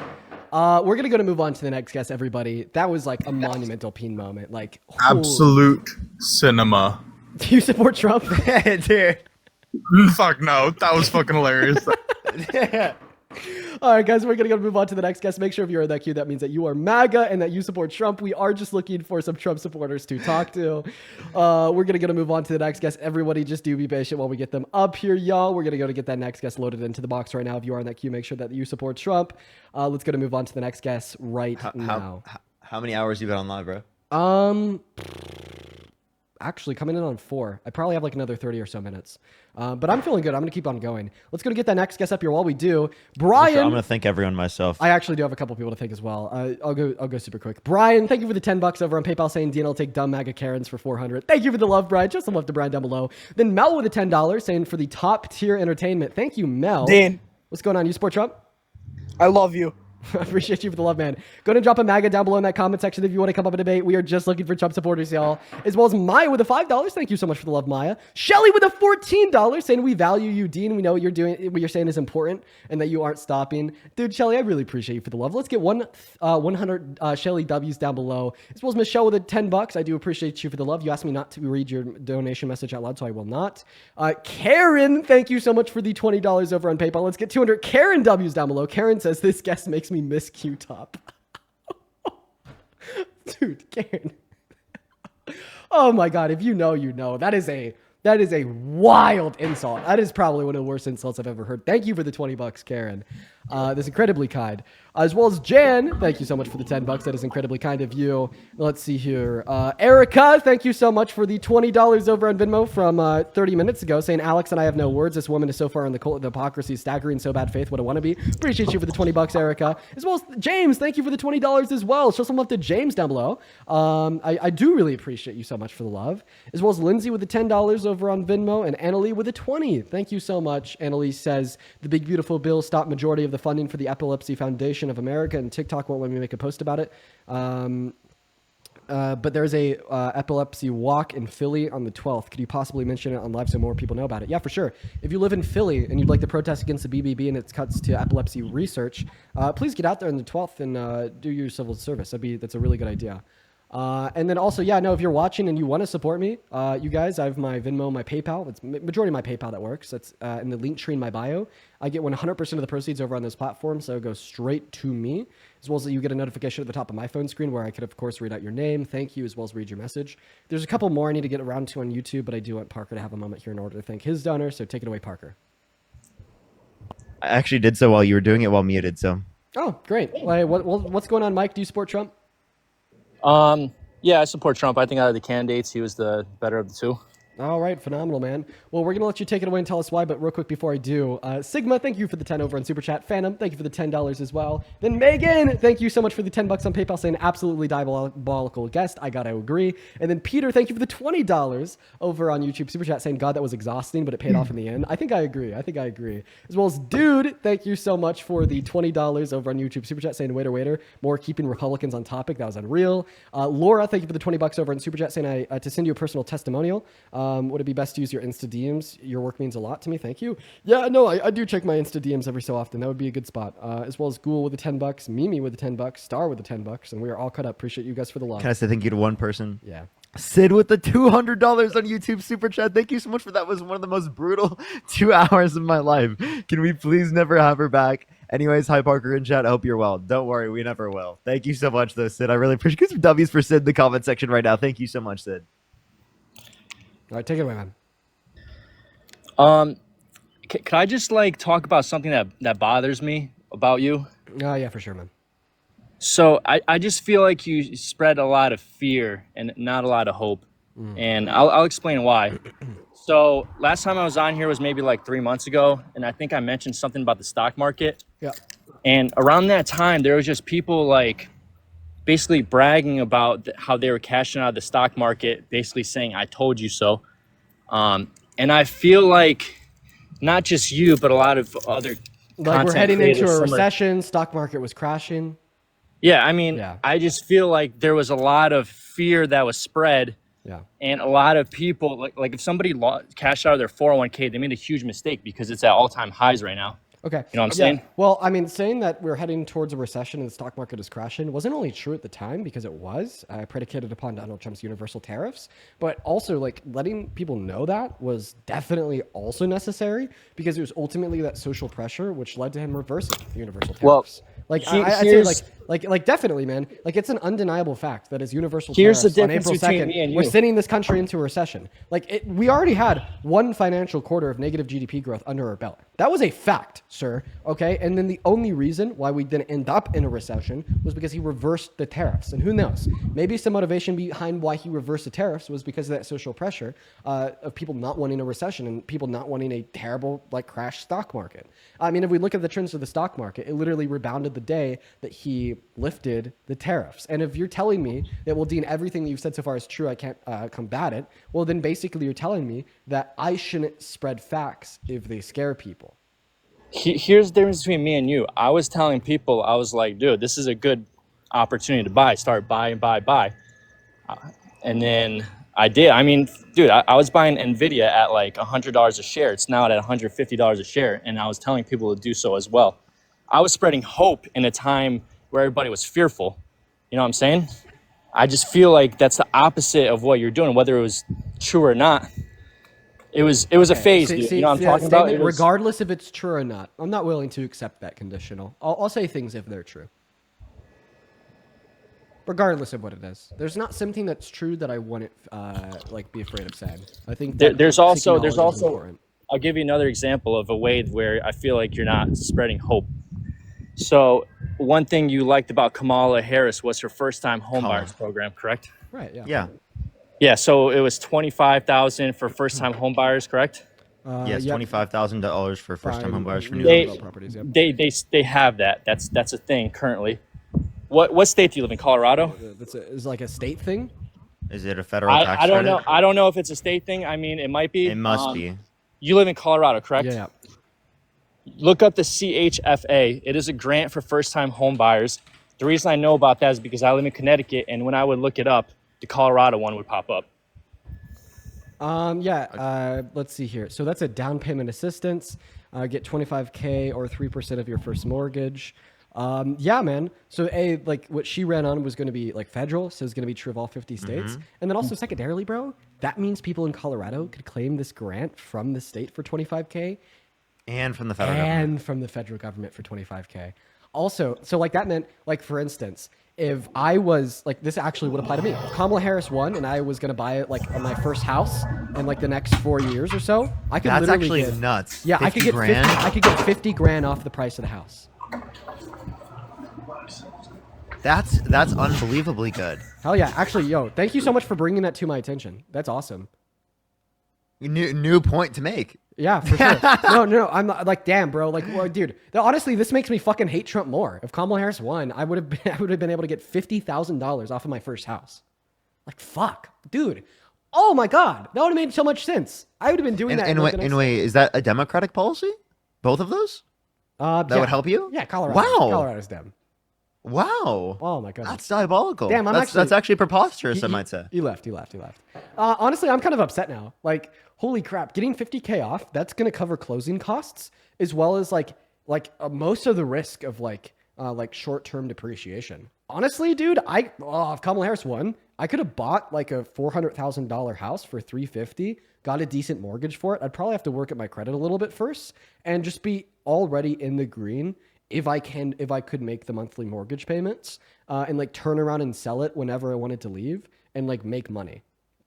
We're gonna move on to the next guest, everybody. That was like a monumental peen moment. Like absolute cinema. Do you support Trump? Dude. Fuck no. That was fucking hilarious. Yeah. All right, guys, we're going to move on to the next guest. Make sure if you're in that queue, that means that you are MAGA and that you support Trump. We are just looking for some Trump supporters to talk to. We're going to move on to the next guest. Everybody just do be patient while we get them up here, y'all. We're going to go to get that next guest loaded into the box right now. If you are in that queue, make sure that you support Trump. Let's go to move on to the next guest now. How many hours you been on live, bro? Actually, coming in on 4. I probably have like another 30 or so minutes. But I'm feeling good. I'm going to keep on going. Let's go to get that next guest up here while we do. Brian. Sure, I'm going to thank everyone myself. I actually do have a couple people to thank as well. I'll go super quick. Brian, thank you for the $10 over on PayPal saying, Dean, I'll take dumb MAGA Karens for 400. Thank you for the love, Brian. Just some love to Brian down below. Then Mel with a $10 saying for the top tier entertainment. Thank you, Mel. Dean. What's going on? You support Trump? I love you. I appreciate you for the love, man. Go ahead and drop a MAGA down below in that comment section if you want to come up and debate. We are just looking for Trump supporters, y'all. As well as Maya with a $5. Thank you so much for the love, Maya. Shelly with a $14 saying we value you, Dean. We know what you're doing, what you're saying is important and that you aren't stopping. Dude, Shelly, I really appreciate you for the love. Let's get 100 Shelly W's down below. As well as Michelle with a $10. I do appreciate you for the love. You asked me not to read your donation message out loud, so I will not. Karen, thank you so much for the $20 over on PayPal. Let's get 200 Karen W's down below. Karen says this guest makes me miss Q-Top. Dude, Karen. Oh my God, if you know, you know. That is a wild insult. That is probably one of the worst insults I've ever heard. Thank you for the $20, Karen. That's incredibly kind. As well as Jan, thank you so much for the $10. That is incredibly kind of you. Let's see here. Erica, thank you so much for the $20 over on Venmo from 30 minutes ago, saying, Alex and I have no words. This woman is so far in the cult of hypocrisy, staggering, so bad faith. What a wannabe. Appreciate you for the $20, Erica. As well as James, thank you for the $20 as well. Show some love to James down below. I do really appreciate you so much for the love. As well as Lindsay with the $10 over on Venmo and Annalie with a 20. Thank you so much. Annalie says, the big beautiful bill stopped majority of the funding for the Epilepsy Foundation of America, and TikTok won't let me make a post about it. But there's a epilepsy walk in Philly on the 12th. Could you possibly mention it on live so more people know about it? Yeah, for sure. If you live in Philly and you'd like to protest against the BBB and its cuts to epilepsy research, please get out there on the 12th and do your civil service. That's a really good idea. And then also, yeah, no, if you're watching and you want to support me, you guys, I have my Venmo, my PayPal. It's majority of my PayPal that works. That's in the link tree in my bio. I get 100% of the proceeds over on those platforms, so it goes straight to me, as well as you get a notification at the top of my phone screen where I could, of course, read out your name, thank you, as well as read your message. There's a couple more I need to get around to on YouTube, but I do want Parker to have a moment here in order to thank his donor, so take it away, Parker. I actually did so while you were doing it while muted, so. Oh, great. Well, what's going on, Mike? Do you support Trump? Yeah, I support Trump. I think out of the candidates, he was the better of the two. All right, phenomenal, man. Well, we're going to let you take it away and tell us why, but real quick before I do, Sigma, thank you for the 10 over on Super Chat. Phantom, thank you for the $10 as well. Then Megan, thank you so much for the $10 on PayPal, saying absolutely diabolical guest. I got to agree. And then Peter, thank you for the $20 over on YouTube Super Chat, saying, God, that was exhausting, but it paid off in the end. I think I agree. As well as Dude, thank you so much for the $20 over on YouTube Super Chat, saying, waiter, more keeping Republicans on topic. That was unreal. Laura, thank you for the $20 over on Super Chat, saying, to send you a personal testimonial. Would it be best to use your Insta DMs? Your work means a lot to me. Thank you. Yeah, no, I do check my Insta DMs every so often. That would be a good spot. As well as Ghoul with the $10, Mimi with the $10, Star with the $10, and we are all cut up. Appreciate you guys for the love. Can I say thank you to one person? Yeah. Sid with the $200 on YouTube Super Chat. Thank you so much for that. It was one of the most brutal 2 hours of my life. Can we please never have her back? Anyways, hi Parker in chat. I hope you're well. Don't worry, we never will. Thank you so much though, Sid. I really appreciate it. Get some W's for Sid in the comment section right now. Thank you so much, Sid. All right, take it away, man. Can I just talk about something that bothers me about you? Oh, yeah, for sure, man. So I just feel like you spread a lot of fear and not a lot of hope. And I'll explain why. So last time I was on here was maybe 3 months ago. And I think I mentioned something about the stock market. Yeah. And around that time, there was just people basically bragging about how they were cashing out of the stock market, basically saying, I told you so. And I feel like not just you, but a lot of other We're heading into a recession. Stock market was crashing. Yeah, I mean, I just feel like there was a lot of fear that was spread. Yeah. And a lot of people, like if somebody cashed out of their 401k, they made a huge mistake because it's at all-time highs right now. Okay. You know what I'm saying? Well, I mean, saying that we're heading towards a recession and the stock market is crashing wasn't only true at the time because it was predicated upon Donald Trump's universal tariffs, but also letting people know that was definitely also necessary because it was ultimately that social pressure which led to him reversing the universal tariffs. I'd say definitely, man. It's an undeniable fact that as universal tariffs on April 2nd, we're sending this country into a recession. We already had one financial quarter of negative GDP growth under our belt. That was a fact, sir. Okay, and then the only reason why we didn't end up in a recession was because he reversed the tariffs. And who knows? Maybe some motivation behind why he reversed the tariffs was because of that social pressure of people not wanting a recession and people not wanting a terrible crash stock market. I mean, if we look at the trends of the stock market, it literally rebounded the day that he lifted the tariffs. And if you're telling me that, well, Dean, everything that you've said so far is true, I can't combat it, well, then basically you're telling me that I shouldn't spread facts if they scare people. Here's the difference between me and you. I was telling people, I was like, dude, this is a good opportunity to buy. Start buy. And then I did. I mean, dude, I was buying NVIDIA at $100 a share. It's now at $150 a share. And I was telling people to do so as well. I was spreading hope in a time where everybody was fearful. You know what I'm saying? I just feel like that's the opposite of what you're doing, whether it was true or not. It was a phase, dude. You know what I'm talking about? Regardless if it's true or not, I'm not willing to accept that conditional. I'll say things if they're true. Regardless of what it is. There's not something that's true that I wouldn't be afraid of saying. I think there's also I'll give you another example of a way where I feel like you're not spreading hope. So one thing you liked about Kamala Harris was her first time homebuyers program, correct? Right, yeah. Yeah. Yeah, so it was $25,000 for first-time homebuyers, correct? Yes, $25,000 for first-time homebuyers for new properties. Yep. They have that. That's a thing currently. What state do you live in? Colorado? Is a state thing? Is it a federal tax I don't credit? know. I don't know if it's a state thing. I mean, it might be. It must be. You live in Colorado, correct? Yeah. Look up the CHFA. It is a grant for first-time homebuyers. The reason I know about that is because I live in Connecticut, and when I would look it up, the Colorado one would pop up. Let's see here. So that's a down payment assistance. Get $25K or 3% of your first mortgage. Yeah, man. So like what she ran on was going to be like federal, so it's going to be true of all 50 states. And then also secondarily, bro, that means people in Colorado could claim this grant from the state for 25K And from the federal government. and from the federal government for 25K. Also, so like that meant, like for instance, if I was like, this actually would apply to me. If Kamala Harris won and I was gonna buy it like on my first house in like the next 4 years or so, I could That's literally actually get, nuts. yeah, I could get 50 grand. I could get 50 grand off the price of the house. That's unbelievably good. Hell yeah! Actually, yo, thank you so much for bringing that to my attention. That's awesome. New point to make. Yeah, for sure. No, I'm not, like, damn, bro. Like, well, dude, honestly, this makes me fucking hate Trump more. If Kamala Harris won, I would have been able to get $50,000 off of my first house. Like, fuck, dude. Oh my god, that would have made so much sense. I would have been doing that. Anyway, is that a Democratic policy? Both of those? That would help you? Yeah, Colorado. Wow. Colorado's Dem. Wow. Oh my god. That's diabolical. Damn, that's actually preposterous, I might say. He left. Honestly, I'm kind of upset now. Like, holy crap, getting 50K off, that's going to cover closing costs as well as like most of the risk of like short-term depreciation. Honestly, dude, if Kamala Harris won, I could have bought like a $400,000 house for $350, got a decent mortgage for it. I'd probably have to work at my credit a little bit first and just be already in the green if I could make the monthly mortgage payments and like turn around and sell it whenever I wanted to leave and like make money.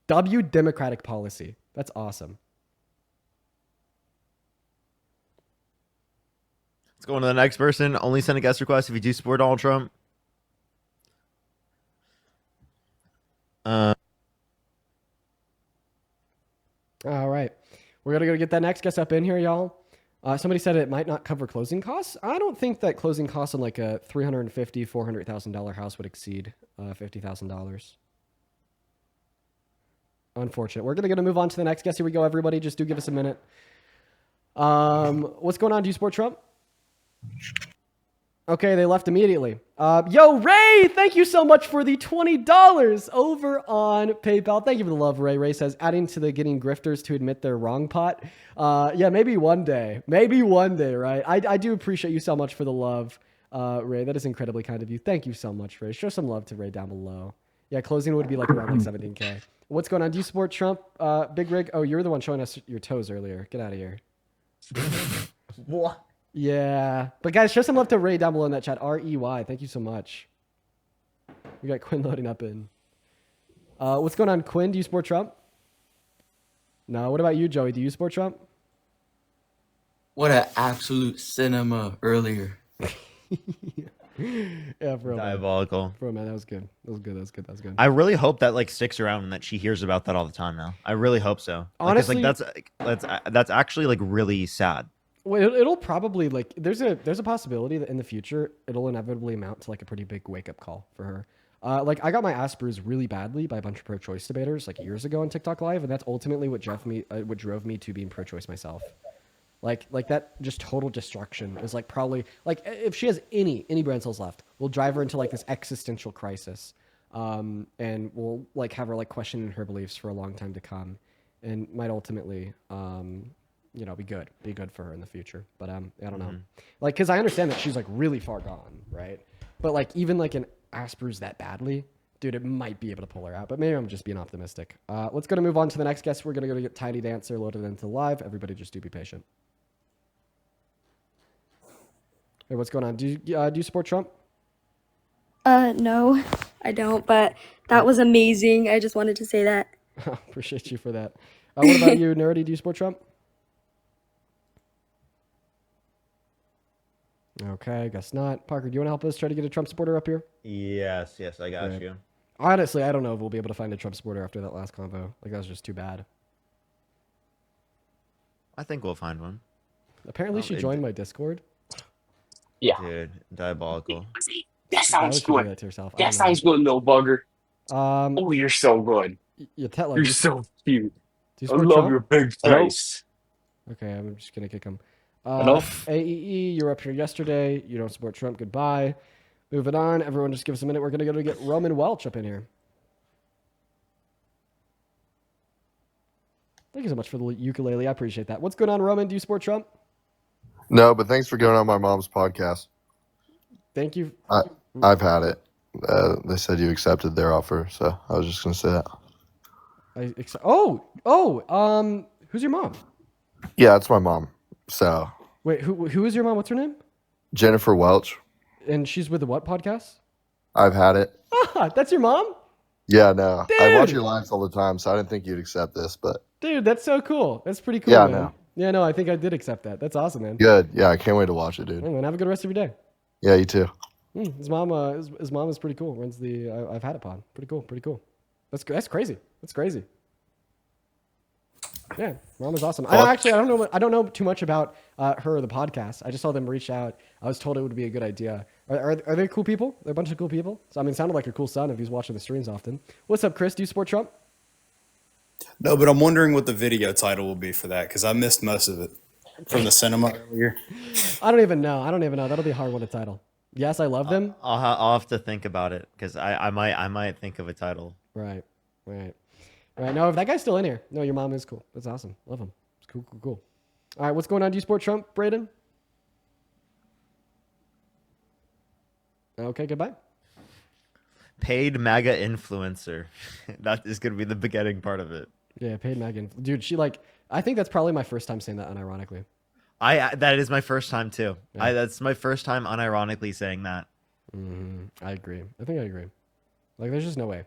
Democratic policy. That's awesome. Let's go on to the next person. Only send a guest request if you do support Donald Trump. All right. We're going to go get that next guest up in here, y'all. Somebody said it might not cover closing costs. I don't think that closing costs on like a $350,000, $400,000 house would exceed $50,000. Unfortunate. We're going to move on to the next guest. Here we go, everybody. Just do give us a minute. What's going on? Do you support Trump? Okay, they left immediately. Yo, Ray, thank you so much for the $20 over on PayPal. Thank you for the love, Ray. Ray says, adding to the getting grifters to admit their wrong pot. Yeah, maybe one day. Maybe one day, right? I do appreciate you so much for the love, Ray. That is incredibly kind of you. Thank you so much, Ray. Show some love to Ray down below. Yeah, closing would be like around like 17K. What's going on? Do you support Trump, Big Rig? Oh, you were the one showing us your toes earlier. Get out of here. What? Yeah. But guys, show some love to Ray down below in that chat. REY. Thank you so much. We got Quinn loading up in. What's going on, Quinn? Do you support Trump? No. What about you, Joey? Do you support Trump? What an absolute cinema earlier. Yeah, bro. Diabolical. Bro, man, that was good. That was good. I really hope that like sticks around and that she hears about that all the time now. I really hope so. Honestly, that's actually like really sad. Well, it'll probably like there's a possibility that in the future it'll inevitably amount to like a pretty big wake up call for her. Like I got my ass bruised really badly by a bunch of pro-choice debaters like years ago on TikTok Live, and that's ultimately what drove me to being pro-choice myself. Like that just total destruction is like probably like if she has any brain cells left, we'll drive her into like this existential crisis, and we'll like have her like questioning her beliefs for a long time to come, and might ultimately be good for her in the future. But I don't know, like because I understand that she's like really far gone, right? But like even like an ass bruise that badly, dude, it might be able to pull her out. But maybe I'm just being optimistic. Let's go to move on to the next guest. We're gonna go to get Tiny Dancer loaded into live. Everybody, just do be patient. Hey, what's going on? Do you support Trump? No, I don't, but that was amazing. I just wanted to say that. Appreciate you for that. What about you, Nerdy? Do you support Trump? Okay, I guess not. Parker, do you want to help us try to get a Trump supporter up here? Yes, I got Great. you. Honestly, I don't know if we'll be able to find a Trump supporter after that last convo. Like, that was just too bad. I think we'll find one. Apparently, she joined my Discord. Yeah. Dude, diabolical. That sounds good. That, to yourself? That sounds good, little bugger. Oh, you're so good. You're so cute. I love Trump? your big face. Okay, I'm just gonna kick him. Enough. AEE, you were up here yesterday. You don't support Trump. Goodbye. Moving on. Everyone, just give us a minute. We're gonna go to get Roman Welch up in here. Thank you so much for the ukulele. I appreciate that. What's going on, Roman? Do you support Trump? No, but thanks for going on my mom's podcast. Thank you. I've had it. They said you accepted their offer, so I was just gonna say that. Who's your mom? Yeah, it's my mom. So Wait, who is your mom? What's her name? Jennifer Welch. And she's with the what podcast? I've had it. Ah, that's your mom? Yeah, no. I watch Dude! your lives all the time, so I didn't think you'd accept this, but Dude, that's so cool. That's pretty cool, yeah, man. no. Yeah, no, I think I did accept that. That's awesome, man. Good. Yeah, I can't wait to watch it, dude. Hey, man, have a good rest of your day. Yeah, you too. His mom is pretty cool. Runs the I've had it pod. Pretty cool. Pretty cool. That's crazy. That's crazy. Yeah, mom is awesome. I don't know too much about her or the podcast. I just saw them reach out. I was told it would be a good idea. Are they cool people? They're a bunch of cool people. So I mean, it sounded like a cool son if he's watching the streams often. What's up, Chris? Do you support Trump? No, but I'm wondering what the video title will be for that because I missed most of it from the cinema earlier. I don't even know. That'll be a hard one to title. Yes, I love them. I'll have to think about it because I might think of a title. Right. No, if that guy's still in here. No, your mom is cool. That's awesome. Love him. It's cool. All right, what's going on? Do you support Trump, Braden? Okay, goodbye. Paid MAGA influencer. That is going to be the beginning part of it. Yeah, paid Megan. Dude, I think that's probably my first time saying that unironically. That is my first time too. Yeah. That's my first time unironically saying that. I agree. I think I agree. Like, there's just no way.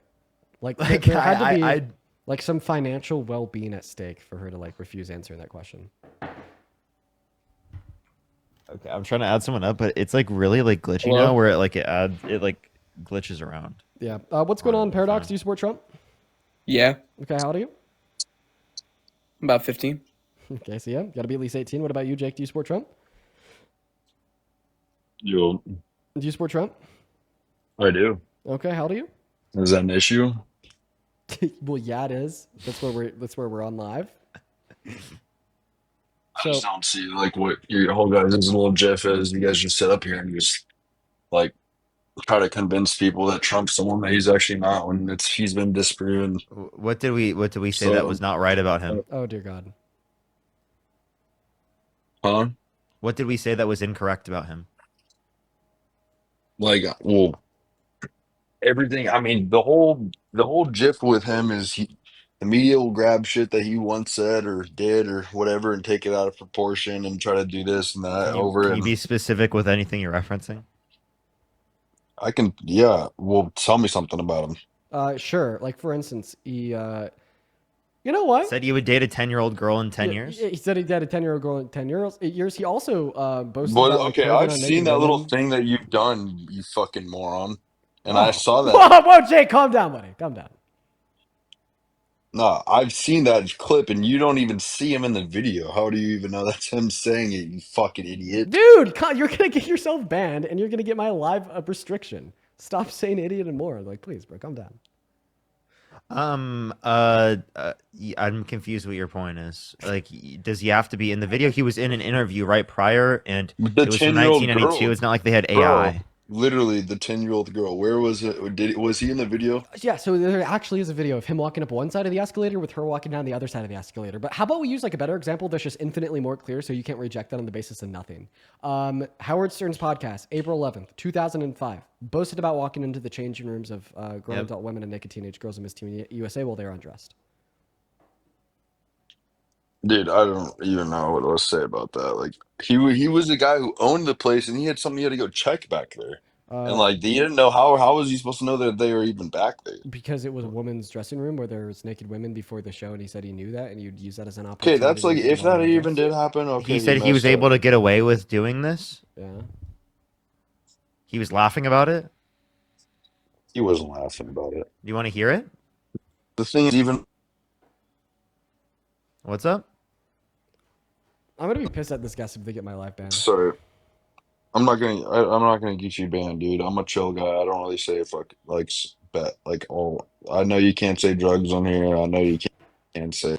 Like Like, there had to be like some financial well-being at stake for her to like refuse answering that question. Okay, I'm trying to add someone up, but it's like really like glitchy now, where it glitches around. Yeah. What's going on, Paradox? Do you support Trump? Yeah, Okay, how old are you? about 15. Okay, so yeah, got to be at least 18. What about you, Jake? Do you support Trump? Yo, Do you support Trump? I do. Okay, how old are you? Is that an issue? Well, yeah, it is. That's where we're on live. I just don't see like what your whole guys' little Jeff is. You guys just sit up here and just like try to convince people that Trump's someone that he's actually not when he's been disproven. What did we say that was not right about him? Oh dear God. Huh? What did we say that was incorrect about him? Like, well, everything. I mean, the whole gif with him is the media will grab shit that he once said or did or whatever and take it out of proportion and try to do this and that Can you be specific with anything you're referencing? I can, yeah. Well, tell me something about him. Sure. Like for instance, he you know what? Said he would date a 10-year-old girl in 10 years. He said he dated a 10-year-old girl in 10 years. He also boasted But about like, okay, COVID I've on seen naked that little women. thing that you've done, you fucking moron. And Oh. I saw that. Whoa, Jake, calm down, buddy. Calm down. No, I've seen that clip and you don't even see him in the video. How do you even know that's him saying it, you fucking idiot? Dude, you're gonna get yourself banned and you're gonna get my live restriction. Stop saying idiot and more. Like, please, bro, calm down. I'm confused what your point is. Like, does he have to be in the video? He was in an interview right prior, and The it was from 10-year-old 1992. girl. It's not like they had Bro, AI. literally the 10-year-old girl. Where was it? Was he in the video? Yeah, so there actually is a video of him walking up one side of the escalator with her walking down the other side of the escalator. But how about we use like a better example that's just infinitely more clear so you can't reject that on the basis of nothing. Howard Stern's podcast, April 11th, 2005, boasted about walking into the changing rooms of grown adult women and naked teenage girls in Miss Teen USA while they were undressed. Dude, I don't even know what else to say about that. Like, he was the guy who owned the place, and he had something he had to go check back there. And like, he didn't know how was he supposed to know that they were even back there? Because it was a woman's dressing room where there was naked women before the show, and he said he knew that, and you'd use that as an Okay, opportunity. that's like to if get that more even undressed. did happen. Okay, He said he was able to get away with doing this. Yeah. He was laughing about it. He wasn't laughing about it. Do you want to hear it? The thing is, even What's up? I'm gonna be pissed at this guest if they get my live banned. sorry, I'm not gonna get you banned, dude. I'm a chill guy. I don't really say bet like all. I know you can't say drugs on here. I know you can't say.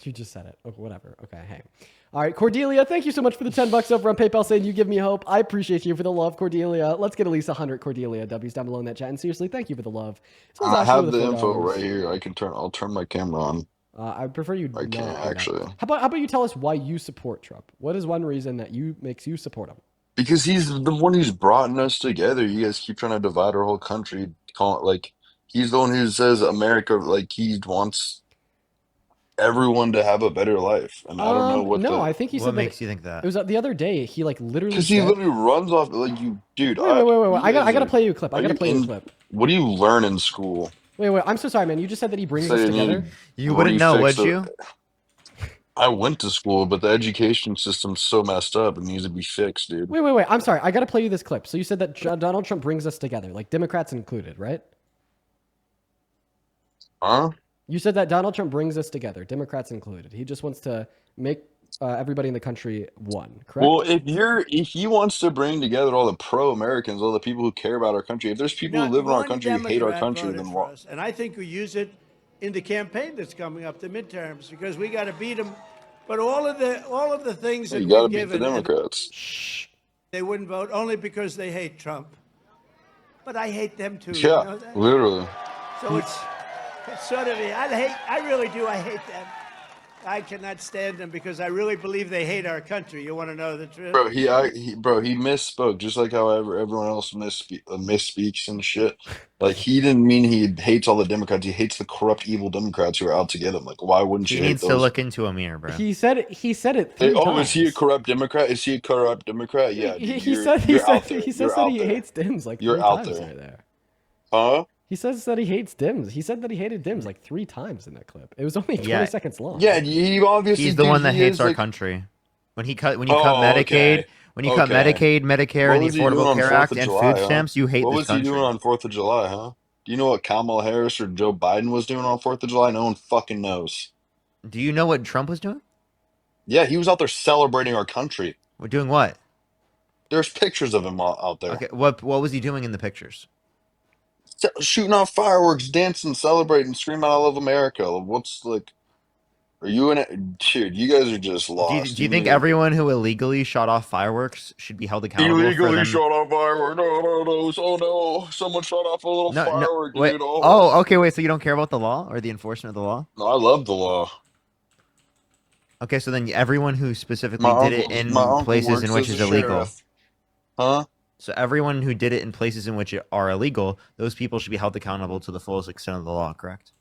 You just said it. Okay, whatever. Okay, hey. All right, Cordelia, thank you so much for the $10 over on PayPal saying you give me hope. I appreciate you for the love, Cordelia. Let's get at least 100 Cordelia W's down below in that chat. And seriously, thank you for the love. I have the info right here. I'll turn my camera on. I prefer you. I can't actually. How about you tell us why you support Trump? What is one reason that makes you support him? Because he's the one who's brought us together. You guys keep trying to divide our whole country. Call it like he's the one who says America, like he wants everyone to have a better life. And I don't know what No, the I think he What said that makes you think that? it was the other day. He like literally because he said, literally runs off like you, dude. wait. You I guys gotta are. play you a clip. I Are gotta you play you a in? clip. What do you learn in school? Wait. I'm so sorry, man. You just said that he brings us Say you need together. to You wouldn't know, refix would the. you? I went to school, but the education system's so messed up. It needs to be fixed, dude. Wait. I'm sorry. I gotta play you this clip. So you said that Donald Trump brings us together, like Democrats included, right? Huh? You said that Donald Trump brings us together, Democrats included. He just wants to make everybody in the country one, correct? Well, if he wants to bring together all the pro-Americans, all the people who care about our country, if there's people who Not live in our one country who hate our Democrat country, voted then for what? us, and I think we use it in the campaign that's coming up, the midterms, because we got to beat them. But all of the things that You got to we've beat the given, and Democrats. they wouldn't vote only because they hate Trump. But I hate them too. Yeah, You know that? literally. So it's sort of I really do. I hate them. I cannot stand them because I really believe they hate our country. You want to know the truth? Bro, he misspoke, just like how everyone else misspeaks and shit. Like he didn't mean he hates all the Democrats. He hates the corrupt, evil Democrats who are out to get him. Like, why wouldn't He you hate needs to those? look into a mirror, bro. He said it 3 Hey, oh, times. is he a corrupt Democrat? Is he a corrupt Democrat? Yeah, dude, He you're said out there. he You're says that out he there. hates Dems like You're 3 out times there. right there. Huh? He says that he hates Dems. He said that he hated Dems like 3 times in that clip. It was only 20 Yeah. seconds long. Yeah, he obviously. He's the dude, one that he hates is our like. country. When you cut Oh, Medicaid, okay. when you cut Okay. Medicaid, Medicare, What and the was he doing Affordable on Care 4th Act of and July, food huh? stamps, you hate What this was he doing country. on 4th of July, huh? Do you know what Kamala Harris or Joe Biden was doing on 4th of July? No one fucking knows. Do you know what Trump was doing? Yeah, he was out there celebrating our country. We're doing what? There's pictures of him out there. Okay, what was he doing in the pictures? Shooting off fireworks, dancing, celebrating, screaming, I love America. What's like, are you in it? Dude, you guys are just lost. Do you think everyone who illegally shot off fireworks should be held accountable for illegally them? shot off fireworks? No. Oh no, someone shot off a little No, firework, wait. dude. Oh. Oh, okay, wait. So you don't care about the law or the enforcement of the law? No, I love the law. Okay, so then everyone who specifically did it My in uncle places in works which as is a illegal. sheriff. Huh? So everyone who did it in places in which are illegal, those people should be held accountable to the fullest extent of the law, correct?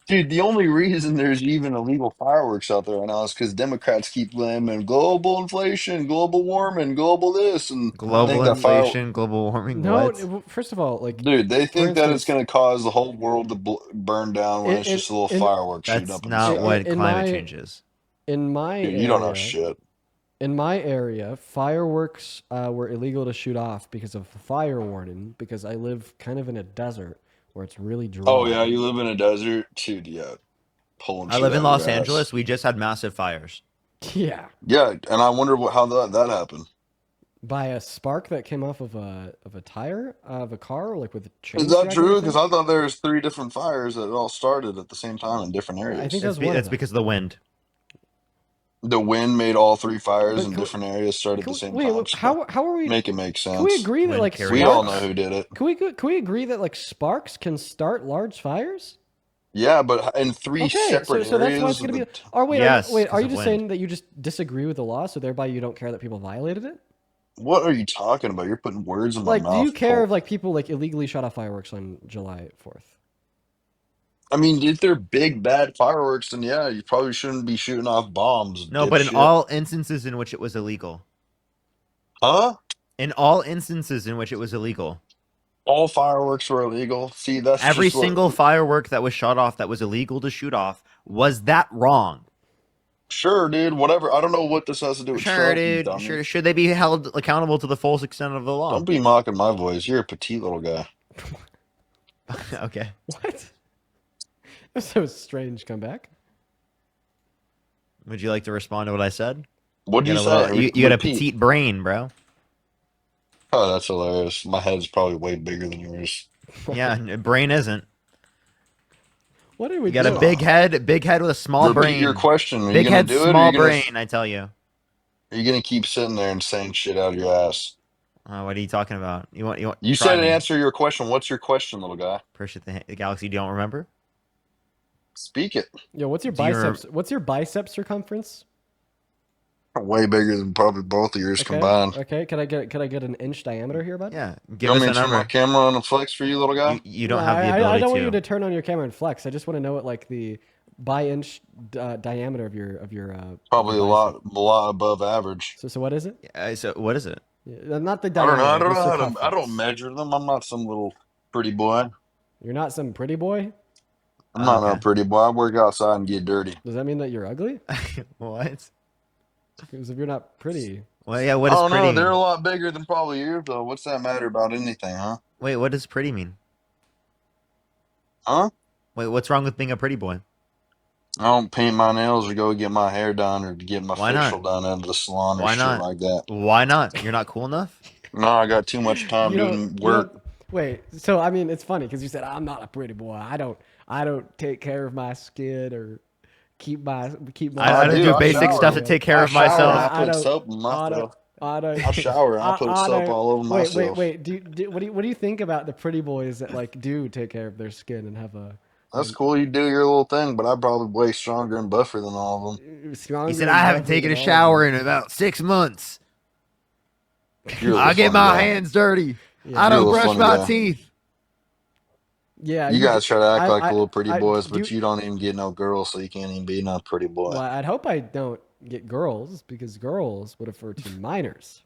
Dude, the only reason there's even illegal fireworks out there right now is because Democrats keep blaming global inflation, global warming, global this, and Global think that fire. inflation, global warming, No, what? first of all, like, Dude, they for think that it's instance, going to cause the whole world to burn down when it's just a little firework shooting That's up in the not sky. what climate change is. In my Dude, area, you don't know shit. In my area, fireworks were illegal to shoot off because of a fire warning. Because I live kind of in a desert where it's really dry. Oh yeah, you live in a desert, dude. Yeah, pulling. I shit live in out Los your ass. Angeles. We just had massive fires. Yeah. Yeah, and I wonder how that happened. By a spark that came off of a tire of a car, like with a chain. Is that true? Because I thought there was 3 different fires that all started at the same time in different areas. I think that's one. It's because of the wind. The wind made all 3 fires in different areas start at the same time. So How are we? make it make sense? Can we agree that like we all know who did it? Can we agree that like sparks can start large fires? Yeah, but in 3 separate so that's areas. why it's gonna be. Are you just saying that you just disagree with the law, so thereby you don't care that people violated it? What are you talking about? You're putting words in my mouth. Do you care if like people like illegally shot off fireworks on July 4th? I mean, if they're big bad fireworks, then yeah, you probably shouldn't be shooting off bombs. No, but in dipshit. all instances in which it was illegal. Huh? In all instances in which it was illegal. All fireworks were illegal. See, that's every just single firework that was shot off that was illegal to shoot off. Was that wrong? Sure, dude. Whatever. I don't know what this has to do with Sure, Trump, dude. you dummy. Sure. Should they be held accountable to the full extent of the law? Don't be mocking my voice. You're a petite little guy. Okay. What? That's so strange comeback. Would you like to respond to what I said? What did you say? You got a petite brain, bro. Oh, that's hilarious. My head's probably way bigger than yours. Yeah, brain isn't. What are we? You got a big head with a small Repeat brain. your question. Are Big you gonna head, do it, or small are you gonna, brain. I tell you. Are you gonna keep sitting there and saying shit out of your ass? What are you talking about? You said answer your question. What's your question, little guy? Appreciate the galaxy. You don't remember? Speak it. Yo, what's your biceps? What's your bicep circumference? Way bigger than probably both of yours Okay. combined. Okay. Can I get an inch diameter here, bud? Yeah, You give want us me a to turn my number. camera on and flex for you, little guy? You don't No, have the I ability don't want you to. to turn on your camera and flex. I just want to know what like the by inch diameter of your Probably a bicep. lot above average. So what is it? So what is it? Yeah, not the I don't know. diameter. I don't the know how to. I circumference. don't measure them. I'm not some little pretty boy. You're not some pretty boy. I'm not Okay. no pretty boy. I work outside and get dirty. Does that mean that you're ugly? What? Because if you're not pretty, Well, yeah. What I does don't pretty know. They're mean? a lot bigger than probably yours, though. What's that matter about anything, huh? Wait, what does pretty mean? Huh? Wait, what's wrong with being a pretty boy? I don't paint my nails or go get my hair done or get my Why facial not? done at the salon or Why shit not? like that. Why not? You're not cool enough? No, I got too much time doing work. Wait. So I mean, it's funny because you said I'm not a pretty boy. I don't take care of my skin or keep my. I don't do I basic shower. stuff to take care I of shower and myself. I put soap in myself. I shower and I put I soap don't- all over myself. Wait. What do you think about the pretty boys that like do take care of their skin and have a That's cool. You do your little thing, but I'm probably way stronger and buffer than all of them. stronger? He said, and I haven't buffer taken a than all of shower them? in about 6 months. You're a I get funny my guy. hands dirty. Yeah. I don't You're a brush funny my guy. teeth. Yeah, You guys try to act like I- little pretty I- boys, do but you don't even get no girls, so you can't even be no pretty boy. Well, I'd hope I don't get girls because girls would refer to minors.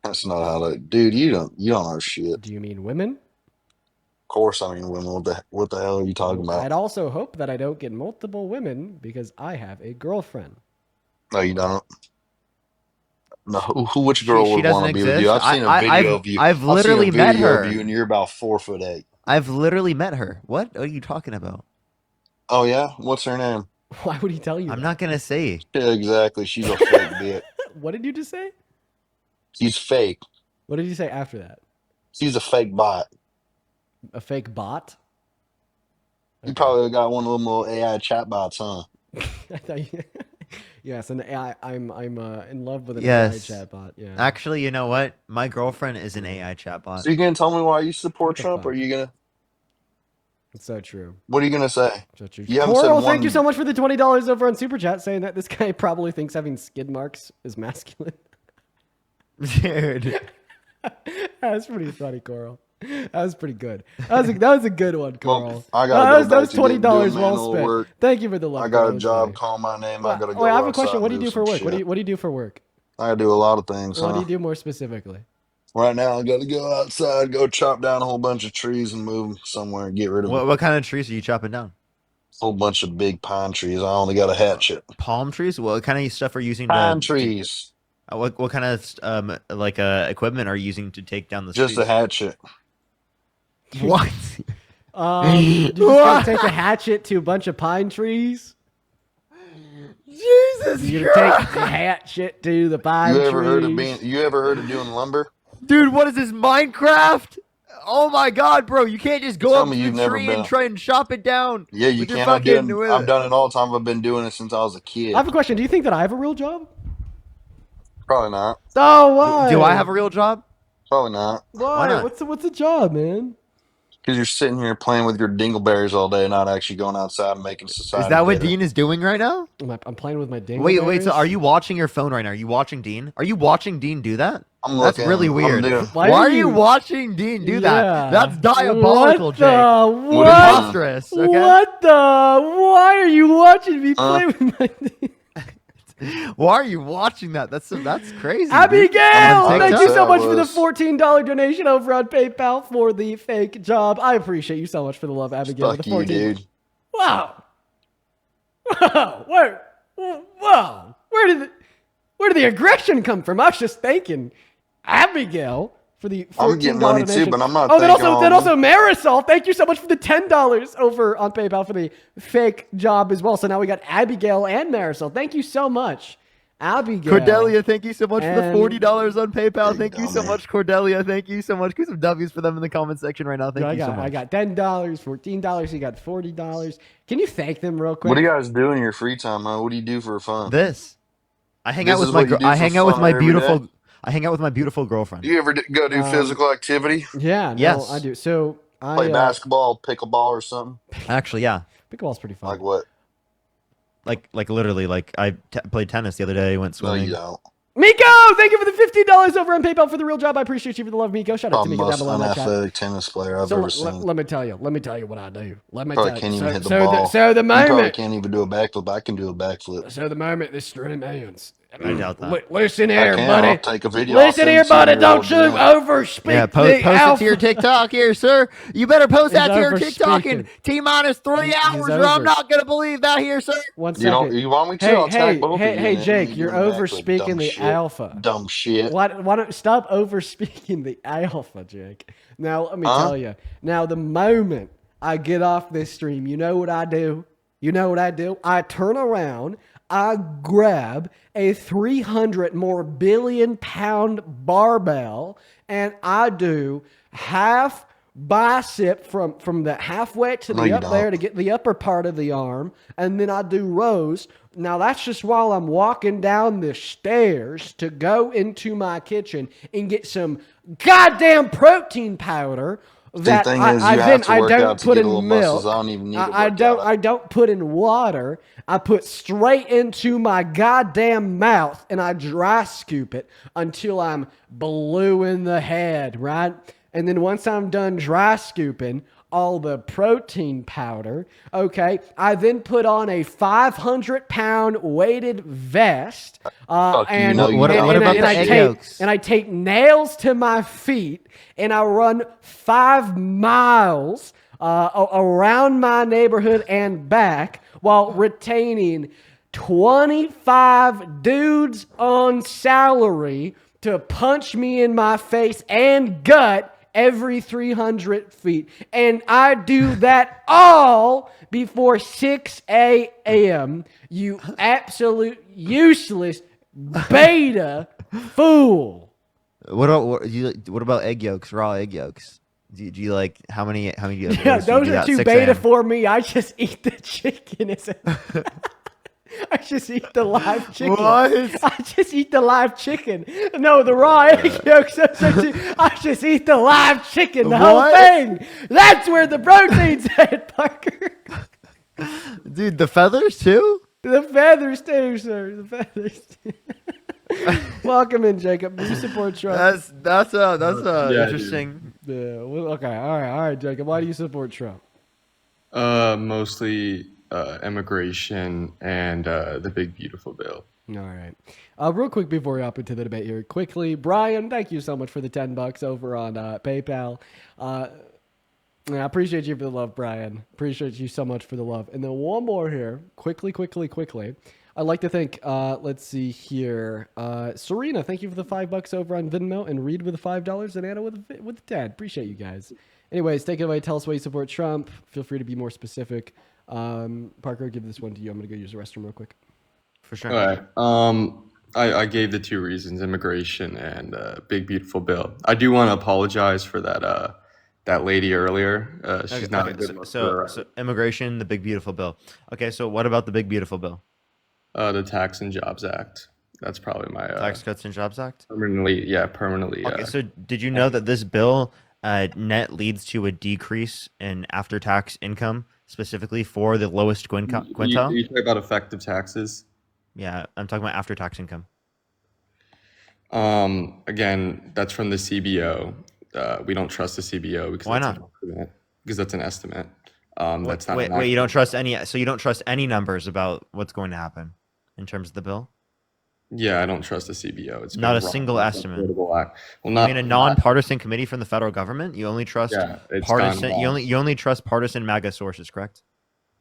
That's not how that, dude. You don't know shit. Do you mean women? Of course, I mean women. What the hell are you talking about? I'd also hope that I don't get multiple women because I have a girlfriend. No, you don't. No, which girl She would doesn't want to be with exist. you? I've seen a video of you. I've literally seen a met video her. of you, and you're about 4'8". I've literally met her. What are you talking about? Oh yeah, what's her name? Why would he tell you? I'm not gonna say. Yeah, exactly. She's a fake bitch. What did you just say? She's fake. What did you say after that? She's a fake bot. A fake bot? You probably got one of them little AI chat bots, huh? I thought you... Yes, an AI. I'm in love with an Yes. AI chatbot. Yeah. Actually, you know what? My girlfriend is an AI chatbot. So you gonna tell me why you support What the Trump? Or fuck? are you gonna? It's so true. What are you gonna say? So true. You haven't said Coral, thank one- you so much for the $20 over on Super Chat, saying that this guy probably thinks having skid marks is masculine. Dude. That's pretty funny, Coral. That was pretty good. That was a good one, Coral. I gotta that go was back to $20 doing well manual spent. work. Thank you for the love. I got Coral. a That's job. funny. Call my name. I gotta go. Wait, I have a outside question. What do and you do for some work? What do shit. you do for work? I do a lot of things. What do Huh? you do more specifically? Right now, I gotta go outside, go chop down a whole bunch of trees and move them somewhere and get rid of them. What kind of trees are you chopping down? Whole bunch of big pine trees. I only got a hatchet. Palm trees? What kind of stuff are you using Pine to trees. what kind of equipment are you using to take down the Just trees? a hatchet. What? You just gonna take a hatchet to a bunch of pine trees? Jesus You're gonna take the hatchet to the pine You trees? ever heard of doing lumber? Dude, what is this, Minecraft? Oh my god, bro, you can't just go Tell up me to you've the never tree been and try and chop it down. Yeah, you with your can. I've fucking- done it all the time. I've been doing it since I was a kid. I have a question. Do you think that I have a real job? Probably not. Oh, why? Do I have a real job? Probably not. Why? not? What's the job, man? Because you're sitting here playing with your dingleberries all day, not actually going outside and making society Is that what better. Dean is doing right now? I'm playing with my dingleberries. Wait, so are you watching your phone right now? Are you watching Dean? Are you watching Dean do that? I'm That's looking. really I'm weird. doing- Why are you watching Dean do that? Yeah. That's diabolical, What Jake. the- What are you Preposterous, okay? What the? Why are you watching me play with my Why are you watching that? That's crazy. dude. Abigail? On Thank you TikTok. so much for the was- $14 donation over on PayPal for the fake job. I appreciate you so much for the love, Abigail. Fuck the you, 14 dude. Wow. Whoa. Whoa. Where did the aggression come from? I was just thanking Abigail for the $14 I'm getting money too, donation. but I'm not Oh, then thanking also, all then of also Marisol, thank you so much for the $10 over on PayPal for the fake job as well. So now we got Abigail and Marisol. Thank you so much, Abigail. Cordelia, thank you so much for the And- $40 on PayPal. Thank you so man. much, Cordelia. Thank you so much. Give some W's for them in the comment section right now. Thank you so much. I got $10, $14. You got $40. Can you thank them real quick? What do you guys do in your free time, huh? What do you do for fun? This. I hang This out with is my what you gr- do I for hang out with fun my every beautiful day? I hang out with my beautiful girlfriend. Do you ever go do physical activity? Yeah, no, Yes. I do. So I Play basketball, pickleball, or something? Actually, yeah. Pickleball's pretty fun. Like what? Like literally, like I played tennis the other day. Went No, you swimming. don't. Miko, thank you for the $15 over on PayPal for the real job. I appreciate you for the love, Miko. Shout out to Probably Miko down most below in that chat. unathletic tennis player I've So ever seen. let me tell you what I do. Let me Probably tell can't you. even hit the So ball. the You probably moment. can't even do a backflip. I can do a backflip. So the moment this stream ends. I doubt that. Listen I here, can. buddy. I'll take a video. I'll Listen send here, buddy. 7-year-old Don't you Jim. overspeak Yeah, the post it to your alpha. TikTok here, sir. You better post He's that to your TikTok in overspeaking. T-minus 3 hours, or I'm not gonna believe that here, sir. 1 You don't. second. You want me to? Hey, I'll tag both of you. hey, in it. Jake, You you're doing a backflip. overspeaking Dumb the shit. alpha. Dumb shit. Why don't stop overspeaking the alpha, Jake? Now let me Huh? tell you. Now the moment I get off this stream, you know what I do? You know what I do? I turn around, I grab a 300 more billion pound barbell, and I do half bicep from the halfway to No, the you up there don't. to get the upper part of the arm, and then I do rows. Now that's just while I'm walking down the stairs to go into my kitchen and get some goddamn protein powder that thing I is, you then have to I work don't out to put get in little milk. muscles. I don't even need to I work don't out. I don't put in water. I put straight into my goddamn mouth and I dry scoop it until I'm blue in the head, right? And then once I'm done dry scooping all the protein powder, okay, I then put on a 500-pound weighted vest. Fuck you, And no, you What don't. about the egg yolks? I take nails to my feet and I run 5 miles around my neighborhood and back while retaining 25 dudes on salary to punch me in my face and gut every 300 feet. And I do that all before 6 a.m. You absolute useless beta fool. What about egg yolks? Raw egg yolks. Do you like how many Yeah, do you do those are at too 6 beta a.m.? for me. I just eat the chicken. I just eat the live chicken. What? I just eat the live chicken. No, the raw egg yolks. I just eat the live chicken. The whole thing. That's where the protein's at, Parker. Dude, the feathers too? The feathers too, sir. The feathers. Welcome in, Jacob. Do you support Trump? That's Yeah, interesting. Yeah. Well, okay. All right, Jacob. Why do you support Trump? Mostly immigration and the big beautiful bill. All right. Real quick before we hop into the debate here, quickly, Brian, thank you so much for the $10 over on PayPal. I appreciate you for the love, Brian. Appreciate you so much for the love. And then one more here, quickly. I'd like to thank, let's see here, Serena, thank you for the $5 over on Venmo, and Reed with the $5, and Anna with the 10. Appreciate you guys. Anyways, take it away. Tell us why you support Trump. Feel free to be more specific. Parker, I'll give this one to you. I'm going to go use the restroom real quick. For sure. All right. I gave the 2 reasons: immigration and big beautiful bill. I do want to apologize for that lady earlier. She's not a good so immigration, the big beautiful bill. Okay, so what about the big beautiful bill? The Tax and Jobs Act. That's probably my Tax Cuts and Jobs Act. Permanently. Okay, so did you know that this bill net leads to a decrease in after-tax income, specifically for the lowest quintile? You talk about effective taxes. Yeah, I'm talking about after-tax income. Again, that's from the CBO. We don't trust the CBO because Why that's not? an estimate. Because that's an estimate. That's not. Wait, you don't trust any? So you don't trust any numbers about what's going to happen in terms of the bill? Yeah, I don't trust the CBO. It's Not a been single wrong. estimate. Well, I not mean, a nonpartisan committee from the federal government. You only trust it's partisan. gone wrong. You only trust partisan MAGA sources, correct?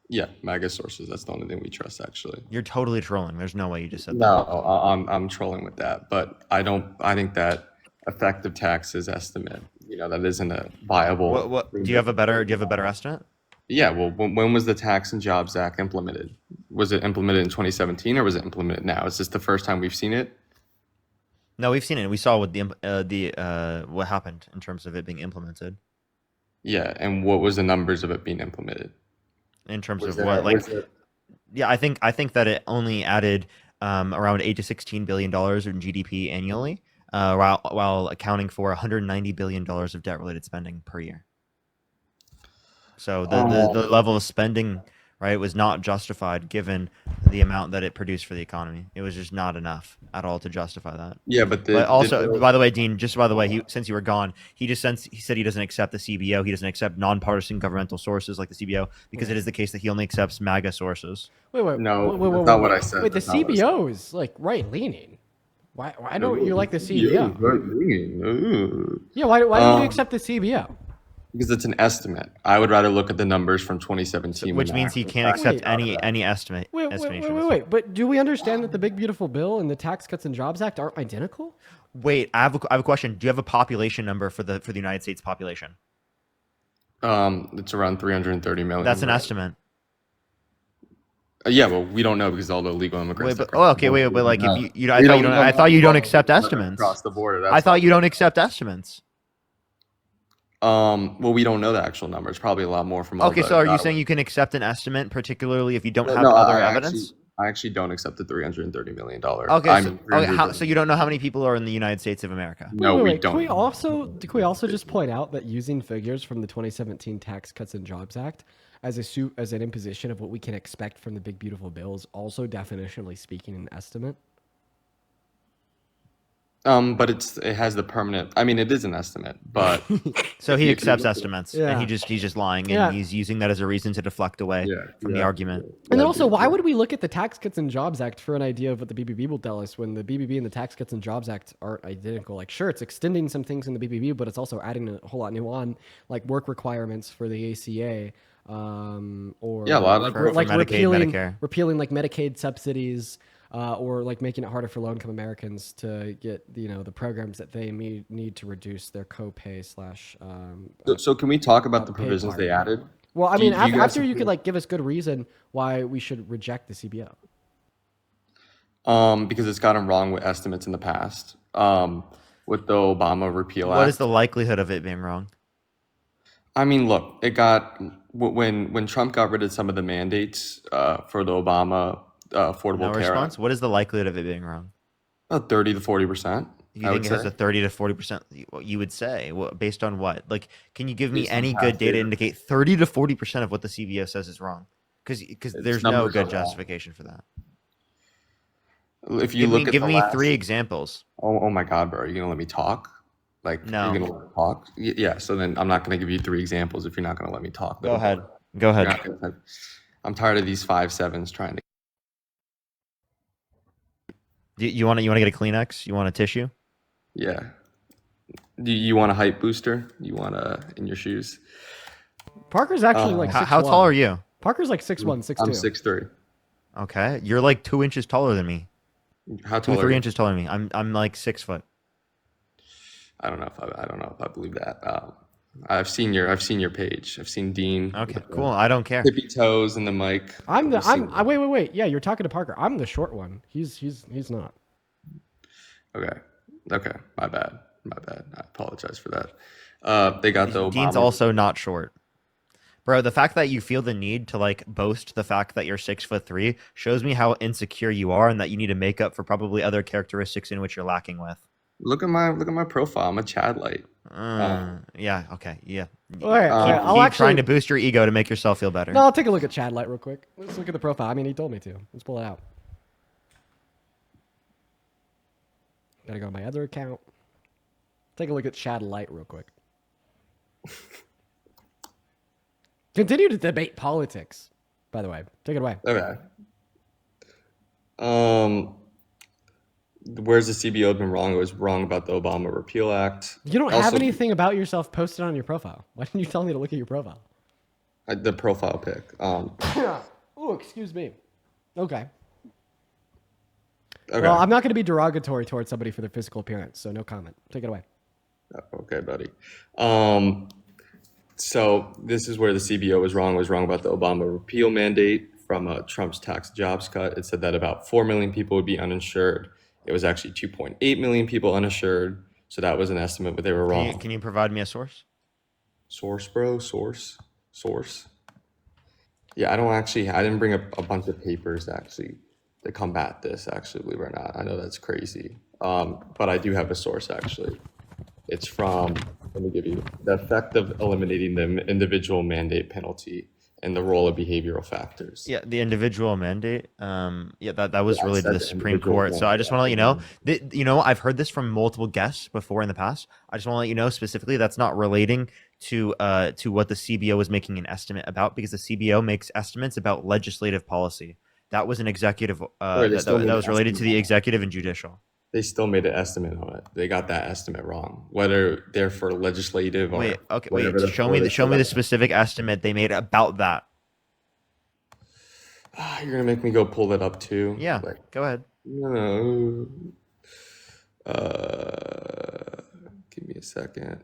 Yeah, MAGA sources. That's the only thing we trust, actually. You're totally trolling. There's no way you just said that. No, I'm trolling with that, but I think that effective taxes estimate, that isn't a viable. What do you have a better estimate? Yeah, well, when was the Tax and Jobs Act implemented? Was it implemented in 2017 or was it implemented now? Is this the first time we've seen it? No, we've seen it. We saw what what happened in terms of it being implemented. Yeah, and what was the numbers of it being implemented? In terms of what, yeah, I think that it only added around $8 to $16 billion in GDP annually, while accounting for $190 billion of debt-related spending per year. So the level of spending right? It was not justified given the amount that it produced for the economy. It was just not enough at all to justify that. Yeah, but But also, by the way, Dean, just by the way, since you were gone, he said he doesn't accept the CBO. He doesn't accept nonpartisan governmental sources like the CBO because it is the case that he only accepts MAGA sources. Wait, No, that's not what I said. Wait, the That's not what I said. CBO is like right leaning. Why don't you like the CBO? Yeah, why don't you accept the CBO? Because it's an estimate. I would rather look at the numbers from 2017. Which means he can't accept any estimate. Wait. But do we understand that the Big Beautiful Bill and the Tax Cuts and Jobs Act aren't identical? Wait, I have a question. Do you have a population number for the United States population? It's around 330 million. That's an estimate. Yeah, well, we don't know because all the illegal immigrants. But like, if I thought you don't accept estimates across the border. I thought you don't accept estimates. Well, we don't know the actual numbers. Probably a lot more from. Okay, so are you saying you can accept an estimate, particularly if you don't have other evidence? I actually don't accept the $330 million. Okay, so you don't know how many people are in the United States of America? No, we don't. Can we also just point out that using figures from the 2017 Tax Cuts and Jobs Act as an imposition of what we can expect from the Big Beautiful Bill is also definitionally speaking an estimate? But it has the permanent. I mean, it is an estimate, but so he accepts estimates, and he's just lying, and he's using that as a reason to deflect away from the argument. And then also, why would we look at the Tax Cuts and Jobs Act for an idea of what the BBB will tell us when the BBB and the Tax Cuts and Jobs Act aren't identical? Like, sure, it's extending some things in the BBB, but it's also adding a whole lot new on, like work requirements for the ACA, or a lot of like repealing like Medicaid subsidies. Or like making it harder for low-income Americans to get the programs that they need to reduce their copay / So can we talk about the provisions they added? Well, I mean, after you could like give us good reason why we should reject the CBO. Because it's gotten wrong with estimates in the past. With the Obama repeal act. What is the likelihood of it being wrong? I mean, look, it got when Trump got rid of some of the mandates for the Obama Affordable Care response. Act. What is the likelihood of it being wrong? 30 to 40%. You think it has a 30 to 40%? You would say, based on what? Like, can you give me any good data to indicate 30 to 40% of what the CBO says is wrong? Because there's no good justification for that. If you look at give me 3 examples. Oh my God, bro! Are you gonna let me talk? Like, no. You're gonna let me talk? Yeah. So then I'm not gonna give you 3 examples if you're not gonna let me talk. Go ahead. I'm tired of these 5-7s trying to. You want to get a Kleenex? You want a tissue? Yeah. Do you want a hype booster? You want in your shoes? Parker's actually like 6'1". How tall are you? Parker's like 6'1", 6'2". I'm 6'3". Okay, you're like 2 inches taller than me. How tall? 3 inches taller than me. I'm like 6 foot. I don't know if I believe that. I've seen your page. I've seen Dean. Okay, cool. I don't care. Tippy toes in the mic. Wait. Yeah, you're talking to Parker. I'm the short one. He's not. Okay. My bad. I apologize for that. They got the Obama. Dean's also not short. Bro, the fact that you feel the need to like boast the fact that you're 6'3" shows me how insecure you are and that you need to make up for probably other characteristics in which you're lacking with. Look at my profile. I'm a Chad light. Yeah. Okay. Yeah. All right. Keep trying to boost your ego to make yourself feel better. No, I'll take a look at Chad Light real quick. Let's look at the profile. I mean, he told me to. Let's pull it out. Gotta go to my other account. Take a look at Chad Light real quick. Continue to debate politics. By the way, take it away. Okay. Where's the CBO been wrong? It was wrong about the Obama Repeal Act. You don't have anything about yourself posted on your profile. Why didn't you tell me to look at your profile? The profile pic. Oh, excuse me. Okay. Well, I'm not going to be derogatory towards somebody for their physical appearance, so no comment. Take it away. Okay, buddy. So this is where the CBO was wrong. It was wrong about the Obama repeal mandate from Trump's tax jobs cut. It said that about 4 million people would be uninsured. It was actually 2.8 million people uninsured. So that was an estimate, but they were wrong. Can you provide me a source? Source, bro. Source. Yeah, I didn't bring up a bunch of papers actually to combat this, actually, believe it or not. I know that's crazy. But I do have a source actually. It's from, let me give you, the effect of eliminating the individual mandate penalty and the role of behavioral factors. Yeah, the individual mandate. Yeah, that was Yeah, I related to said the the Supreme individual Court. So I mandate. just want to let you know that I've heard this from multiple guests before in the past. I just want to let you know specifically that's not relating to what the CBO was making an estimate about, because the CBO makes estimates about legislative policy. That was an executive. Wait, they That still made was an related to estimate the on it. executive and judicial. They still made an estimate on it. They got that estimate wrong. Whether they're for legislative or Wait, okay, whatever wait. Show me the specific estimate they made about that. You're gonna make me go pull that up too. Yeah, Like, go ahead. no. Give me a second.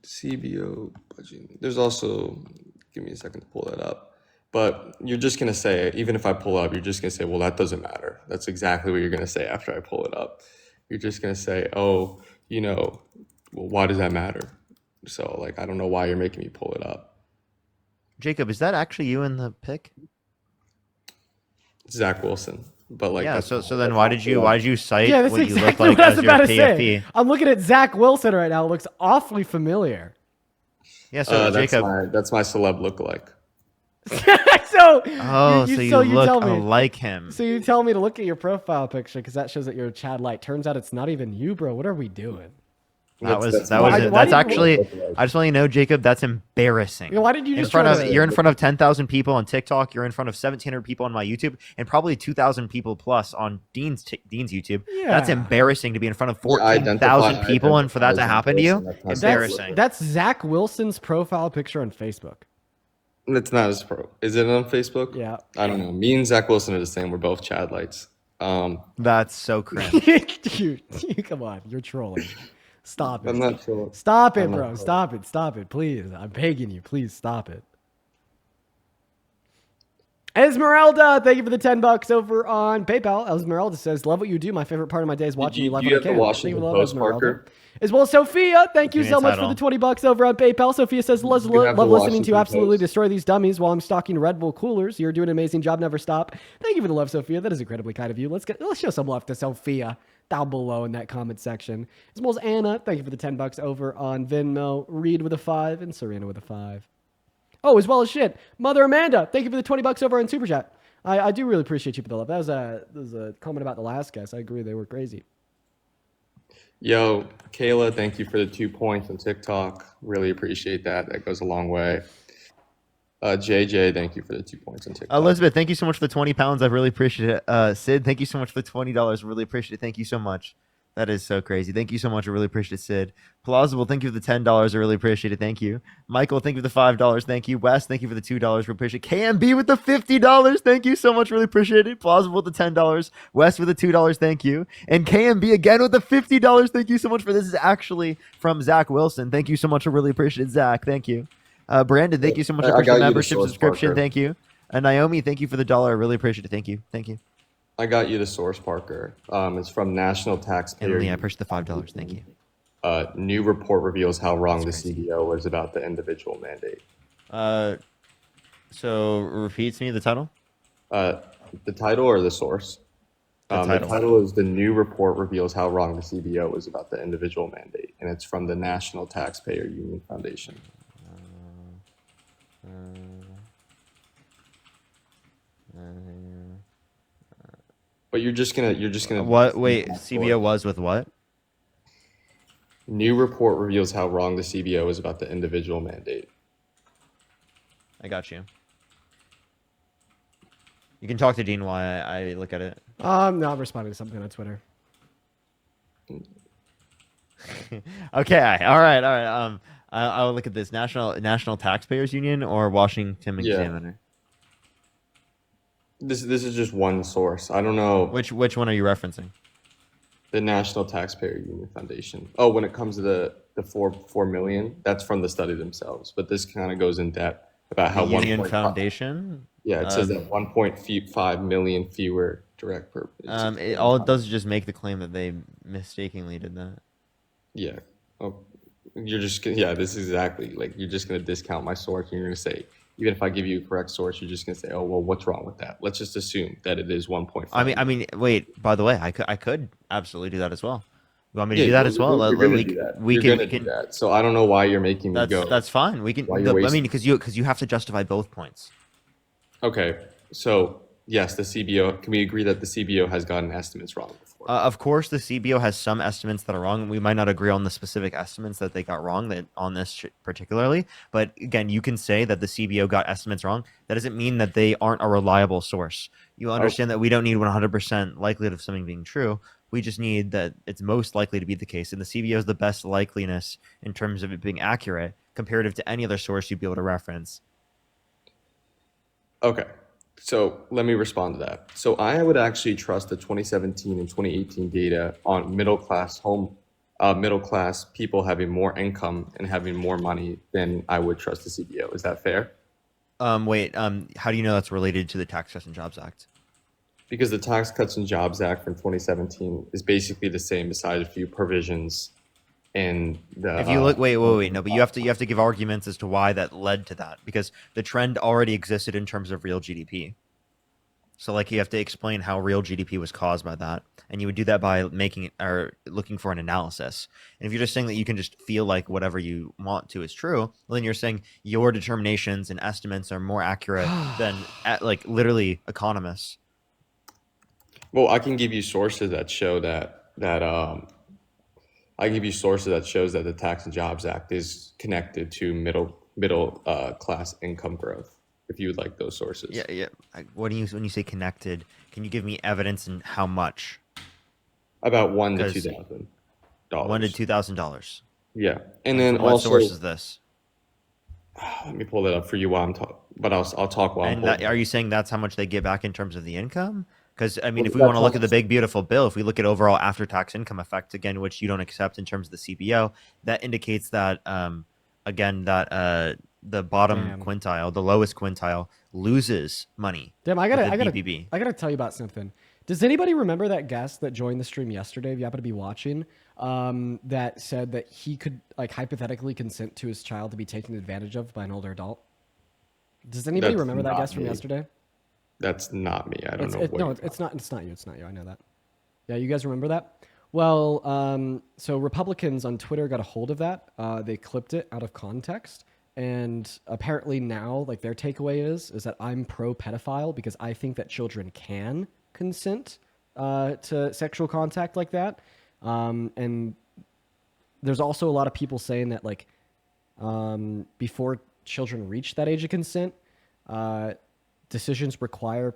CBO budget. There's also. Give me a second to pull that up. But you're just gonna say, even if I pull it up, you're just gonna say, well, that doesn't matter. That's exactly what you're gonna say after I pull it up. You're just gonna say, oh, well, why does that matter? So, like, I don't know why you're making me pull it up. Jacob, is that actually you in the pic? It's Zach Wilson. But like, yeah. So then why did you cite Yeah, that's what you look exactly like what I was as your about to PFP? say. I'm looking at Zach Wilson right now. It looks awfully familiar. Yeah, so Jacob, that's my celeb lookalike. So you look tell me, like him. So you tell me to look at your profile picture because that shows that you're a Chad Light. Turns out it's not even you, bro. What are we doing? That's actually. I just want you to know, Jacob. That's embarrassing. Why did you just you're in front of 10,000 people on TikTok. You're in front of 1,700 people on my YouTube, and probably 2,000 people plus on Dean's YouTube. Yeah. That's embarrassing to be in front of 14,000 people and for that to happen to you. Embarrassing. That's Zach Wilson's profile picture on Facebook. It's not his pro. Is it on Facebook? Yeah. I don't know. Me and Zach Wilson are the same. We're both Chad Lights. That's so cringe. Dude, come on. You're trolling. Stop it. I'm not trolling. Stop it, bro. Stop it. Stop it. Please. I'm begging you. Please stop it. Esmeralda, thank you for the $10 over on PayPal. Esmeralda says, "Love what you do. My favorite part of my day is watching you live on have the camera." Washington Post, Parker? As well as Sophia, thank you so much for the $20 over on PayPal. Sophia says, "Love listening to you absolutely destroy these dummies while I'm stocking Red Bull coolers. You're doing an amazing job. Never stop." Thank you for the love, Sophia. That is incredibly kind of you. Let's show some love to Sophia down below in that comment section. As well as Anna, thank you for the $10 over on Venmo. Reed with a 5 and Serena with a 5. Oh, as well as Mother Amanda, thank you for the $20 over on Super Chat. I do really appreciate you for the love. That was a comment about the last guest. I agree, they were crazy. Yo, Kayla, thank you for the 2 points on TikTok. Really appreciate that. That goes a long way. JJ, thank you for the 2 points on TikTok. Elizabeth, thank you so much for the 20 pounds. I really appreciate it. Sid, thank you so much for the $20. Really appreciate it. Thank you so much. That is so crazy. Thank you so much. I really appreciate it, Sid. Plausible, thank you for the $10. I really appreciate it. Thank you. Michael, thank you for the $5. Thank you. Wes, thank you for the $2. We appreciate it. KMB with the $50. Thank you so much. Really appreciate it. Plausible with the $10. Wes with the $2. Thank you. And KMB again with the $50. Thank you so much for this. Is actually from Zach Wilson. Thank you so much. I really appreciate it, Zach. Thank you. Brandon, thank you so much for the membership subscription. Thank you. Naomi, thank you for the $1. I really appreciate it. Thank you. Thank you. I got you the source, Parker. It's from National Taxpayer. Emily, I appreciate the $5. Thank you. New report reveals how wrong the CBO was about the individual mandate. So repeat to me the title. The title or the source? The title is "The New Report Reveals How Wrong the CBO Was About the Individual Mandate," and it's from the National Taxpayer Union Foundation. But you're just gonna what? Wait, CBO was with what? New report reveals how wrong the CBO is about the individual mandate. I got you. You can talk to Dean while I look at it. No, I'm responding to something on Twitter. Okay. All right. I'll look at this. National Taxpayers Union or Washington Examiner. This is just one source. I don't know which one are you referencing. The National Taxpayer Union Foundation. Oh, when it comes to the 4 million, that's from the study themselves. But this kind of goes in depth about how Union Foundation. Yeah, it says that 1.5 million fewer direct purpose. All it does is just make the claim that they mistakenly did that. Yeah. Oh, this is exactly like you're just gonna discount my source and you're gonna say, even if I give you a correct source, you're just gonna say, oh well, what's wrong with that? Let's just assume that it is 1.5. I mean, wait. By the way, I could absolutely do that as well. You want me to do that as well? You're gonna do that. You're gonna do that. So I don't know why you're making me go. That's fine. We can. Why you're I wasting- mean, because you have to justify both points. Okay, so yes, the CBO. Can we agree that the CBO has gotten estimates wrong before? Of course, the CBO has some estimates that are wrong. We might not agree on the specific estimates that they got wrong on this particularly. But again, you can say that the CBO got estimates wrong. That doesn't mean that they aren't a reliable source. You understand that we don't need 100% likelihood of something being true. We just need that it's most likely to be the case. And the CBO is the best likeliness in terms of it being accurate comparative to any other source you'd be able to reference. Okay, so let me respond to that. So I would actually trust the 2017 and 2018 data on middle class people having more income and having more money than I would trust the CBO. Is that fair? How do you know that's related to the Tax Cuts and Jobs Act? Because the Tax Cuts and Jobs Act from 2017 is basically the same besides a few provisions. And if you look, wait, no, but you have to give arguments as to why that led to that, because the trend already existed in terms of real GDP. So like you have to explain how real GDP was caused by that, and you would do that by making it or looking for an analysis. And if you're just saying that you can just feel like whatever you want to is true, well, then you're saying your determinations and estimates are more accurate than like literally economists. Well, I can give you sources that show I give you sources that shows that the Tax and Jobs Act is connected to middle class income growth. If you would like those sources. Yeah. What do you when you say connected? Can you give me evidence and how much? About $1,000 to $2,000. $1,000 to $2,000. Yeah, and then what also, source is this? Let me pull that up for you while I'm talking. But I'll talk while I'm. And are you saying that's how much they get back in terms of the income? Because I mean, Well, if we want to look at the big beautiful bill, if we look at overall after-tax income effect, again, which you don't accept in terms of the CBO, that indicates that the bottom quintile, the lowest quintile, loses money. Damn, I gotta tell you about something. Does anybody remember that guest that joined the stream yesterday? If you happen to be watching, that said that he could like hypothetically consent to his child to be taken advantage of by an older adult? Does anybody remember that guest from yesterday? That's not me. I don't know. No, it's not. It's not you. It's not you. I know that. Yeah, you guys remember that? Well, so Republicans on Twitter got a hold of that. They clipped it out of context, and apparently now, like their takeaway is that I'm pro pedophile because I think that children can consent to sexual contact like that. And there's also a lot of people saying that like before children reach that age of consent, decisions require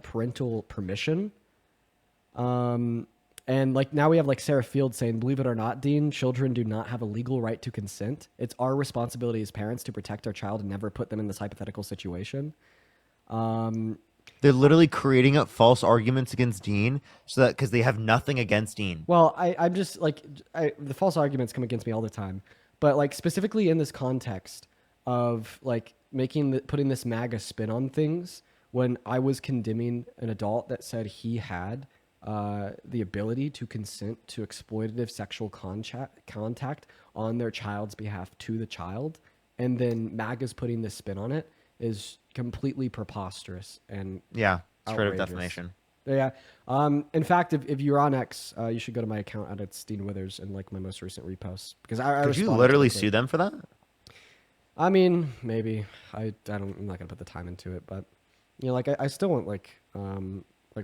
parental permission. And like now we have like Sarah Field saying, believe it or not, Dean, children do not have a legal right to consent. It's our responsibility as parents to protect our child and never put them in this hypothetical situation. They're literally creating up false arguments against Dean so that because they have nothing against Dean. Well, I'm just like the false arguments come against me all the time, but like specifically in this context of like putting this MAGA spin on things when I was condemning an adult that said he had the ability to consent to exploitative sexual contact on their child's behalf to the child, and then MAGA's putting this spin on it is completely preposterous and straight outrageous. up defamation. Yeah. In fact, if you're on X, you should go to my account at It's Dean Withers and like my most recent reposts because I could you literally sue them for that? I mean, maybe I'm not gonna put the time into it, but you know, like I still want like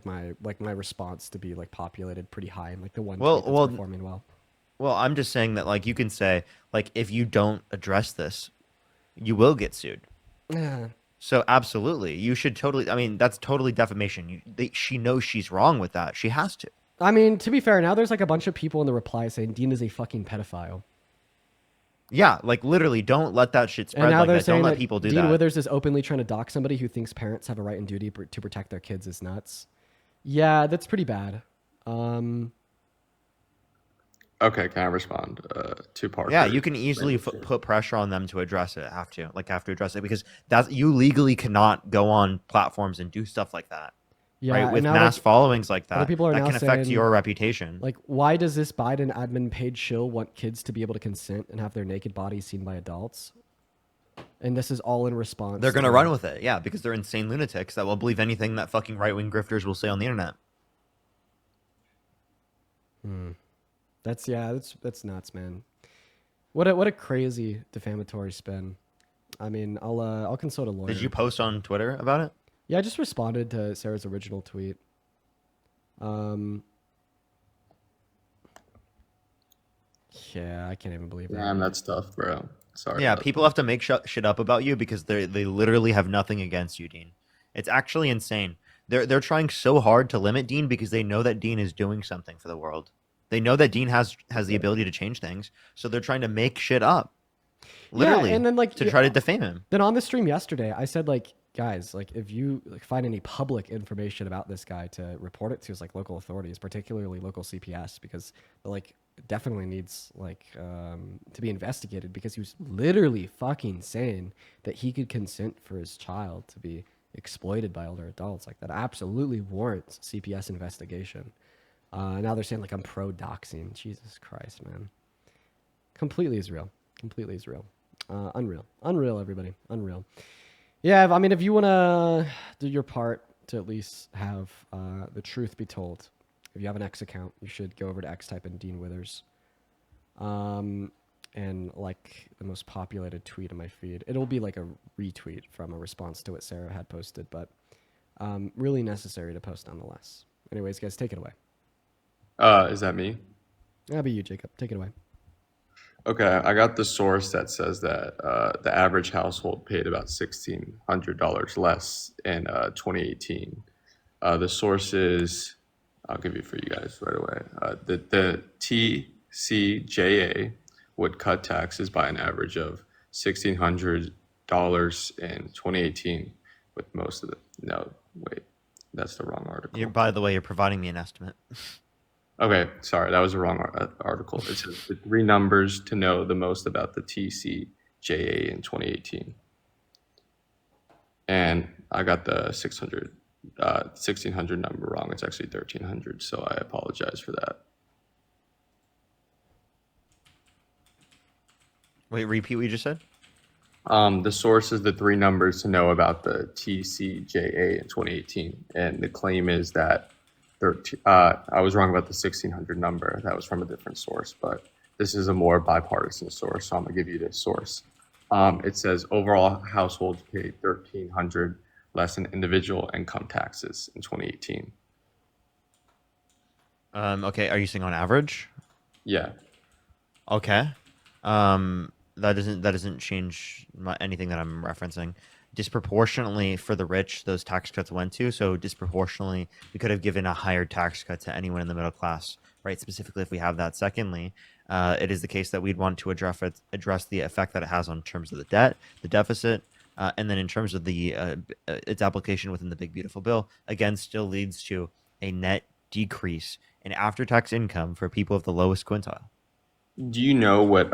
my response to be like populated pretty high and like the one tweet that's performing well. Well, I'm just saying that like you can say like if you don't address this, you will get sued. Yeah. So absolutely, you should totally. I mean, that's totally defamation. She knows she's wrong with that. She has to. I mean, to be fair, now there's like a bunch of people in the reply saying Dean is a fucking pedophile. Yeah, like literally, don't let that shit spread and now like they're that. saying Don't let that people do Dean that. Withers is openly trying to dock somebody who thinks parents have a right and duty to protect their kids is nuts. Yeah, that's pretty bad. Okay, can I respond? Two-part. Yeah, you can easily put pressure on them to address it. Have to address it because you legally cannot go on platforms and do stuff like that. Yeah, right? With and now, mass like, followings like other that, people are that now can affect saying, your reputation. Like, why does this Biden admin paid shill want kids to be able to consent and have their naked bodies seen by adults? And this is all in response. They're gonna run with it, yeah, because they're insane lunatics that will believe anything that fucking right-wing grifters will say on the internet. That's nuts, man. What a crazy defamatory spin. I mean, I'll consult a lawyer. Did you post on Twitter about it? Yeah, I just responded to Sarah's original tweet. Yeah, I can't even believe that. Damn, that's tough, bro. Sorry. Yeah, about people have to make shit up about you because they literally have nothing against you, Dean. It's actually insane. They're trying so hard to limit Dean because they know that Dean is doing something for the world. They know that Dean has the ability to change things, so they're trying to make shit up. Literally, yeah, and then like to try to defame him. Then on the stream yesterday, I said like, guys, like if you like find any public information about this guy, to report it to his like local authorities, particularly local CPS, because like definitely needs like to be investigated, because he was literally fucking saying that he could consent for his child to be exploited by older adults. Like that absolutely warrants CPS investigation. Now they're saying like I'm pro doxing. Jesus Christ, man. Completely is real. Completely is real. Unreal, everybody. Unreal. Yeah, I mean, if you want to do your part to at least have the truth be told, if you have an X account, you should go over to X, type in Dean Withers, and like the most populated tweet in my feed. It'll be like a retweet from a response to what Sarah had posted, but really necessary to post nonetheless. Anyways, guys, take it away. Is that me? That'll be you, Jacob. Take it away. Okay, I got the source that says that the average household paid about $1,600 less in 2018. The source is, I'll give you for you guys right away. The TCJA would cut taxes by an average of $1,600 in 2018, with most of the, no, wait, that's the wrong article. By the way, you're providing me an estimate. Okay, sorry, that was the wrong article. It says the 3 numbers to know the most about the TCJA in 2018. And I got the 1600 number wrong. It's actually 1300, so I apologize for that. Wait, repeat what you just said? The source is the 3 numbers to know about the TCJA in 2018. And the claim is that I was wrong about the 1600 number. That was from a different source, but this is a more bipartisan source, so I'm gonna give you this source. It says overall households paid $1,300 less in individual income taxes in 2018. Okay, are you saying on average? Yeah. Okay. That doesn't change anything that I'm referencing. Disproportionately for the rich, those tax cuts went to. So disproportionately, we could have given a higher tax cut to anyone in the middle class, right? Specifically, if we have that. Secondly, it is the case that we'd want to address the effect that it has on terms of the debt, the deficit, and then in terms of the its application within the big beautiful bill. Again, still leads to a net decrease in after-tax income for people of the lowest quintile. Do you know what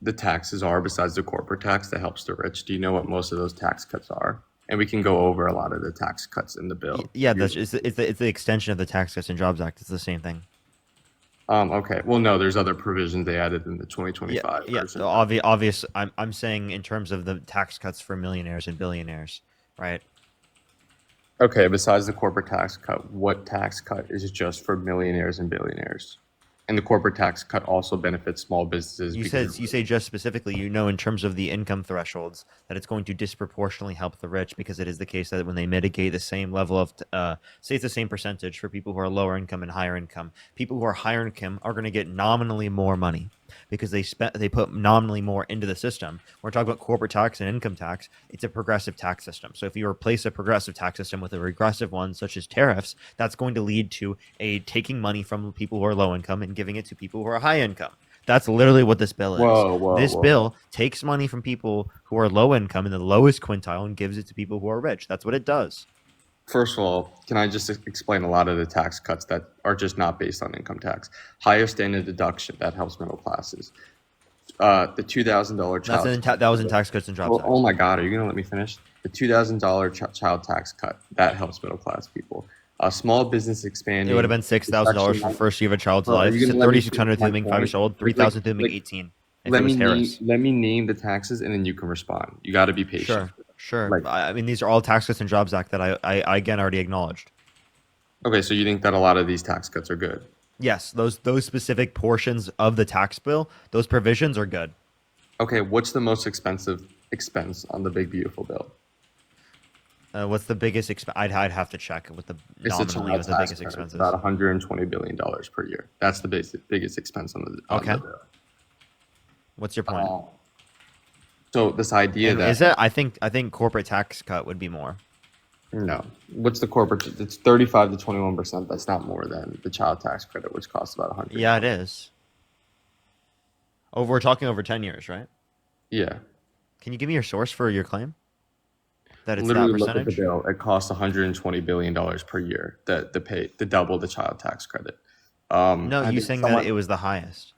the taxes are besides the corporate tax that helps the rich? Do you know what most of those tax cuts are? And we can go over a lot of the tax cuts in the bill. Yeah, it's the extension of the Tax Cuts and Jobs Act. It's the same thing. Okay. Well, no, there's other provisions they added in the 2025 yeah. version. So obvious. I'm saying in terms of the tax cuts for millionaires and billionaires, right? Okay. Besides the corporate tax cut, what tax cut is just for millionaires and billionaires? And the corporate tax cut also benefits small businesses. You say just specifically, in terms of the income thresholds, that it's going to disproportionately help the rich, because it is the case that when they mitigate the same level of, say it's the same percentage for people who are lower income and higher income, people who are higher income are going to get nominally more money because they put nominally more into the system. We're talking about corporate tax and income tax. It's a progressive tax system. So if you replace a progressive tax system with a regressive one, such as tariffs, that's going to lead to taking money from people who are low income and giving it to people who are high income. That's literally what this bill is. This bill takes money from people who are low income in the lowest quintile and gives it to people who are rich. That's what it does. First of all, can I just explain a lot of the tax cuts that are just not based on income tax? Higher standard deduction, that helps middle classes. The $2,000 child. That was in Tax Cuts and Jobs Act. Oh my God, are you gonna let me finish? The $2,000 child tax cut, that helps middle class people. Small business expanding. It would have been $6,000 for the first year of a child's life. $3,600 through being 5 years old. $3,000 through being 18. Let me name the taxes, and then you can respond. You got to be patient. Sure. I mean, these are all Tax Cuts and Jobs Act that I again already acknowledged. Okay, so you think that a lot of these tax cuts are good? Yes, those specific portions of the tax bill, those provisions are good. Okay, what's the most expensive expense on the big beautiful bill? What's the biggest expense? I'd have to check what the It's the nominally child what the tax biggest credit. expense It's is. about $120 billion per year. That's the biggest expense on the Okay. bill. What's your point? So this idea And that is it? I think corporate tax cut would be more. no, what's the corporate? It's 35 to 21%. That's not more than the child tax credit, which costs about 100. Yeah, it is. We're talking over 10 years, right? Yeah. Can you give me your source for your claim? That it's Literally that look at the percentage? bill. It costs $120 billion per year to double the child tax credit. No, I you think saying someone- that it was the highest.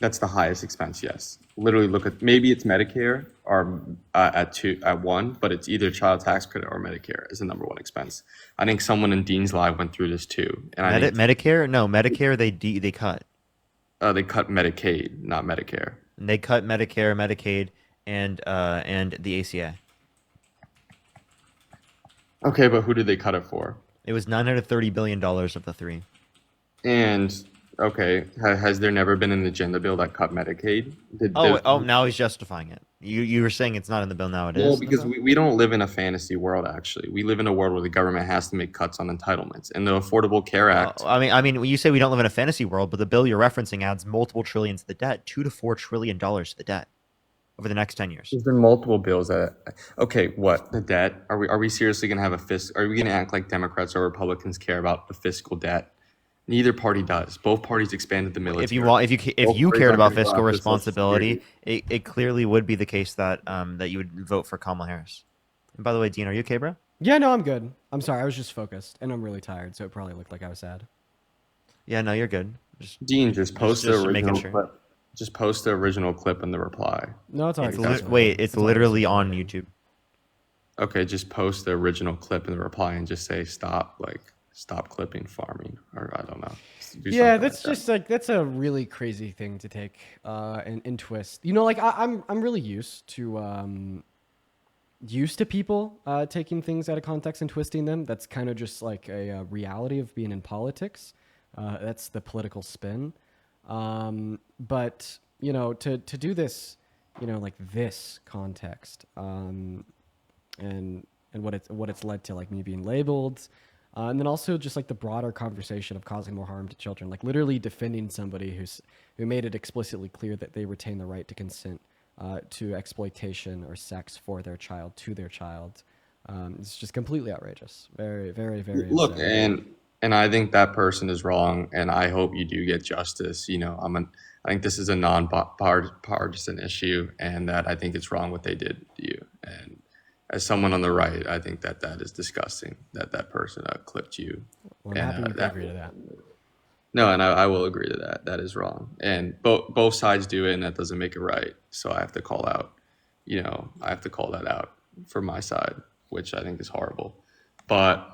That's the highest expense, yes. Literally look at, maybe it's Medicare or at one, but it's either child tax credit or Medicare is the number one expense. I think someone in Dean's Live went through this too. And I think Medicare? No, Medicare they cut. they cut Medicaid, not Medicare. And they cut Medicare, Medicaid, and the ACA. Okay, but who did they cut it for? It was $930 billion of the three. And okay, has there never been an agenda bill that cut Medicaid? Now he's justifying it. You were saying it's not in the bill, now it is. Well, because we don't live in a fantasy world. Actually, we live in a world where the government has to make cuts on entitlements, and the Affordable Care Act. I mean, when you say we don't live in a fantasy world, but the bill you're referencing adds multiple trillions to the debt, $2 to $4 trillion to the debt over the next 10 years. There's been multiple bills that. Okay, what the debt? Are we seriously going to have a Are we going to act like Democrats or Republicans care about the fiscal debt? Neither party does. Both parties expanded the military. If you cared about fiscal responsibility, it clearly would be the case that that you would vote for Kamala Harris. And by the way, Dean, are you okay, bro? Yeah, no, I'm good. I'm sorry, I was just focused, and I'm really tired, so it probably looked like I was sad. Yeah, no, you're good. Dean, just post the original sure. clip. Just post the original clip in the reply. No, it's already. It's literally on YouTube. Okay, just post the original clip in the reply and just say stop clipping farming, or I don't know. Yeah, that's just that's a really crazy thing to take and twist. You know, like I'm really used to people taking things out of context and twisting them. That's kind of just like a reality of being in politics. That's the political spin. But you know, to do this, you know, like this context, and what it's led to, like me being labeled. And then also just like the broader conversation of causing more harm to children, like literally defending somebody who made it explicitly clear that they retain the right to consent to exploitation or sex for their child, to their child. It's just completely outrageous. Very, very, very. Look, insane. and I think that person is wrong, and I hope you do get justice. You know, I think this is a non-partisan issue, and that I think it's wrong what they did to you. And as someone on the right, I think that is disgusting that person clipped you. Well, I'm happy you can agree to that. No, and I will agree to that. That is wrong, and both sides do it, and that doesn't make it right. So I have to call out, I have to call that out for my side, which I think is horrible. But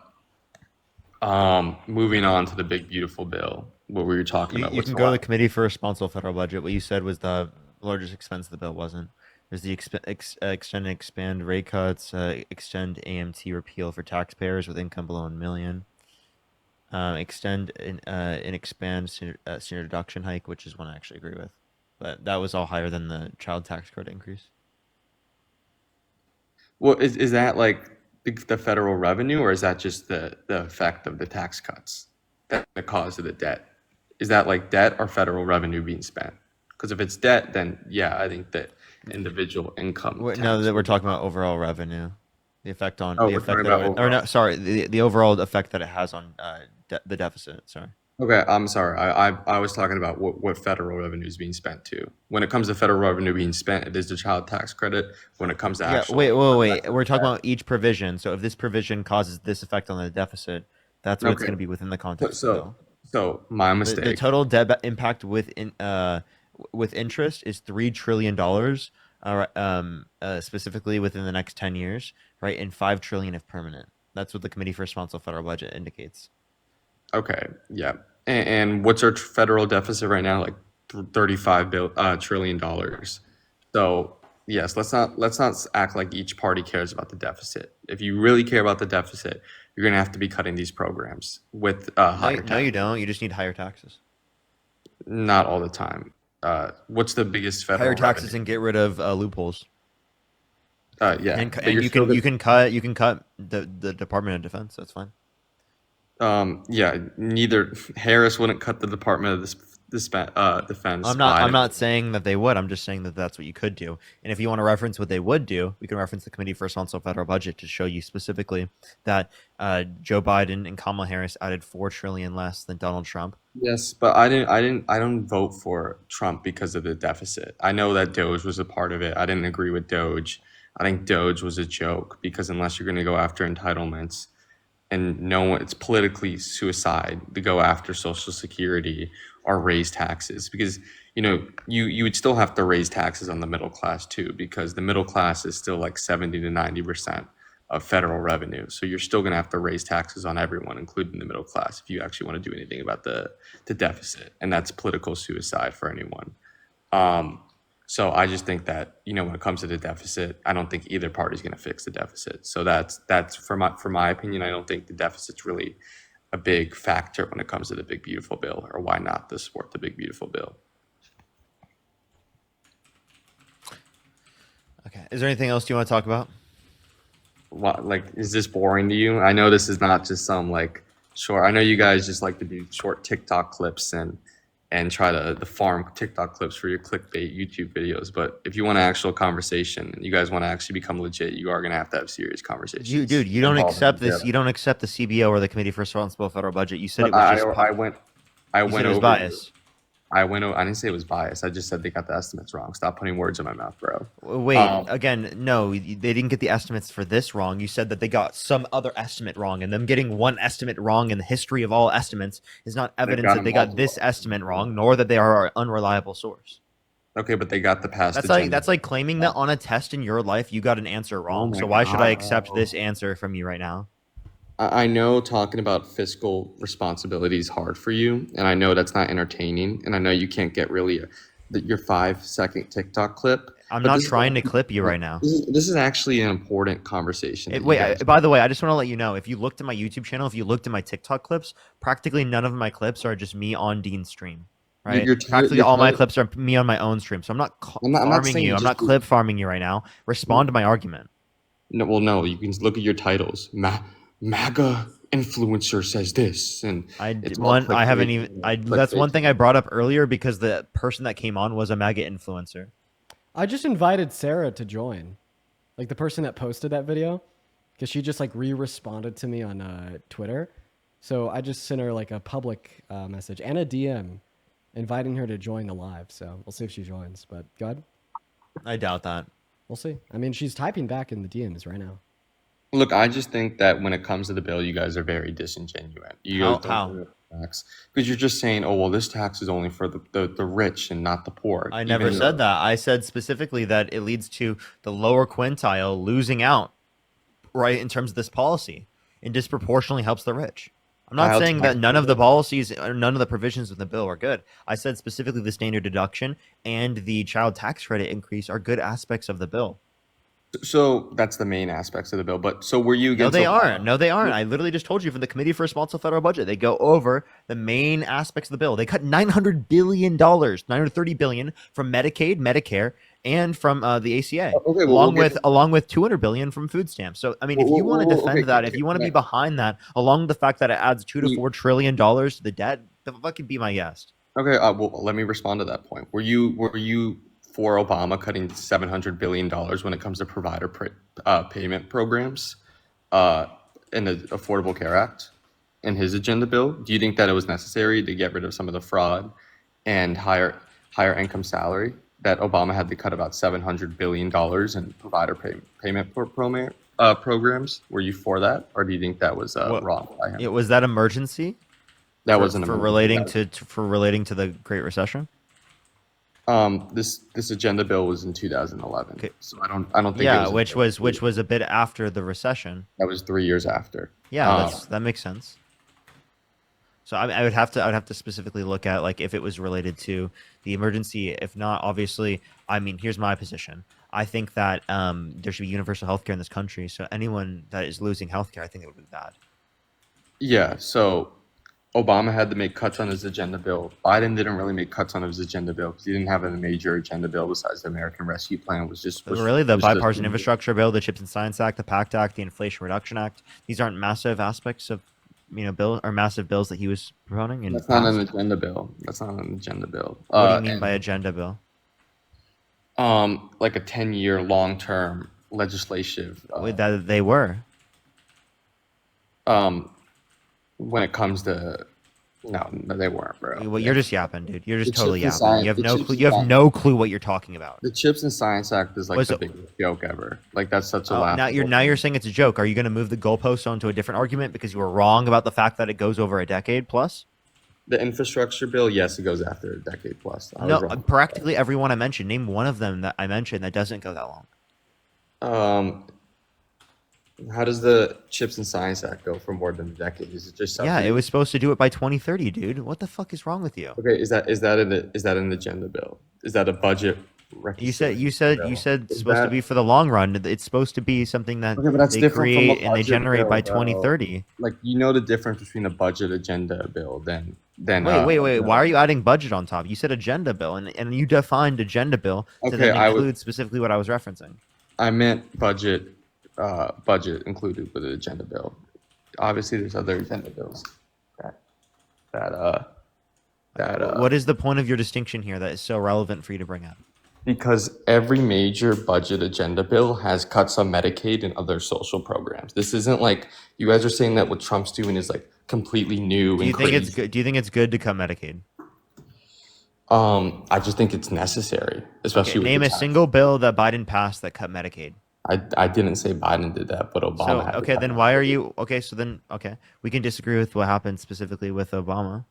moving on to the big beautiful bill, what were you talking about? You can go to the Committee for Responsible Federal Budget. What you said was the largest expense of the bill wasn't. There's the extend and expand rate cuts, extend AMT repeal for taxpayers with income below $1 million, extend and expand senior deduction hike, which is one I actually agree with, but that was all higher than the child tax credit increase. Well, is that like the federal revenue, or is that just the effect of the tax cuts that the cause of the debt? Is that like debt or federal revenue being spent? Because if it's debt, then yeah, I think that individual income. No, that we're talking about overall revenue, the effect on Oh, the we're effect talking that about or no, sorry, the overall effect that it has on the deficit. Sorry. Okay, I'm sorry. I was talking about what federal revenue is being spent to. When it comes to federal revenue being spent, it is the child tax credit. When it comes to actual, wait. We're talking about each provision. So if this provision causes this effect on the deficit, that's what it's going to be within the context of the bill. So my mistake. The total debt impact with interest is $3 trillion, specifically within the next 10 years, right? And $5 trillion if permanent. That's what the Committee for Responsible Federal Budget indicates. Okay, yeah. And what's our federal deficit right now? Like $35 trillion. So yes, let's not act like each party cares about the deficit. If you really care about the deficit, you're going to have to be cutting these programs with higher taxes. No, you don't. You just need higher taxes. Not all the time. What's the biggest federal Higher taxes revenue? and get rid of loopholes. Yeah, And, but and you're you still can you can cut the Department of Defense. That's fine. yeah. Neither Harris wouldn't cut the Department of Defense. I'm Biden. not saying that they would. I'm just saying that that's what you could do. And if you want to reference what they would do, we can reference the Committee for Responsible Federal Budget to show you specifically that Joe Biden and Kamala Harris added $4 trillion less than Donald Trump. Yes, but I don't vote for Trump because of the deficit. I know that Doge was a part of it. I didn't agree with Doge. I think Doge was a joke because unless you're going to go after entitlements, and no one, it's politically suicide to go after Social Security or raise taxes because you would still have to raise taxes on the middle class too because the middle class is still like 70 to 90% of federal revenue. So you're still going to have to raise taxes on everyone, including the middle class, if you actually want to do anything about the deficit, and that's political suicide for anyone. So I just think that when it comes to the deficit, I don't think either party is going to fix the deficit. So that's for my opinion. I don't think the deficit's really a big factor when it comes to the big beautiful bill, or why not to support the big beautiful bill. Okay. Is there anything else you want to talk about? What, like, is this boring to you? I know this is not just some like short. I know you guys just like to do short TikTok clips and try to farm TikTok clips for your clickbait YouTube videos. But if you want an actual conversation and you guys want to actually become legit, you are going to have serious conversations. You don't accept this. You don't accept the CBO or the Committee for Responsible Federal Budget. You said But it was just. I went over bias. I didn't say it was biased. I just said they got the estimates wrong. Stop putting words in my mouth, bro. Wait, again, no, they didn't get the estimates for this wrong. You said that they got some other estimate wrong, and them getting one estimate wrong in the history of all estimates is not evidence that they got this estimate wrong, nor that they are an unreliable source. Okay, but they got the past. That's like claiming that on a test in your life you got an answer wrong. So why should I accept this answer from you right now? I know talking about fiscal responsibility is hard for you, and I know that's not entertaining, and I know you can't get really your 5-second TikTok clip. I'm not trying to clip you right now. This is actually an important conversation. By the way, I just want to let you know, if you looked at my YouTube channel, if you looked at my TikTok clips, practically none of my clips are just me on Dean's stream. Right? Practically all my clips are me on my own stream. So I'm not farming you. I'm not clip farming you right now. Respond to my argument. No, you can look at your titles. MAGA influencer says this, and that's one thing I brought up earlier because the person that came on was a MAGA influencer. I just invited Sarah to join, like the person that posted that video, because she just like re-responded to me on Twitter. So I just sent her like a public message and a DM inviting her to join the live. So we'll see if she joins. But go ahead. I doubt that. We'll see. I mean, she's typing back in the DMs right now. Look, I just think that when it comes to the bill, you guys are very disingenuous. How? Because you're just saying, oh, well, this tax is only for the rich and not the poor. I never said that. I said specifically that it leads to the lower quintile losing out, right, in terms of this policy, and disproportionately helps the rich. I'm not saying that none of the policies or none of the provisions in the bill are good. I said specifically the standard deduction and the child tax credit increase are good aspects of the bill. So that's the main aspects of the bill. But so were you against? No, they aren't. No, they aren't. I literally just told you from the Committee for Responsible Federal Budget. They go over the main aspects of the bill. They cut $900 billion, $930 billion from Medicaid, Medicare, and from the ACA, along with $200 billion from food stamps. So, I mean, if you want to defend that, if you want to be behind that, along with the fact that it adds $2 to $4 trillion to the debt, then fucking be my guest. Okay, well, let me respond to that point. Were you for Obama cutting $700 billion when it comes to provider payment programs in the Affordable Care Act in his agenda bill? Do you think that it was necessary to get rid of some of the fraud and higher income salary that Obama had to cut about $700 billion in provider payment programs? Were you for that, or do you think that was wrong by him? Was that emergency? That wasn't for relating to the Great Recession. This agenda bill was in 2011. Okay. So I don't think. Yeah, which was a bit after the recession. That was 3 years after. Yeah, that makes sense. So I would have to specifically look at like if it was related to the emergency. If not, obviously, I mean, here's my position. I think that there should be universal healthcare in this country. So anyone that is losing healthcare, I think it would be bad. Yeah. So Obama had to make cuts on his agenda bill. Biden didn't really make cuts on his agenda bill because he didn't have a major agenda bill besides the American Rescue Plan. Was Really, the was just- bipartisan infrastructure bill, the Chips and Science Act, the PACT Act, the Inflation Reduction Act. These aren't massive aspects of, bill or massive bills that he was promoting. And That's not an agenda bill. That's not an agenda bill. What do you mean by agenda bill? Like a 10-year long-term legislative. That they were. When it comes to, no, they weren't, bro. Well, you're just yapping, dude. You're just The totally Chips and yapping. Science- You have the no Chips clue. and You have Science- no clue what you're talking about. The Chips and Science Act is like Was the it- biggest joke ever. Like that's such a Oh, laugh. now you're saying it's a joke. Are you going to move the goalpost onto a different argument because you were wrong about the fact that it goes over a decade plus? The infrastructure bill, yes, it goes after a decade plus. I was No, wrong. practically everyone I mentioned. Name one of them that I mentioned that doesn't go that long. How does the Chips and Science Act go for more than a decade? Is it just Yeah, something? it was supposed to do it by 2030, dude. What the fuck is wrong with you? Okay, is that an agenda bill? Is that a budget? You said it's supposed to that- be for the long run. It's supposed to be something that Okay, but that's they different from a create and they budget generate bill, by bro. 2030. Like you know the difference between a budget agenda bill than Wait. Why are you adding budget on top? You said agenda bill, and you defined agenda bill to Okay, then I would- include specifically what I was referencing. I meant budget included with the agenda bill. Obviously, there's other agenda bills What is the point of your distinction here that is so relevant for you to bring up? because every major budget agenda bill has cuts on Medicaid and other social programs. This isn't like you guys are saying that what Trump's doing is like completely new Do and you think it's crazy. good? Do you think it's good to cut Medicaid? I just think it's necessary, especially Okay, with name the a tax. single bill that Biden passed that cut Medicaid. I didn't say Biden did that, but Obama. So had to okay, cut then why are you okay? So then we can disagree with what happened specifically with Obama.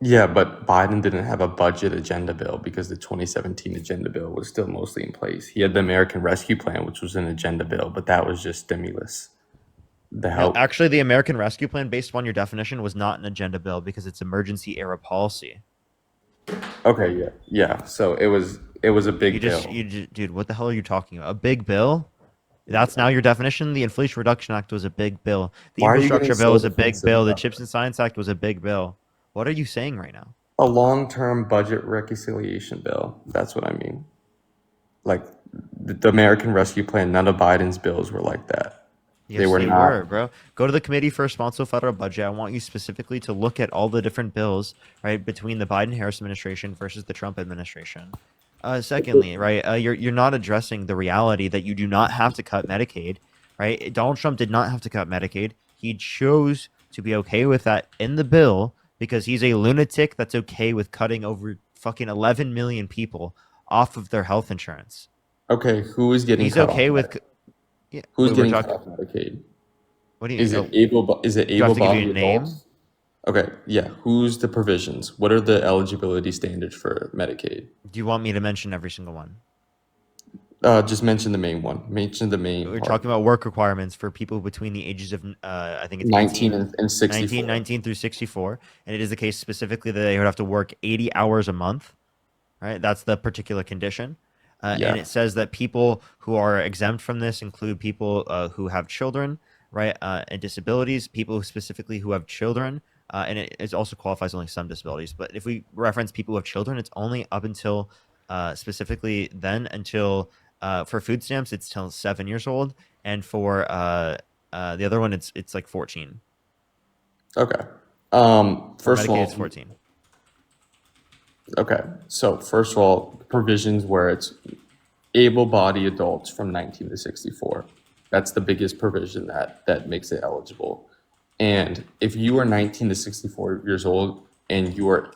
Yeah, but Biden didn't have a budget agenda bill because the 2017 agenda bill was still mostly in place. He had the American Rescue Plan, which was an agenda bill, but that was just stimulus. The No, help. actually, the American Rescue Plan, based upon your definition, was not an agenda bill because it's emergency era policy. Okay, yeah. So it was a big bill. Dude, what the hell are you talking about? A big bill? That's now your definition. The Inflation Reduction Act was a big bill. The Why are you Infrastructure getting Bill so was a big defensive bill. The about Chips and Science Act was a big bill. What are you saying right now? A long-term budget reconciliation bill. That's what I mean. Like the American Rescue Plan, none of Biden's bills were like that. Yes, they were they not. were, bro. Go to the Committee for Responsible Federal Budget. I want you specifically to look at all the different bills, right, between the Biden-Harris administration versus the Trump administration. Secondly, right, you're not addressing the reality that you do not have to cut Medicaid, right? Donald Trump did not have to cut Medicaid. He chose to be okay with that in the bill because he's a lunatic that's okay with cutting over fucking 11 million people off of their health insurance. Okay, who is getting He's cut okay off with. Medicaid? Yeah, Who's we're getting talking- cut off Medicaid? What do you? Is it able? Is it Do you have to give able-bodied you a name? adults? Okay, yeah. Who's the provisions? What are the eligibility standards for Medicaid? Do you want me to mention every single one? Just mention the main one. Mention the main. We're part. talking about work requirements for people between the ages of, I think it's 19 18, and 64. 19 through 64. And it is the case specifically that they would have to work 80 hours a month, right? That's the particular condition. Yeah. And it says that people who are exempt from this include people who have children, right? And disabilities, people specifically who have children. And it also qualifies only some disabilities. But if we reference people who have children, it's only up until specifically then until for food stamps, it's till 7 years old. And for the other one, it's like 14. Okay. For First of Medicaid, all, it's 14. Okay. So first of all, provisions where it's able-bodied adults from 19 to 64. That's the biggest provision that makes it eligible. And if you are 19 to 64 years old and you are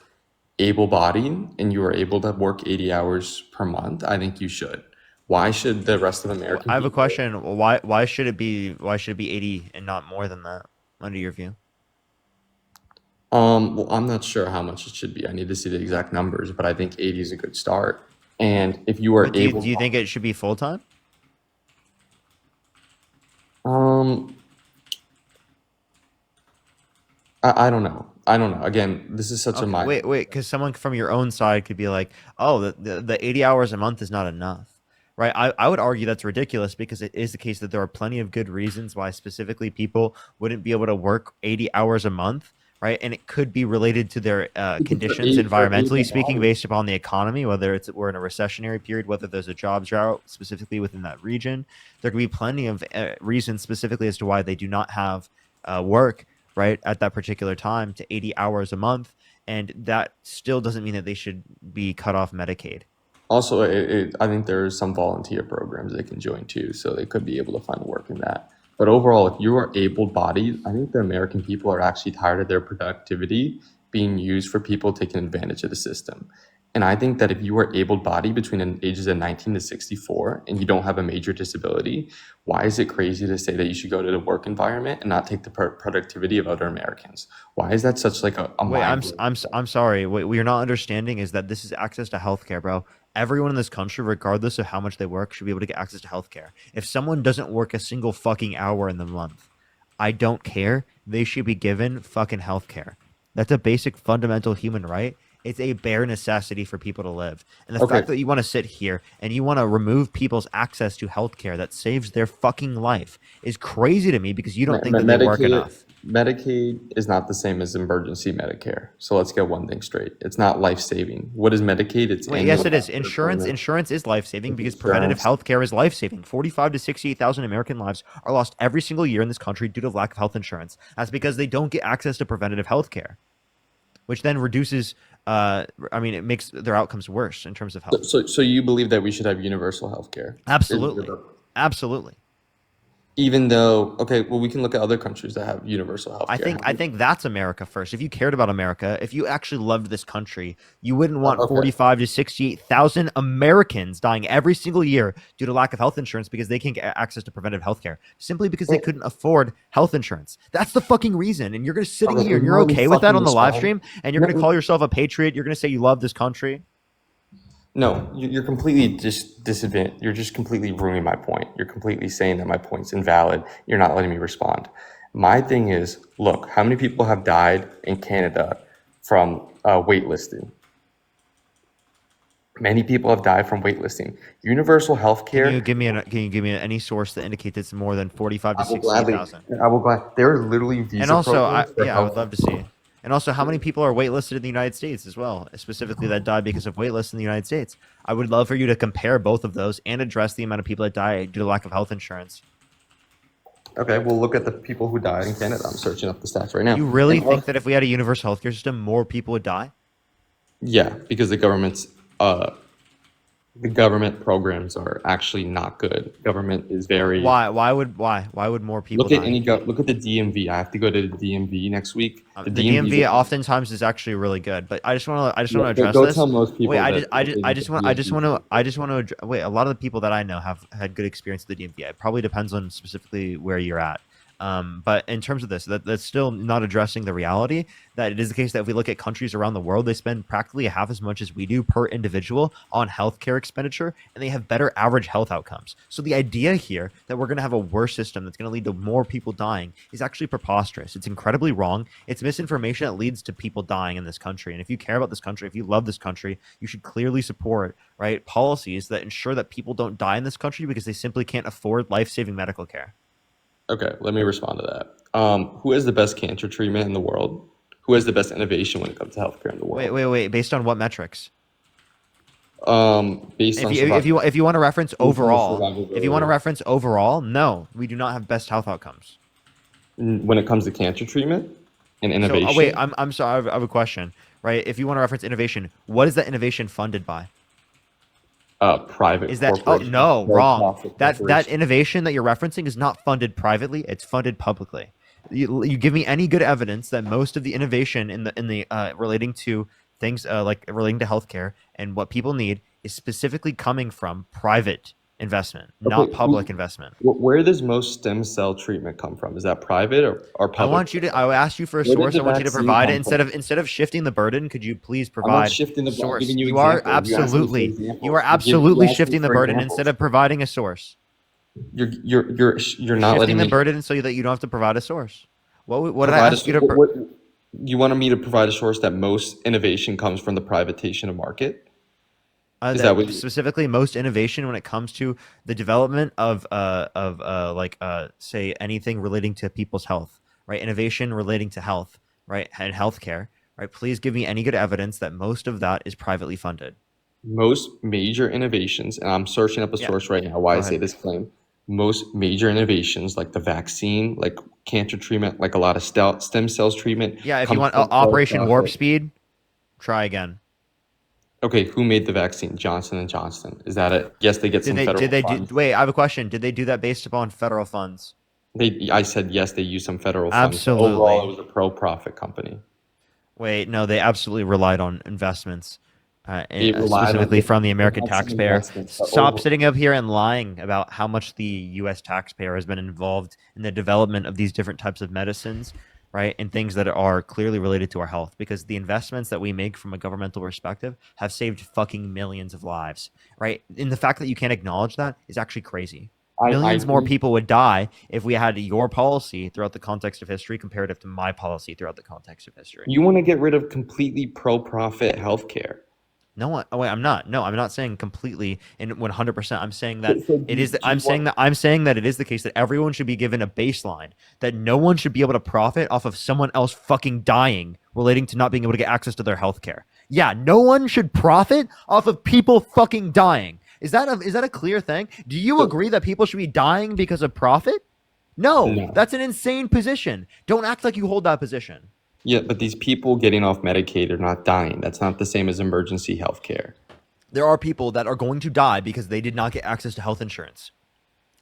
able-bodied and you are able to work 80 hours per month, I think you should. Why should the rest of America? I have a question. Why should it be 80 and not more than that under your view? Well, I'm not sure how much it should be. I need to see the exact numbers, but I think 80 is a good start. And if you are But do able, you think it should be full time? I don't know. I don't know. Again, this is such a minor. Wait, because someone from your own side could be like, oh, the 80 hours a month is not enough, right? I would argue that's ridiculous because it is the case that there are plenty of good reasons why specifically people wouldn't be able to work 80 hours a month, right? right? And it could be related to their conditions, they're environmentally able speaking, bodied. based upon the economy, whether we're in a recessionary period, whether there's a jobs drought specifically within that region. There could be plenty of reasons specifically as to why they do not have work, right, at that particular time to 80 hours a month. And that still doesn't mean that they should be cut off Medicaid. Also, I think there's some volunteer programs they can join too, so they could be able to find work in that. But overall, if you are able-bodied, I think the American people are actually tired of their productivity being used for people taking advantage of the system. And I think that if you are able-bodied between the ages of 19 to 64 and you don't have a major disability, why is it crazy to say that you should go to the work environment and not take the productivity of other Americans? Why is that such like a Wait, mind? I'm sorry. What you're not understanding is that this is access to healthcare, bro. Everyone in this country, regardless of how much they work, should be able to get access to healthcare. If someone doesn't work a single fucking hour in the month, I don't care. They should be given fucking healthcare. That's a basic fundamental human right. It's a bare necessity for people to live. And the Okay. fact that you want to sit here and you want to remove people's access to healthcare that saves their fucking life is crazy to me because you don't think that they work enough. Medicaid is not the same as emergency Medicare. So let's get one thing straight. It's not life-saving. What is Medicaid? It's Wait, yes, annual it is. healthcare Insurance payment. insurance is life-saving because preventative Insurance. health care is life-saving. 45 to 68,000 American lives are lost every single year in this country due to lack of health insurance. That's because they don't get access to preventative health care, which then reduces it makes their outcomes worse in terms of health. So you believe that we should have universal health care? Absolutely. Absolutely. Even though, okay, well, we can look at other countries that have universal health care. I think that's America first. If you cared about America, if you actually loved this country, you wouldn't want Okay. 45 to 68,000 Americans dying every single year due to lack of health insurance because they can't get access to preventive health care simply because they couldn't afford health insurance. That's the fucking reason. And you're going to sit Okay, here and you you're know what okay you with that fucking on the live described? stream and you're going to call yourself a patriot. You're going to say you love this country. No, you're completely just disadvantaged. You're just completely ruining my point. You're completely saying that my point's invalid. You're not letting me respond. My thing is, look, how many people have died in Canada from waitlisting? Many people have died from waitlisting. Universal health care. Can you give me any source that indicates it's more than 45 to I will gladly. 68,000? I will glad. There are literally visa And also, programs for I would health. love to see. And also, how many people are waitlisted in the United States as well, specifically that die because of waitlist in the United States? I would love for you to compare both of those and address the amount of people that die due to lack of health insurance. Okay, we'll look at the people who died in Canada. I'm searching up the stats right now. You really And think that if we had a universal healthcare system, more people would die? Yeah, because the government programs are actually not good. Government is very. Why? Why would more people Look at die? look at the DMV. I have to go to the DMV next week. The DMV oftentimes is actually really good, but I just want to address Go this. tell most people Wait, that I they just need want to wait. A lot of the people that I know have had good experience with the DMV. It probably depends on specifically where you're at. But in terms of this, that's still not addressing the reality that it is the case that if we look at countries around the world, they spend practically half as much as we do per individual on healthcare expenditure, and they have better average health outcomes. So the idea here that we're going to have a worse system that's going to lead to more people dying is actually preposterous. It's incredibly wrong. It's misinformation that leads to people dying in this country. And if you care about this country, if you love this country, you should clearly support, right, policies that ensure that people don't die in this country because they simply can't afford life-saving medical care. Okay, let me respond to that. Who has the best cancer treatment in the world? Who has the best innovation when it comes to healthcare in the world? Wait. Based on what metrics? Based on If you want to reference overall, survivability. if you want to reference overall, no, we do not have best health outcomes. When it comes to cancer treatment and So, innovation. wait, I'm sorry. I have a question. Right? If you want to reference innovation, what is that innovation funded by? Private. Is that corporations, no wrong? for-profit That corporations. innovation that you're referencing is not funded privately; it's funded publicly. You give me any good evidence that most of the innovation in the relating to things like relating to healthcare and what people need is specifically coming from private investment, not public investment. Where does most stem cell treatment come from? Is that private or public? I asked you for a Where did source. the I want you to vaccine provide it come instead of shifting the burden. Could you please I'm provide not shifting the burden. I'm source? giving you You are examples. You asked me for absolutely examples. you are You absolutely asked me shifting the for burden examples. instead of providing a source. You're not Shifting letting the me burden so that you don't have to provide a source. What did I provide ask you to? you wanted me to provide a source that most innovation comes from the privatization of market? Is that what you, Specifically most innovation when it comes to the development of say anything relating to people's health, right? Innovation relating to health right, and healthcare, right? Please give me any good evidence that most of that is privately funded. Most major innovations, and I'm searching up a Yeah, source right now why go I say ahead. this claim. Most major innovations, like the vaccine, like cancer treatment, like a lot of stem cells treatment. Yeah, if you comes want from Operation Warp for-profit. Speed, try again. Okay, who made the vaccine? Johnson and Johnson. Is that it? Yes, they get some federal funds. Wait, I have a question. Did they do that based upon federal funds? I said yes, they used some federal funds. But Absolutely. overall, it was a pro-profit company. Wait, no, they absolutely relied on investments, They relied on specifically from the American they had some taxpayer. investments, but Stop sitting up here and lying about how much the U.S. taxpayer has been involved in the development of these different types of medicines, right, and things that are clearly related to our health, because the investments that we make from a governmental perspective have saved fucking millions of lives, right? And the fact that you can't acknowledge that is actually crazy. Millions more people would die if we had your policy throughout the context of history comparative to my policy throughout the context of history. You want to get rid of completely pro-profit healthcare. No, wait, I'm not. No, I'm not saying completely and 100%. I'm saying that So it is. do you I'm saying that it is the case that everyone should be given a baseline. That no one should be able to profit off of someone else fucking dying relating to not being able to get access to their healthcare. Yeah, no one should profit off of people fucking dying. Is that a clear thing? Do you agree that people should be dying because of profit? No, that's an insane position. Don't act like you hold that position. Yeah, but these people getting off Medicaid are not dying. That's not the same as emergency health care. There are people that are going to die because they did not get access to health insurance.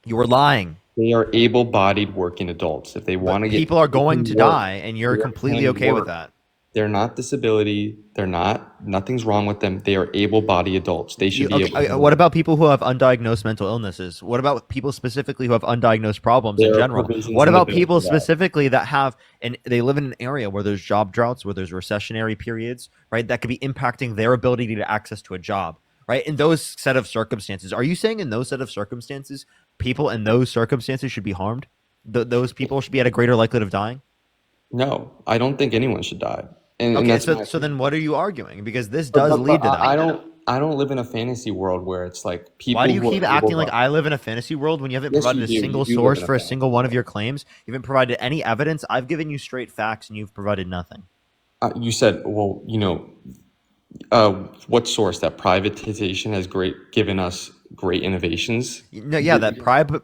You are lying. They are able-bodied working adults. If they want to get people are going to work, die, and you're they completely can okay with work. that. They're not disability. They're not. Nothing's wrong with them. They are able-bodied adults. They should be able to What about people who have undiagnosed mental illnesses? What about people specifically who have undiagnosed problems in There are general? provisions What in the about bill people for that. specifically that have, and they live in an area where there's job droughts, where there's recessionary periods, right? That could be impacting their ability to access to a job, right? In those set of circumstances, are you saying in those set of circumstances, people in those circumstances should be harmed? Those people should be at a greater likelihood of dying? No, I don't think anyone should die. And Okay, that's so then what are you arguing? Because this does lead to that. I don't live in a fantasy world where it's like people. Why do you who are keep acting like able-bodied- I live in a fantasy world when you haven't Yes, provided you a do. single You do live source in a for a fantasy single one of your claims? You haven't provided any evidence. I've given you straight facts, and you've provided nothing. You said, well, what source? That privatization has given us great innovations. No, yeah, that private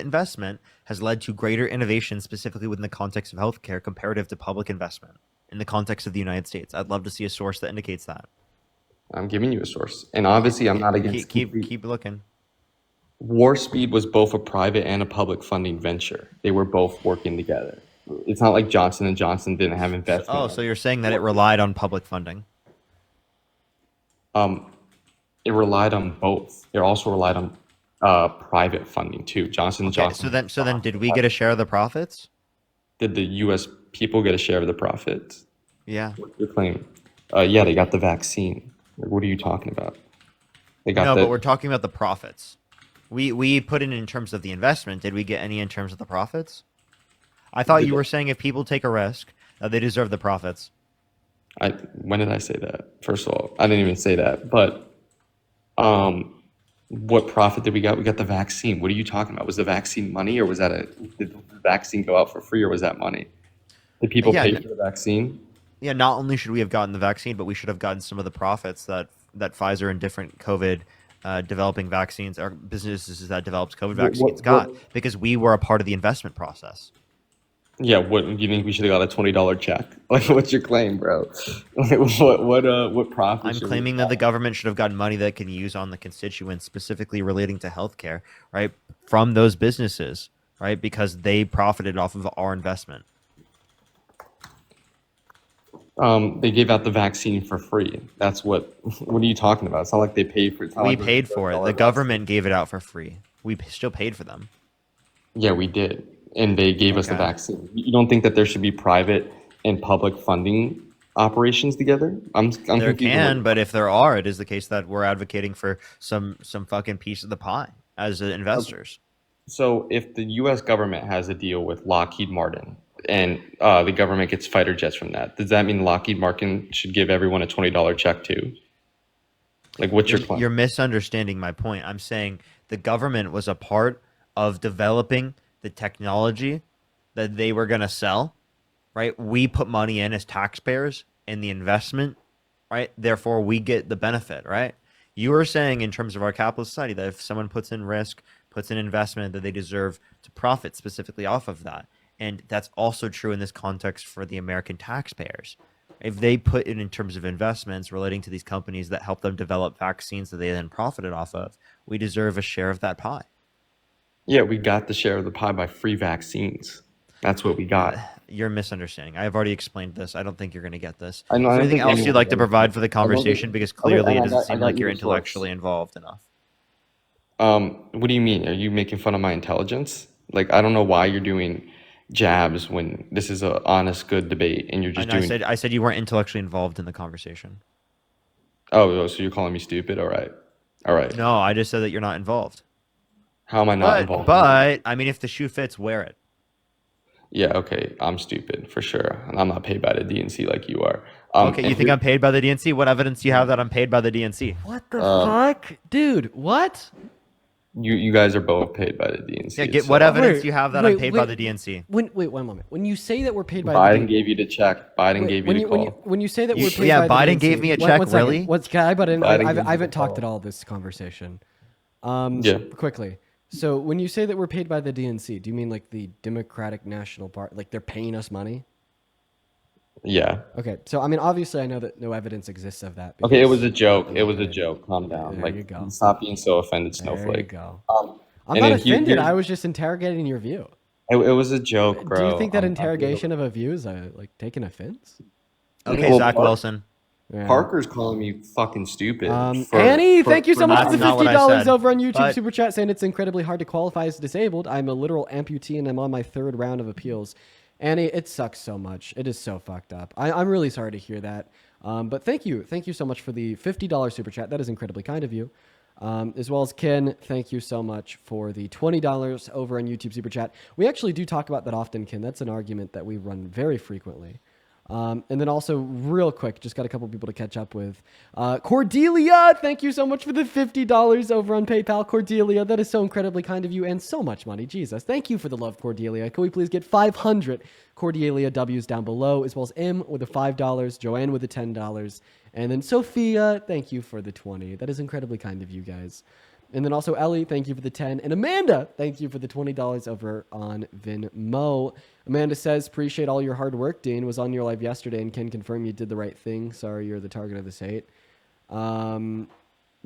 investment has led to greater innovation, specifically within the context of healthcare, comparative to public investment in the context of the United States. I'd love to see a source that indicates that. I'm giving you a source, and obviously, I'm not against. Keep looking. Warp Speed was both a private and a public funding venture. They were both working together. It's not like Johnson and Johnson didn't have investment. Oh, so you're saying that it relied on public funding? It relied on both. It also relied on private funding too. Johnson and Johnson. So then, did we get a share of the profits? Did the U.S. people get a share of the profits? Yeah. What's your claim? Yeah, they got the vaccine. Like, what are you talking about? They got but we're talking about the profits. We put in terms of the investment. Did we get any in terms of the profits? I thought you were saying if people take a risk, they deserve the profits. When did I say that? First of all, I didn't even say that. But what profit did we get? We got the vaccine. What are you talking about? Was the vaccine money, or did the vaccine go out for free, or was that money? Did people pay for the vaccine? Yeah, not only should we have gotten the vaccine, but we should have gotten some of the profits that Pfizer and different COVID developing vaccines or businesses that developed COVID vaccines got, because we were a part of the investment process. Yeah, what do you think we should have got a $20 check? Like, what's your claim, bro? What profit? I'm claiming that the government should have gotten money that it can use on the constituents, specifically relating to healthcare, right, from those businesses, right, because they profited off of our investment. They gave out the vaccine for free. That's what are you talking about? It's not like they paid for it. We paid for it. The government gave it out for free. We still paid for them. Yeah, we did. And they gave us the vaccine. You don't think that there should be private and public funding operations together? There can, but if there are, it is the case that we're advocating for some fucking piece of the pie as investors. So if the U.S. government has a deal with Lockheed Martin and the government gets fighter jets from that, does that mean Lockheed Martin should give everyone a $20 check too? Like, what's your claim? You're misunderstanding my point. I'm saying the government was a part of developing the technology that they were going to sell, right? We put money in as taxpayers in the investment, right? Therefore, we get the benefit, right? You are saying in terms of our capitalist society that if someone puts in risk, puts in investment, that they deserve to profit specifically off of that. And that's also true in this context for the American taxpayers. If they put in terms of investments relating to these companies that help them develop vaccines that they then profited off of, we deserve a share of that pie. Yeah, we got the share of the pie by free vaccines. That's what we got. You're misunderstanding. I've already explained this. I don't think you're going to get this. I know. Is I there don't anything think else you'd anyone like to does. provide for the I don't conversation? think- Because Okay, clearly and it I doesn't got- seem I got like you you're the source. intellectually involved enough. What do you mean? Are you making fun of my intelligence? Like, I don't know why you're doing jabs when this is a honest, good debate, and you're just doing. I said you weren't intellectually involved in the conversation. Oh, so you're calling me stupid? All right, all right. No, I just said that you're not involved. How am I not involved? But I mean, if the shoe fits, wear it. Yeah, okay, I'm stupid for sure, and I'm not paid by the DNC like you are. Okay, you think I'm paid by the DNC? What evidence do you have that I'm paid by the DNC? What the fuck, dude? What? You guys are both paid by the DNC. Yeah, get so- what evidence do you have that I'm paid by the wait. DNC? Wait, one moment. When you say that we're paid by Biden the gave you the check. Biden gave you the call. when you say that we're paid Yeah, by the Biden gave DNC me a one check, second. really? Can I butt in? Biden I gave you haven't the talked call. at all this conversation. Yeah. Quickly. So when you say that we're paid by the DNC, do you mean like the Democratic National Party? Like they're paying us money? Yeah. Okay. So I mean, obviously, I know that no evidence exists of that. Okay, it because- was a joke. It was a joke. Calm down. There you Like, go. stop being so offended, There you Snowflake. go. Um, I'm and not then offended. I was just interrogating your view. It was a joke, bro. Do you think that I'm interrogation of a view is like taking offense? Okay, Well, Zach Wilson. Yeah. Parker's calling me fucking stupid. Annie, thank you so much for the not what I $50 said, over on YouTube but- Super Chat saying it's incredibly hard to qualify as disabled. I'm a literal amputee and I'm on my 3rd round of appeals. Annie, it sucks so much. It is so fucked up. I'm really sorry to hear that. But thank you. Thank you so much for the $50 Super Chat. That is incredibly kind of you. As well as Ken, thank you so much for the $20 over on YouTube Super Chat. We actually do talk about that often, Ken. That's an argument that we run very frequently. And then also, real quick, just got a couple people to catch up with. Cordelia, thank you so much for the $50 over on PayPal. Cordelia, that is so incredibly kind of you and so much money. Jesus, thank you for the love, Cordelia. Can we please get 500 Cordelia W's down below, as well as M with the $5, Joanne with the $10, and then Sophia, thank you for the 20. That is incredibly kind of you guys. And then also Ellie, thank you for the 10. And Amanda, thank you for the $20 over on Venmo. Amanda says, appreciate all your hard work. Dean was on your live yesterday and can confirm you did the right thing. Sorry, you're the target of this hate.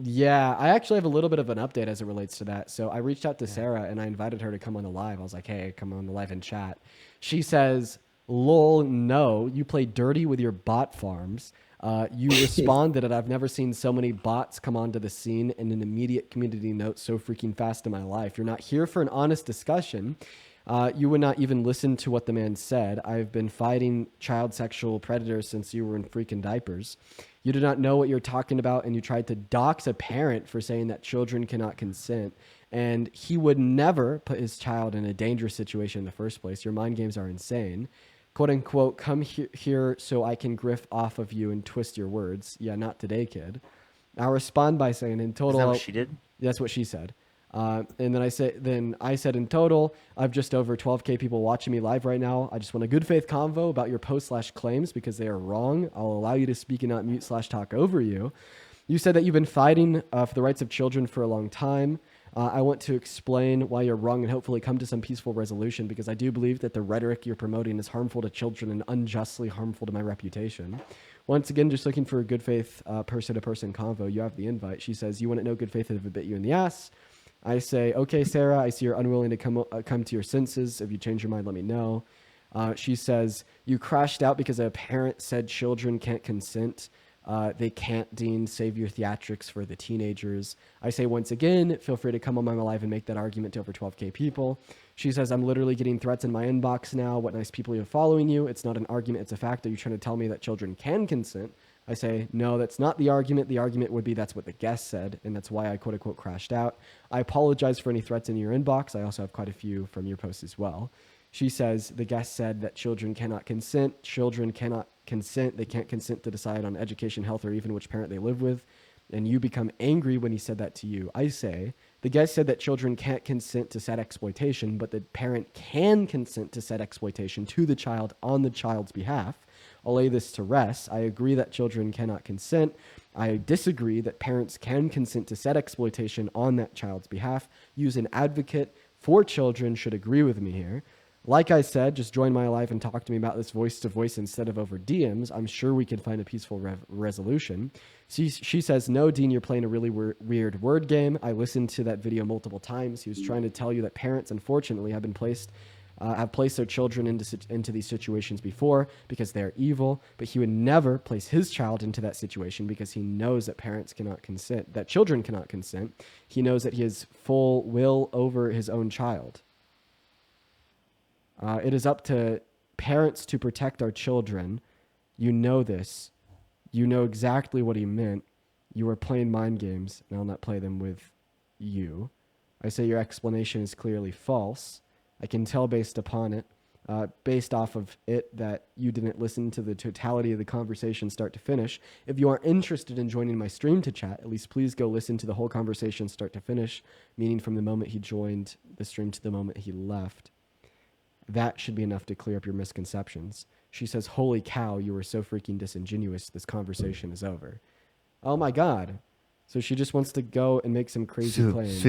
Yeah, I actually have a little bit of an update as it relates to that. So I reached out to Sarah and I invited her to come on the live. I was like, hey, come on the live and chat. She says, lol, no, you play dirty with your bot farms. You responded that I've never seen so many bots come onto the scene in an immediate community note so freaking fast in my life. You're not here for an honest discussion. You would not even listen to what the man said. I've been fighting child sexual predators since you were in freaking diapers. You do not know what you're talking about, and you tried to dox a parent for saying that children cannot consent. And he would never put his child in a dangerous situation in the first place. Your mind games are insane. Quote unquote, come here so I can griff off of you and twist your words. Yeah, not today, kid. I'll respond by saying in total. Is that what she did? That's what she said. And then I said in total, I've just over 12K people watching me live right now. I just want a good faith convo about your post/claims because they are wrong. I'll allow you to speak and not mute/talk over you. You said that you've been fighting for the rights of children for a long time. I want to explain why you're wrong and hopefully come to some peaceful resolution because I do believe that the rhetoric you're promoting is harmful to children and unjustly harmful to my reputation. Once again, just looking for a good faith person-to-person convo. You have the invite. She says, you wouldn't know good faith if it bit you in the ass. I say, okay, Sarah, I see you're unwilling to come to your senses. If you change your mind, let me know. She says, you crashed out because a parent said children can't consent. They can't, Dean, save your theatrics for the teenagers. I say, once again, feel free to come on my live and make that argument to over 12K people. She says, I'm literally getting threats in my inbox now. What nice people you're following you. It's not an argument. It's a fact. Are you trying to tell me that children can consent? I say, no, that's not the argument. The argument would be that's what the guest said, and that's why I quote-unquote crashed out. I apologize for any threats in your inbox. I also have quite a few from your post as well. She says, the guest said that children cannot consent. Children cannot consent. They can't consent to decide on education, health, or even which parent they live with. And you become angry when he said that to you. I say, the guy said that children can't consent to said exploitation, but the parent can consent to said exploitation to the child on the child's behalf. I'll lay this to rest. I agree that children cannot consent. I disagree that parents can consent to said exploitation on that child's behalf. Use an advocate for children should agree with me here. Like I said, just join my life and talk to me about this voice to voice instead of over DMs. I'm sure we can find a peaceful resolution. She says, no, Dean, you're playing a really weird word game. I listened to that video multiple times. He was trying to tell you that parents, unfortunately, have placed their children into these situations before because they're evil, but he would never place his child into that situation because he knows that parents cannot consent, that children cannot consent. He knows that he has full will over his own child. It is up to parents to protect our children. You know this. You know exactly what he meant. You are playing mind games, and I'll not play them with you. I say your explanation is clearly false. I can tell based upon it, based off of it, that you didn't listen to the totality of the conversation start to finish. If you are interested in joining my stream to chat, at least please go listen to the whole conversation start to finish, meaning from the moment he joined the stream to the moment he left. That should be enough to clear up your misconceptions. She says, holy cow, you were so freaking disingenuous. This conversation is over. Oh my God. So she just wants to go and make some crazy claims.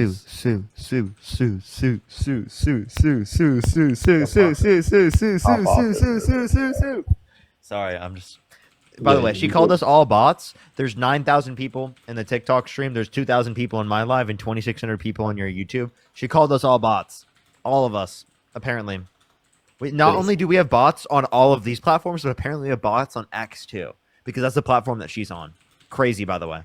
Sorry, I'm just... By the way, she called us all bots. There's 9,000 people in the TikTok stream. There's 2,000 people in my live and 2,600 people on your YouTube. She called us all bots. All of us, apparently. Not only do we have bots on all of these platforms, but apparently we have bots on X too, because that's the platform that she's on. Crazy, by the way.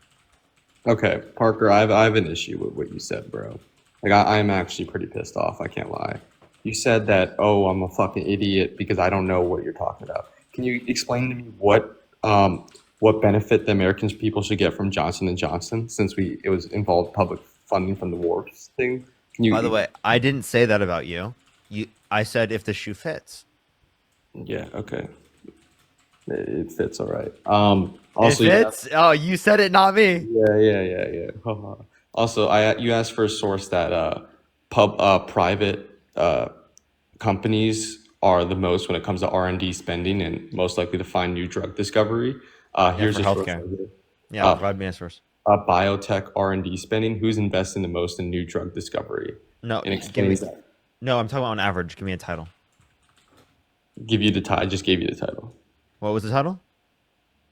Okay, Parker, I have an issue with what you said, bro. Like, I'm actually pretty pissed off. I can't lie. You said that, oh, I'm a fucking idiot because I don't know what you're talking about. Can you explain to me what benefit the American people should get from Johnson & Johnson since it was involved public funding from the war thing? By the way, I didn't say that about you. I said if the shoe fits. Yeah, okay. It fits all right. Also, it fits? Oh, you said it, not me. Yeah. Also, you asked for a source that private companies are the most when it comes to R&D spending and most likely to find new drug discovery. Here's for a source. healthcare. Yeah, provide me a source. Biotech R&D spending. Who's investing the most in new drug discovery? No, and explains that. No, I'm talking about on average. Give me a title. Give you the title. I just gave you the title. What was the title?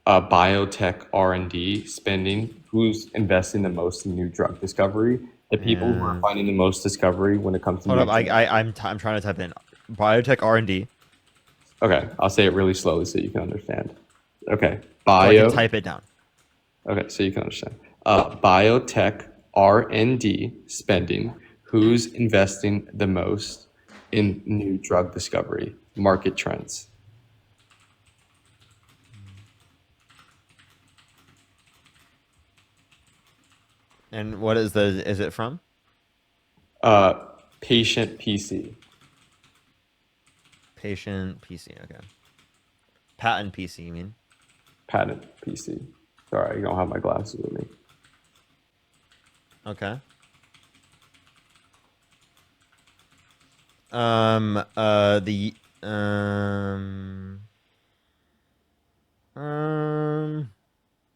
Biotech R&D spending. Who's investing the most in new drug discovery? The people who are finding the most discovery when it comes to. Hold up, I'm trying to type in biotech R&D. Okay, I'll say it really slowly so you can understand. Okay, I can type it down. Okay, so you can understand. Biotech R&D spending. Who's investing the most in new drug discovery? Market trends. And what is it from? Patient PC. Patient PC, okay. Patent PC, you mean? Patent PC. Sorry, I don't have my glasses with me. Okay.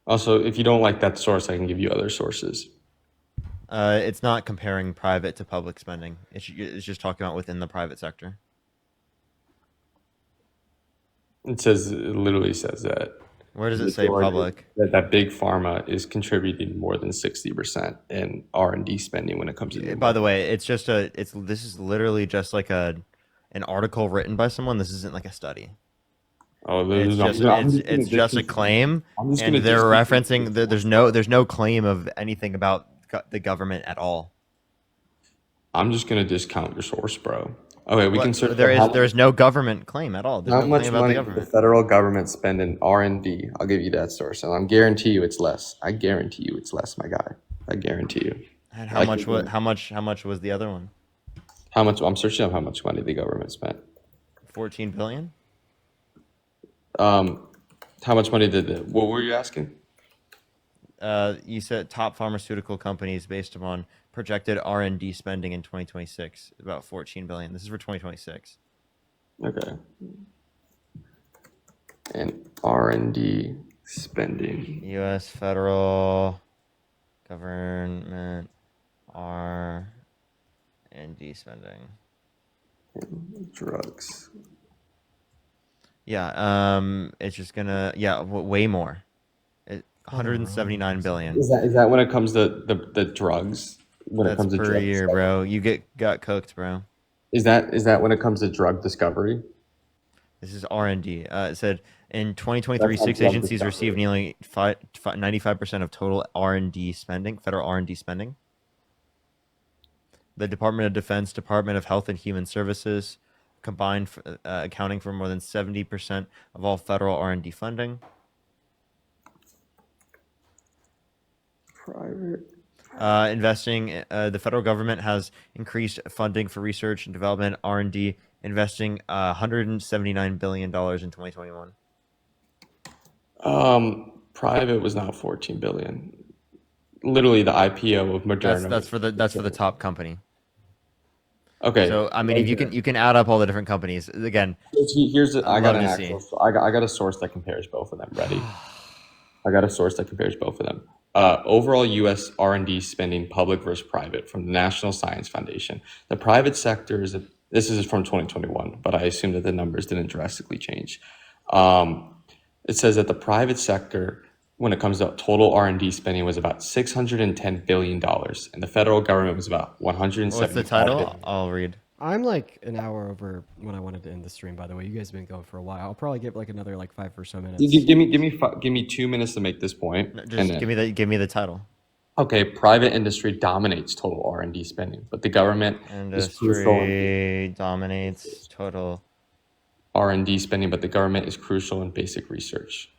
Also, if you don't like that source, I can give you other sources. It's not comparing private to public spending. It's just talking about within the private sector. It literally says that. Where does it say public? That big pharma is contributing more than 60% in R&D spending when it comes to. By the way, this is literally just like an article written by someone. This isn't like a study. Oh, it's just a claim, and they're referencing. There's no claim of anything about the government at all. I'm just gonna discount your source, bro. Okay, we can search. There's no government claim at all. There's how no much claim about money the does the government. federal government spend in R&D? I'll give you that source, and I guarantee you it's less. I guarantee you it's less, my guy. I guarantee you. And how much was the other one? How much? I'm searching up how much money the government spent. 14 billion. How much money what were you asking? You said top pharmaceutical companies based upon projected R&D spending in 2026, about 14 billion. This is for 2026. Okay. And R&D spending. U.S. federal government R&D spending. Drugs. Yeah. It's just gonna. Yeah. Way more. 179 billion. Is that when it comes to the drugs? When it That's comes to per drug year, discovery? bro. You got cooked, bro. Is that when it comes to drug discovery? This is R&D. It said in 2023, That's not 6 drug agencies discovery. received nearly 95% of total R&D spending, federal R&D spending. The Department of Defense, Department of Health and Human Services, combined accounting for more than 70% of all federal R&D funding. Private. Investing, the federal government has increased funding for research and development, R&D, investing $179 billion in 2021. Private was not 14 billion. Literally, the IPO of Moderna. That's for the top company. Okay. So I mean, if you can add up all the different companies again. Here's I I'd got love an to actual. see. I got a source that compares both of them. Ready? I got a source that compares both of them. Overall U.S. R&D spending, public versus private, from the National Science Foundation. The private sector is this is from 2021, but I assume that the numbers didn't drastically change. It says that the private sector, when it comes to total R&D spending, was about $610 billion, and the federal government was about 175 What's the title? billion. I'll read. I'm like an hour over when I wanted to end the stream. By the way, you guys have been going for a while. I'll probably give like another like 5 or so minutes. Give me 2 minutes to make this point. No, and just then- give me the title. Okay, private industry dominates total R&D spending, but the government is crucial in Industry dominates total. R&D spending, but the government is crucial in basic research.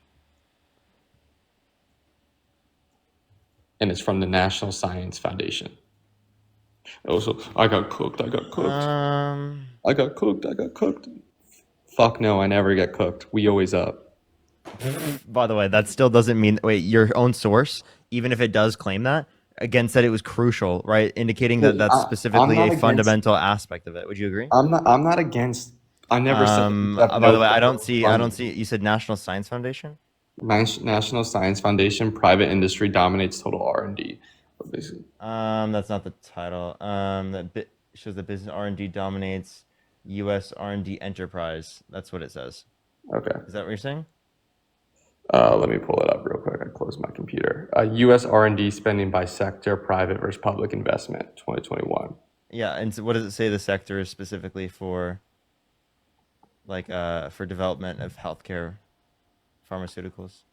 And it's from the National Science Foundation. Also, I got cooked. I got cooked. Fuck no, I never get cooked. We always up. By the way, that still doesn't mean your own source, even if it does claim that, again said it was crucial, right? Indicating that that's specifically a fundamental aspect of it. Would you agree? I'm not against. I never said. By the way, I don't see. You said National Science Foundation. National Science Foundation, private industry dominates total R&D. Basically. That's not the title. That shows that business R&D dominates U.S. R&D enterprise. That's what it says. Okay. Is that what you're saying? Let me pull it up real quick. I closed my computer. U.S. R&D spending by sector, private versus public investment, 2021. Yeah, and so what does it say the sector is specifically for? Like for development of healthcare, pharmaceuticals.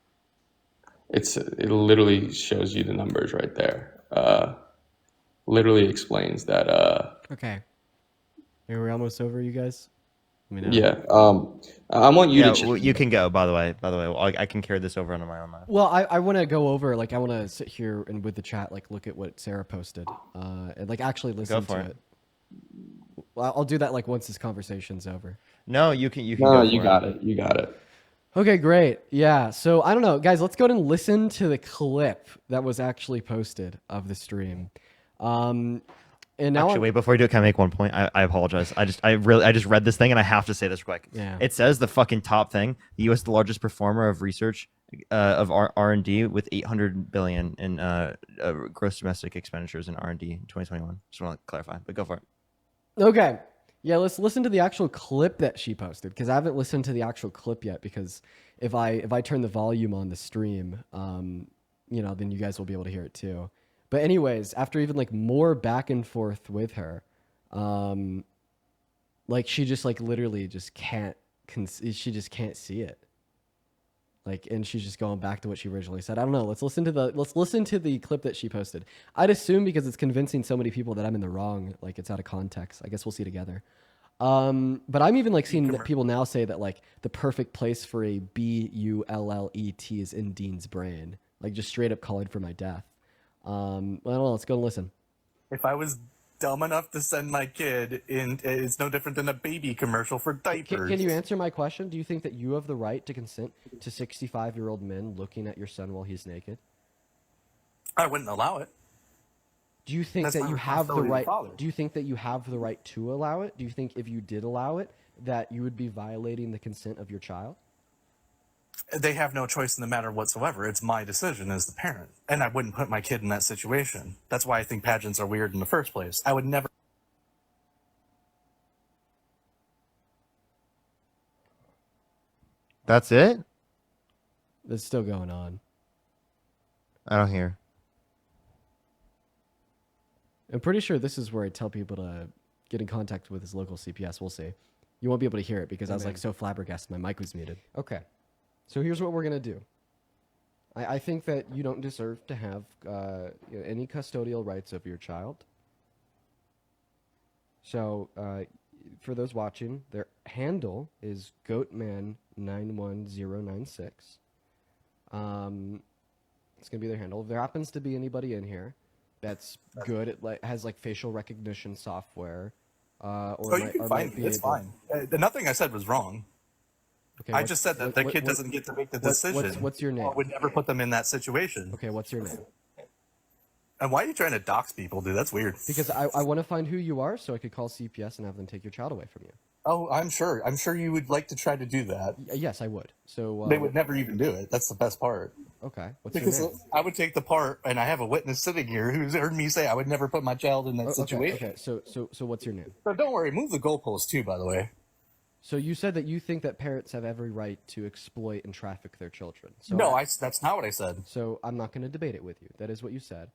It literally shows you the numbers right there. Literally explains that. Okay. Are we almost over, you guys? Yeah. I want you to. Well, you can go. By the way, I can carry this over on my own map. Well, I want to go over, like, I want to sit here and with the chat, like, look at what Sarah posted, and like actually listen to it. Well, I'll do that like once this conversation's over. No, you can. No, you got it. You got it. Okay, great. Yeah. So I don't know, guys. Let's go ahead and listen to the clip that was actually posted of the stream. And now Actually, wait, before you do it, can I make one point? I apologize. I just read this thing and I have to say this quick. Yeah. It says the fucking top thing. The U.S. the largest performer of research of R&D with 800 billion in gross domestic expenditures in R&D in 2021. Just want to clarify, but go for it. Okay. Yeah, let's listen to the actual clip that she posted, because I haven't listened to the actual clip yet, because if I turn the volume on the stream, you know, then you guys will be able to hear it too. But anyways, after even like more back and forth with her, like she just like literally just can't see it. Like, and she's just going back to what she originally said. I don't know. Let's listen to the clip that she posted. I'd assume because it's convincing so many people that I'm in the wrong, like it's out of context. I guess we'll see together. But I'm even like seeing that people now say that like the perfect place for a bullet is in Dean's brain, like just straight up calling for my death. Well, I don't know. Let's go and listen. If I was dumb enough to send my kid in, it's no different than a baby commercial for diapers. Can you answer my question? Do you think that you have the right to consent to 65-year-old men looking at your son while he's naked? I wouldn't allow it. Do you think That's that my you have the responsibility as a right? father. Do you think that you have the right to allow it? Do you think if you did allow it, that you would be violating the consent of your child? They have no choice in the matter whatsoever. It's my decision as the parent, and I wouldn't put my kid in that situation. That's why I think pageants are weird in the first place. I would never. That's it? That's still going on. I don't hear. I'm pretty sure this is where I tell people to get in contact with his local CPS. We'll see. You won't be able to hear it because I was like so flabbergasted my mic was muted. Okay. So here's what we're going to do. I think that you don't deserve to have any custodial rights over your child. So for those watching, their handle is goatman91096. It's going to be their handle. If there happens to be anybody in here that's good at has like facial recognition software, or you can find me. It's fine. Nothing I said was wrong. Okay, I just said that the kid doesn't get to make the decision. What's your name? I would never put them in that situation. Okay, what's your name? And why are you trying to dox people, dude? That's weird. Because I want to find who you are so I could call CPS and have them take your child away from you. Oh, I'm sure. I'm sure you would like to try to do that. Yes, I would. So they would never even do it. That's the best part. Okay. What's Because your name? I would take the part, and I have a witness sitting here who's heard me say I would never put my child in that situation. Okay. So what's your name? So don't worry. Move the goalpost too, by the way. So you said that you think that parents have every right to exploit and traffic their children. So No, that's not what I said. So I'm not going to debate it with you. That is what you said.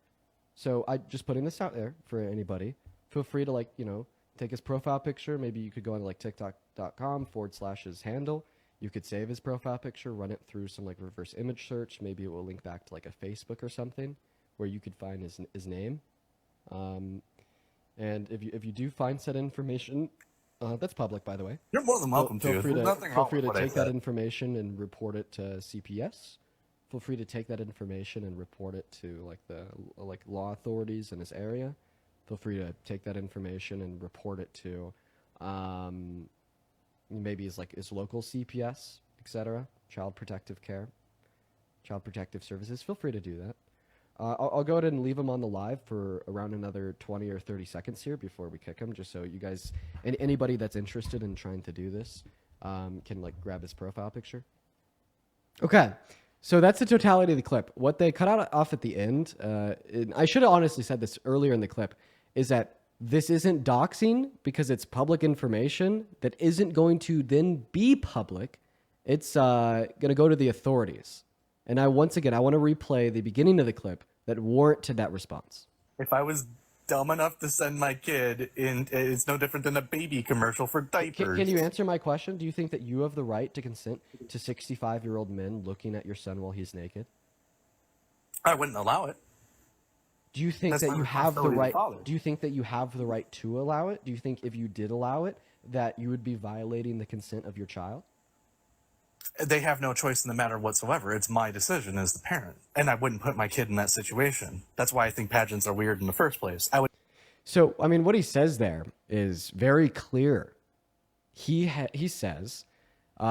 So I just putting this out there for anybody. Feel free to take his profile picture. Maybe you could go on like tiktok.com/his handle. You could save his profile picture, run it through some like reverse image search. Maybe it will link back to like a Facebook or something where you could find his name. And if you do find said information, that's public, by the way. You're more than welcome to. Feel free to take that information and report it to CPS. Feel free to take that information and report it to like the law authorities in this area. Feel free to take that information and report it to maybe his local CPS, etc. Child Protective Care, Child Protective Services. Feel free to do that. I'll go ahead and leave him on the live for around another 20 or 30 seconds here before we kick him, just so you guys, anybody that's interested in trying to do this, can like grab his profile picture. Okay, so that's the totality of the clip. What they cut off at the end, and I should have honestly said this earlier in the clip, is that this isn't doxing because it's public information that isn't going to then be public. It's going to go to the authorities. And once again, I want to replay the beginning of the clip that warranted that response. If I was dumb enough to send my kid in, it's no different than a baby commercial for diapers. Can you answer my question? Do you think that you have the right to consent to 65-year-old men looking at your son while he's naked? I wouldn't allow it. Do you think that you have the right? Do you think that you have the right to allow it? Do you think if you did allow it, that you would be violating the consent of your child? They have no choice in the matter whatsoever. It's my decision as the parent, and I wouldn't put my kid in that situation. That's why I think pageants are weird in the first place. So, I mean, what he says there is very clear. He says,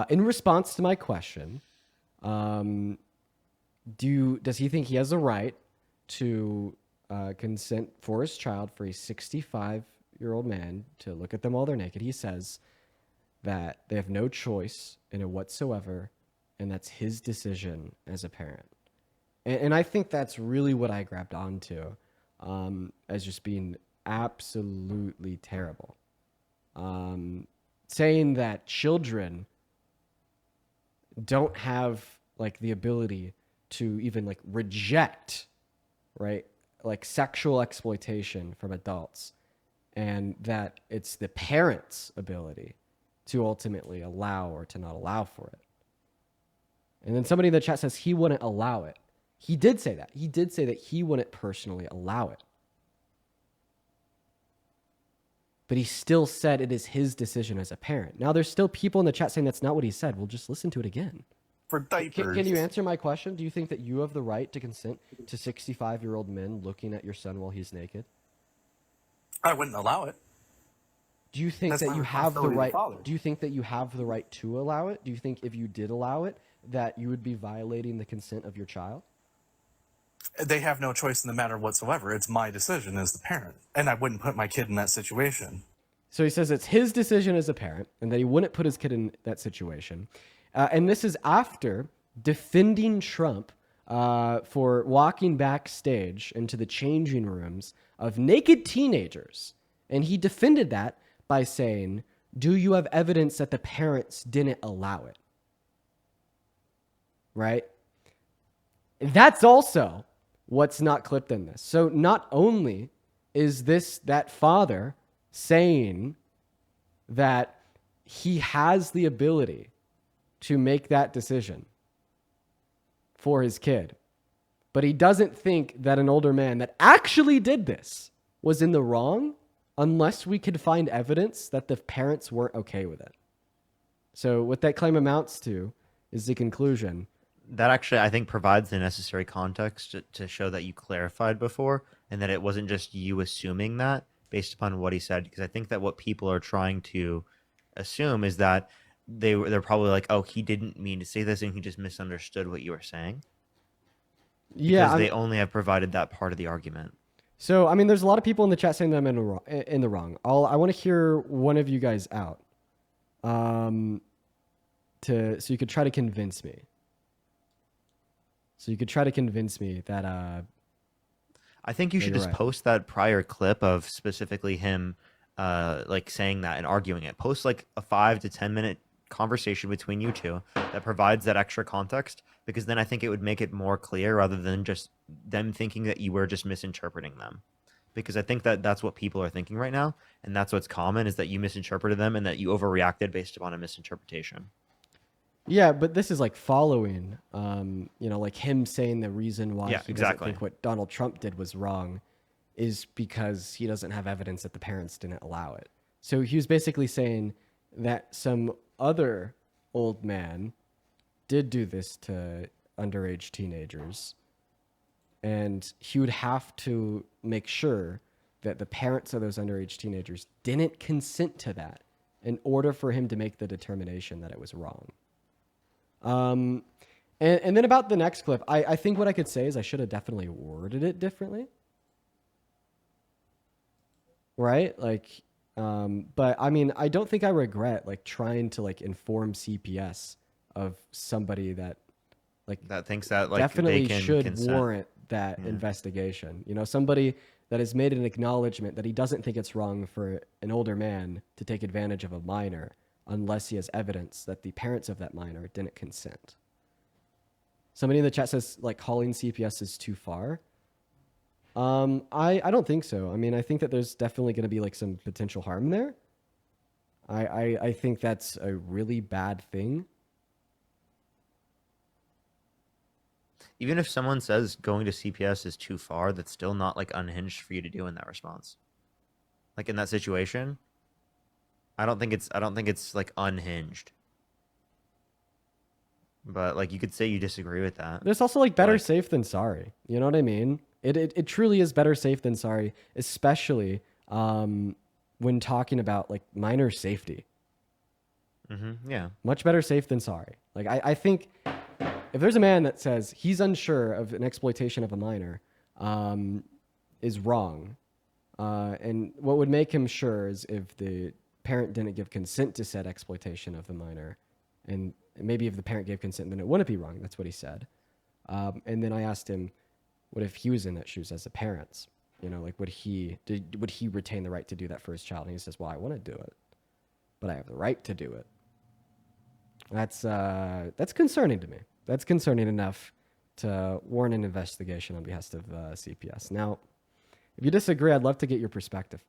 in response to my question, does he think he has a right to consent for his child for a 65-year-old man to look at them while they're naked? He says that they have no choice in it whatsoever, and that's his decision as a parent. And I think that's really what I grabbed onto as just being absolutely terrible. Saying that children don't have like the ability to even like reject, right, like sexual exploitation from adults, and that it's the parents' ability to ultimately allow or to not allow for it. And then somebody in the chat says he wouldn't allow it. He did say that. He did say that he wouldn't personally allow it. But he still said it is his decision as a parent. Now, there's still people in the chat saying that's not what he said. We'll just listen to it again. For diapers. Can you answer my question? Do you think that you have the right to consent to 65-year-old men looking at your son while he's naked? I wouldn't allow it. Do you think that you have the right? Do you think that you have the right to allow it? Do you think if you did allow it, that you would be violating the consent of your child? They have no choice in the matter whatsoever. It's my decision as the parent, and I wouldn't put my kid in that situation. So he says it's his decision as a parent and that he wouldn't put his kid in that situation. And this is after defending Trump for walking backstage into the changing rooms of naked teenagers. And he defended that by saying, do you have evidence that the parents didn't allow it? Right? That's also what's not clipped in this. So not only is this that father saying that he has the ability to make that decision for his kid, but he doesn't think that an older man that actually did this was in the wrong unless we could find evidence that the parents weren't okay with it. So what that claim amounts to is the conclusion. That actually, I think, provides the necessary context to show that you clarified before and that it wasn't just you assuming that based upon what he said. Because I think that what people are trying to assume is that they're probably like, oh, he didn't mean to say this and he just misunderstood what you were saying. Yeah, because they only have provided that part of the argument. So, I mean, there's a lot of people in the chat saying that I'm in the wrong. I want to hear one of you guys out. So you could try to convince me. So you could try to convince me that I think you should just post that prior clip of specifically him like saying that and arguing it. Post like a 5 to 10 minute conversation between you two that provides that extra context, because then I think it would make it more clear rather than just them thinking that you were just misinterpreting them. Because I think that that's what people are thinking right now, and that's what's common, is that you misinterpreted them and that you overreacted based upon a misinterpretation. Yeah, but this is like following, like him saying the reason why he doesn't think what Donald Trump did was wrong is because he doesn't have evidence that the parents didn't allow it. So he was basically saying that some other old man did do this to underage teenagers, and he would have to make sure that the parents of those underage teenagers didn't consent to that in order for him to make the determination that it was wrong. And then about the next clip, I think what I could say is I should have definitely worded it differently. Right? Like, but I mean, I don't think I regret like trying to like inform CPS of somebody that like that thinks that like definitely they can should consent. warrant that investigation. You know, somebody that has made an acknowledgement that he doesn't think it's wrong for an older man to take advantage of a minor unless he has evidence that the parents of that minor didn't consent. Somebody in the chat says like calling CPS is too far. I don't think so. I mean, I think that there's definitely going to be like some potential harm there. I think that's a really bad thing. Even if someone says going to CPS is too far, that's still not like unhinged for you to do in that response. Like in that situation, I don't think it's like unhinged. But like you could say you disagree with that. There's also like better safe than sorry. You know what I mean? It truly is better safe than sorry, especially when talking about like minor safety. Yeah. Much better safe than sorry. Like I think if there's a man that says he's unsure of an exploitation of a minor is wrong, and what would make him sure is if the parent didn't give consent to said exploitation of the minor, and maybe if the parent gave consent, then it wouldn't be wrong. That's what he said. And then I asked him, what if he was in that shoes as a parent? You know, like would he retain the right to do that for his child? And he says, well, I want to do it, but I have the right to do it. That's concerning to me. That's concerning enough to warrant an investigation on behalf of CPS. Now, if you disagree, I'd love to get your perspective.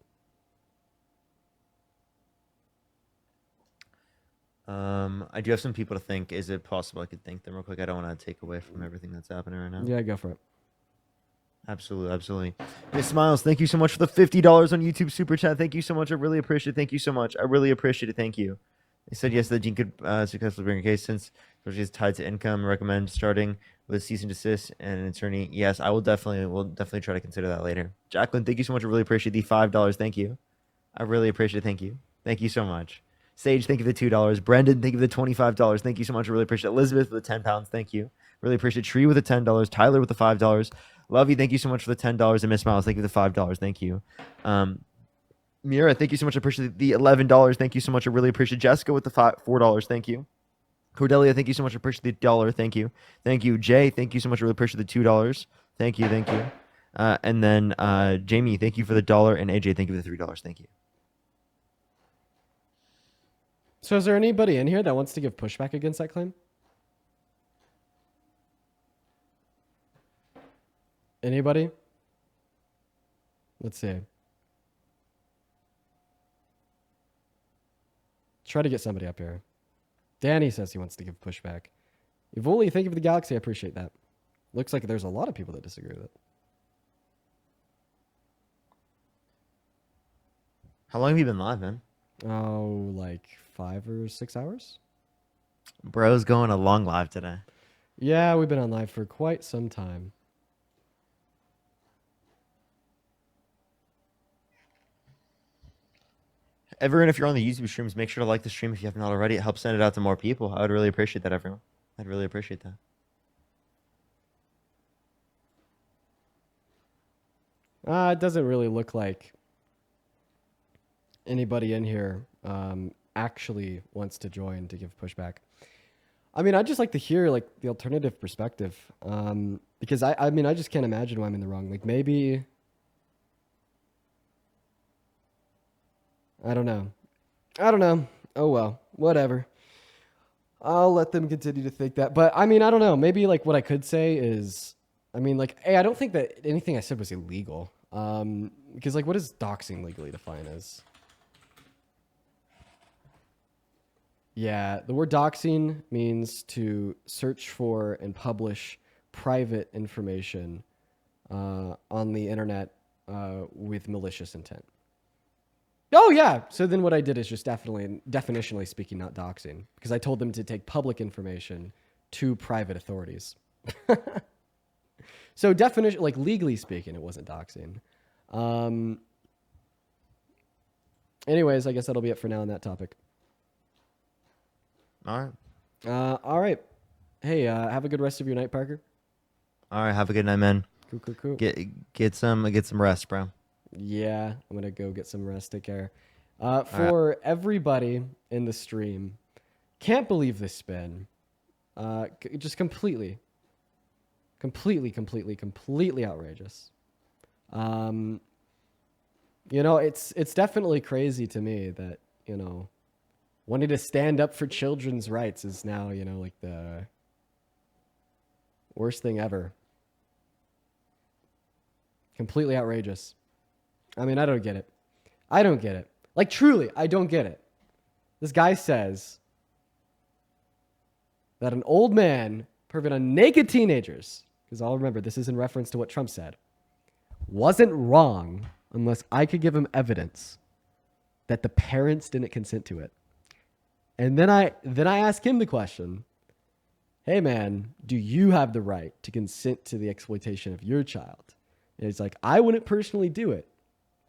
I do have some people to think. Is it possible I could thank them real quick? I don't want to take away from everything that's happening right now. Yeah, go for it. Absolutely. Miss Smiles, thank you so much for the $50 on YouTube Super Chat. Thank you so much. I really appreciate it. Thank you so much. I really appreciate it. Thank you. They said yes, that Gene could successfully bring a case since she is tied to income. Recommend starting with a cease and desist and an attorney. Yes, we'll definitely try to consider that later. Jacqueline, thank you so much. I really appreciate the $5. Thank you. I really appreciate it. Thank you. Thank you so much. Sage, thank you for the $2. Brendan, thank you for the $25. Thank you so much. I really appreciate it. Elizabeth with the £10. Thank you. Really appreciate it. Tree with the $10. Tyler with the $5. Lovey, thank you so much for the $10. And Miss Miles, thank you for the $5. Thank you. Mira, thank you so much. I appreciate the $11. Thank you so much. I really appreciate Jessica with the $4. Thank you. Cordelia, thank you so much. I appreciate the $1. Thank you. Thank you. Jay, thank you so much. I really appreciate the $2. Thank you. Thank you. And then Jamie, thank you for the $1. And AJ, thank you for the $3. Thank you. So is there anybody in here that wants to give pushback against that claim? Anybody? Let's see. Try to get somebody up here. Danny says he wants to give pushback. Ivoli, thank you for the galaxy. I appreciate that. Looks like there's a lot of people that disagree with it. How long have you been live, man? Oh, like 5 or 6 hours? Bro's going a long live today. Yeah, we've been on live for quite some time. Everyone, if you're on the YouTube streams, make sure to like the stream if you have not already. It helps send it out to more people. I would really appreciate that, everyone. I'd really appreciate that. It doesn't really look like anybody in here actually wants to join to give pushback. I mean, I'd just like to hear like the alternative perspective because I mean, I just can't imagine why I'm in the wrong. Like maybe, I don't know. Oh, well, whatever. I'll let them continue to think that. But I mean, I don't know. Maybe like what I could say is, I mean, like, hey, I don't think that anything I said was illegal. Because like, what does doxing legally define as? Yeah, the word doxing means to search for and publish private information on the internet with malicious intent. Oh, yeah. So then what I did is just definitionally speaking, not doxing, because I told them to take public information to private authorities. So definition, like legally speaking, it wasn't doxing. Anyways, I guess that'll be it for now on that topic. All right. All right. Hey, have a good rest of your night, Parker. All right. Have a good night, man. Cool. Get some rest, bro. Yeah, I'm going to go get some rest. Take care. For everybody in the stream, can't believe this spin. Just completely outrageous. You know, it's definitely crazy to me that, you know, wanting to stand up for children's rights is now, you know, like the worst thing ever. Completely outrageous. I mean, I don't get it. Like, truly, I don't get it. This guy says that an old man perving on naked teenagers, because I'll remember this is in reference to what Trump said, wasn't wrong unless I could give him evidence that the parents didn't consent to it. And then I ask him the question, hey man, do you have the right to consent to the exploitation of your child? And he's like, I wouldn't personally do it,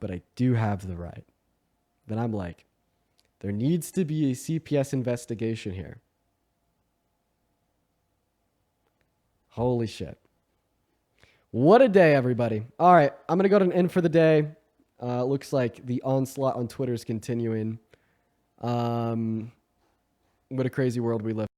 but I do have the right. Then I'm like, there needs to be a CPS investigation here. Holy shit. What a day, everybody. All right, I'm going to go to an end for the day. Looks like the onslaught on Twitter is continuing. What a crazy world we live in.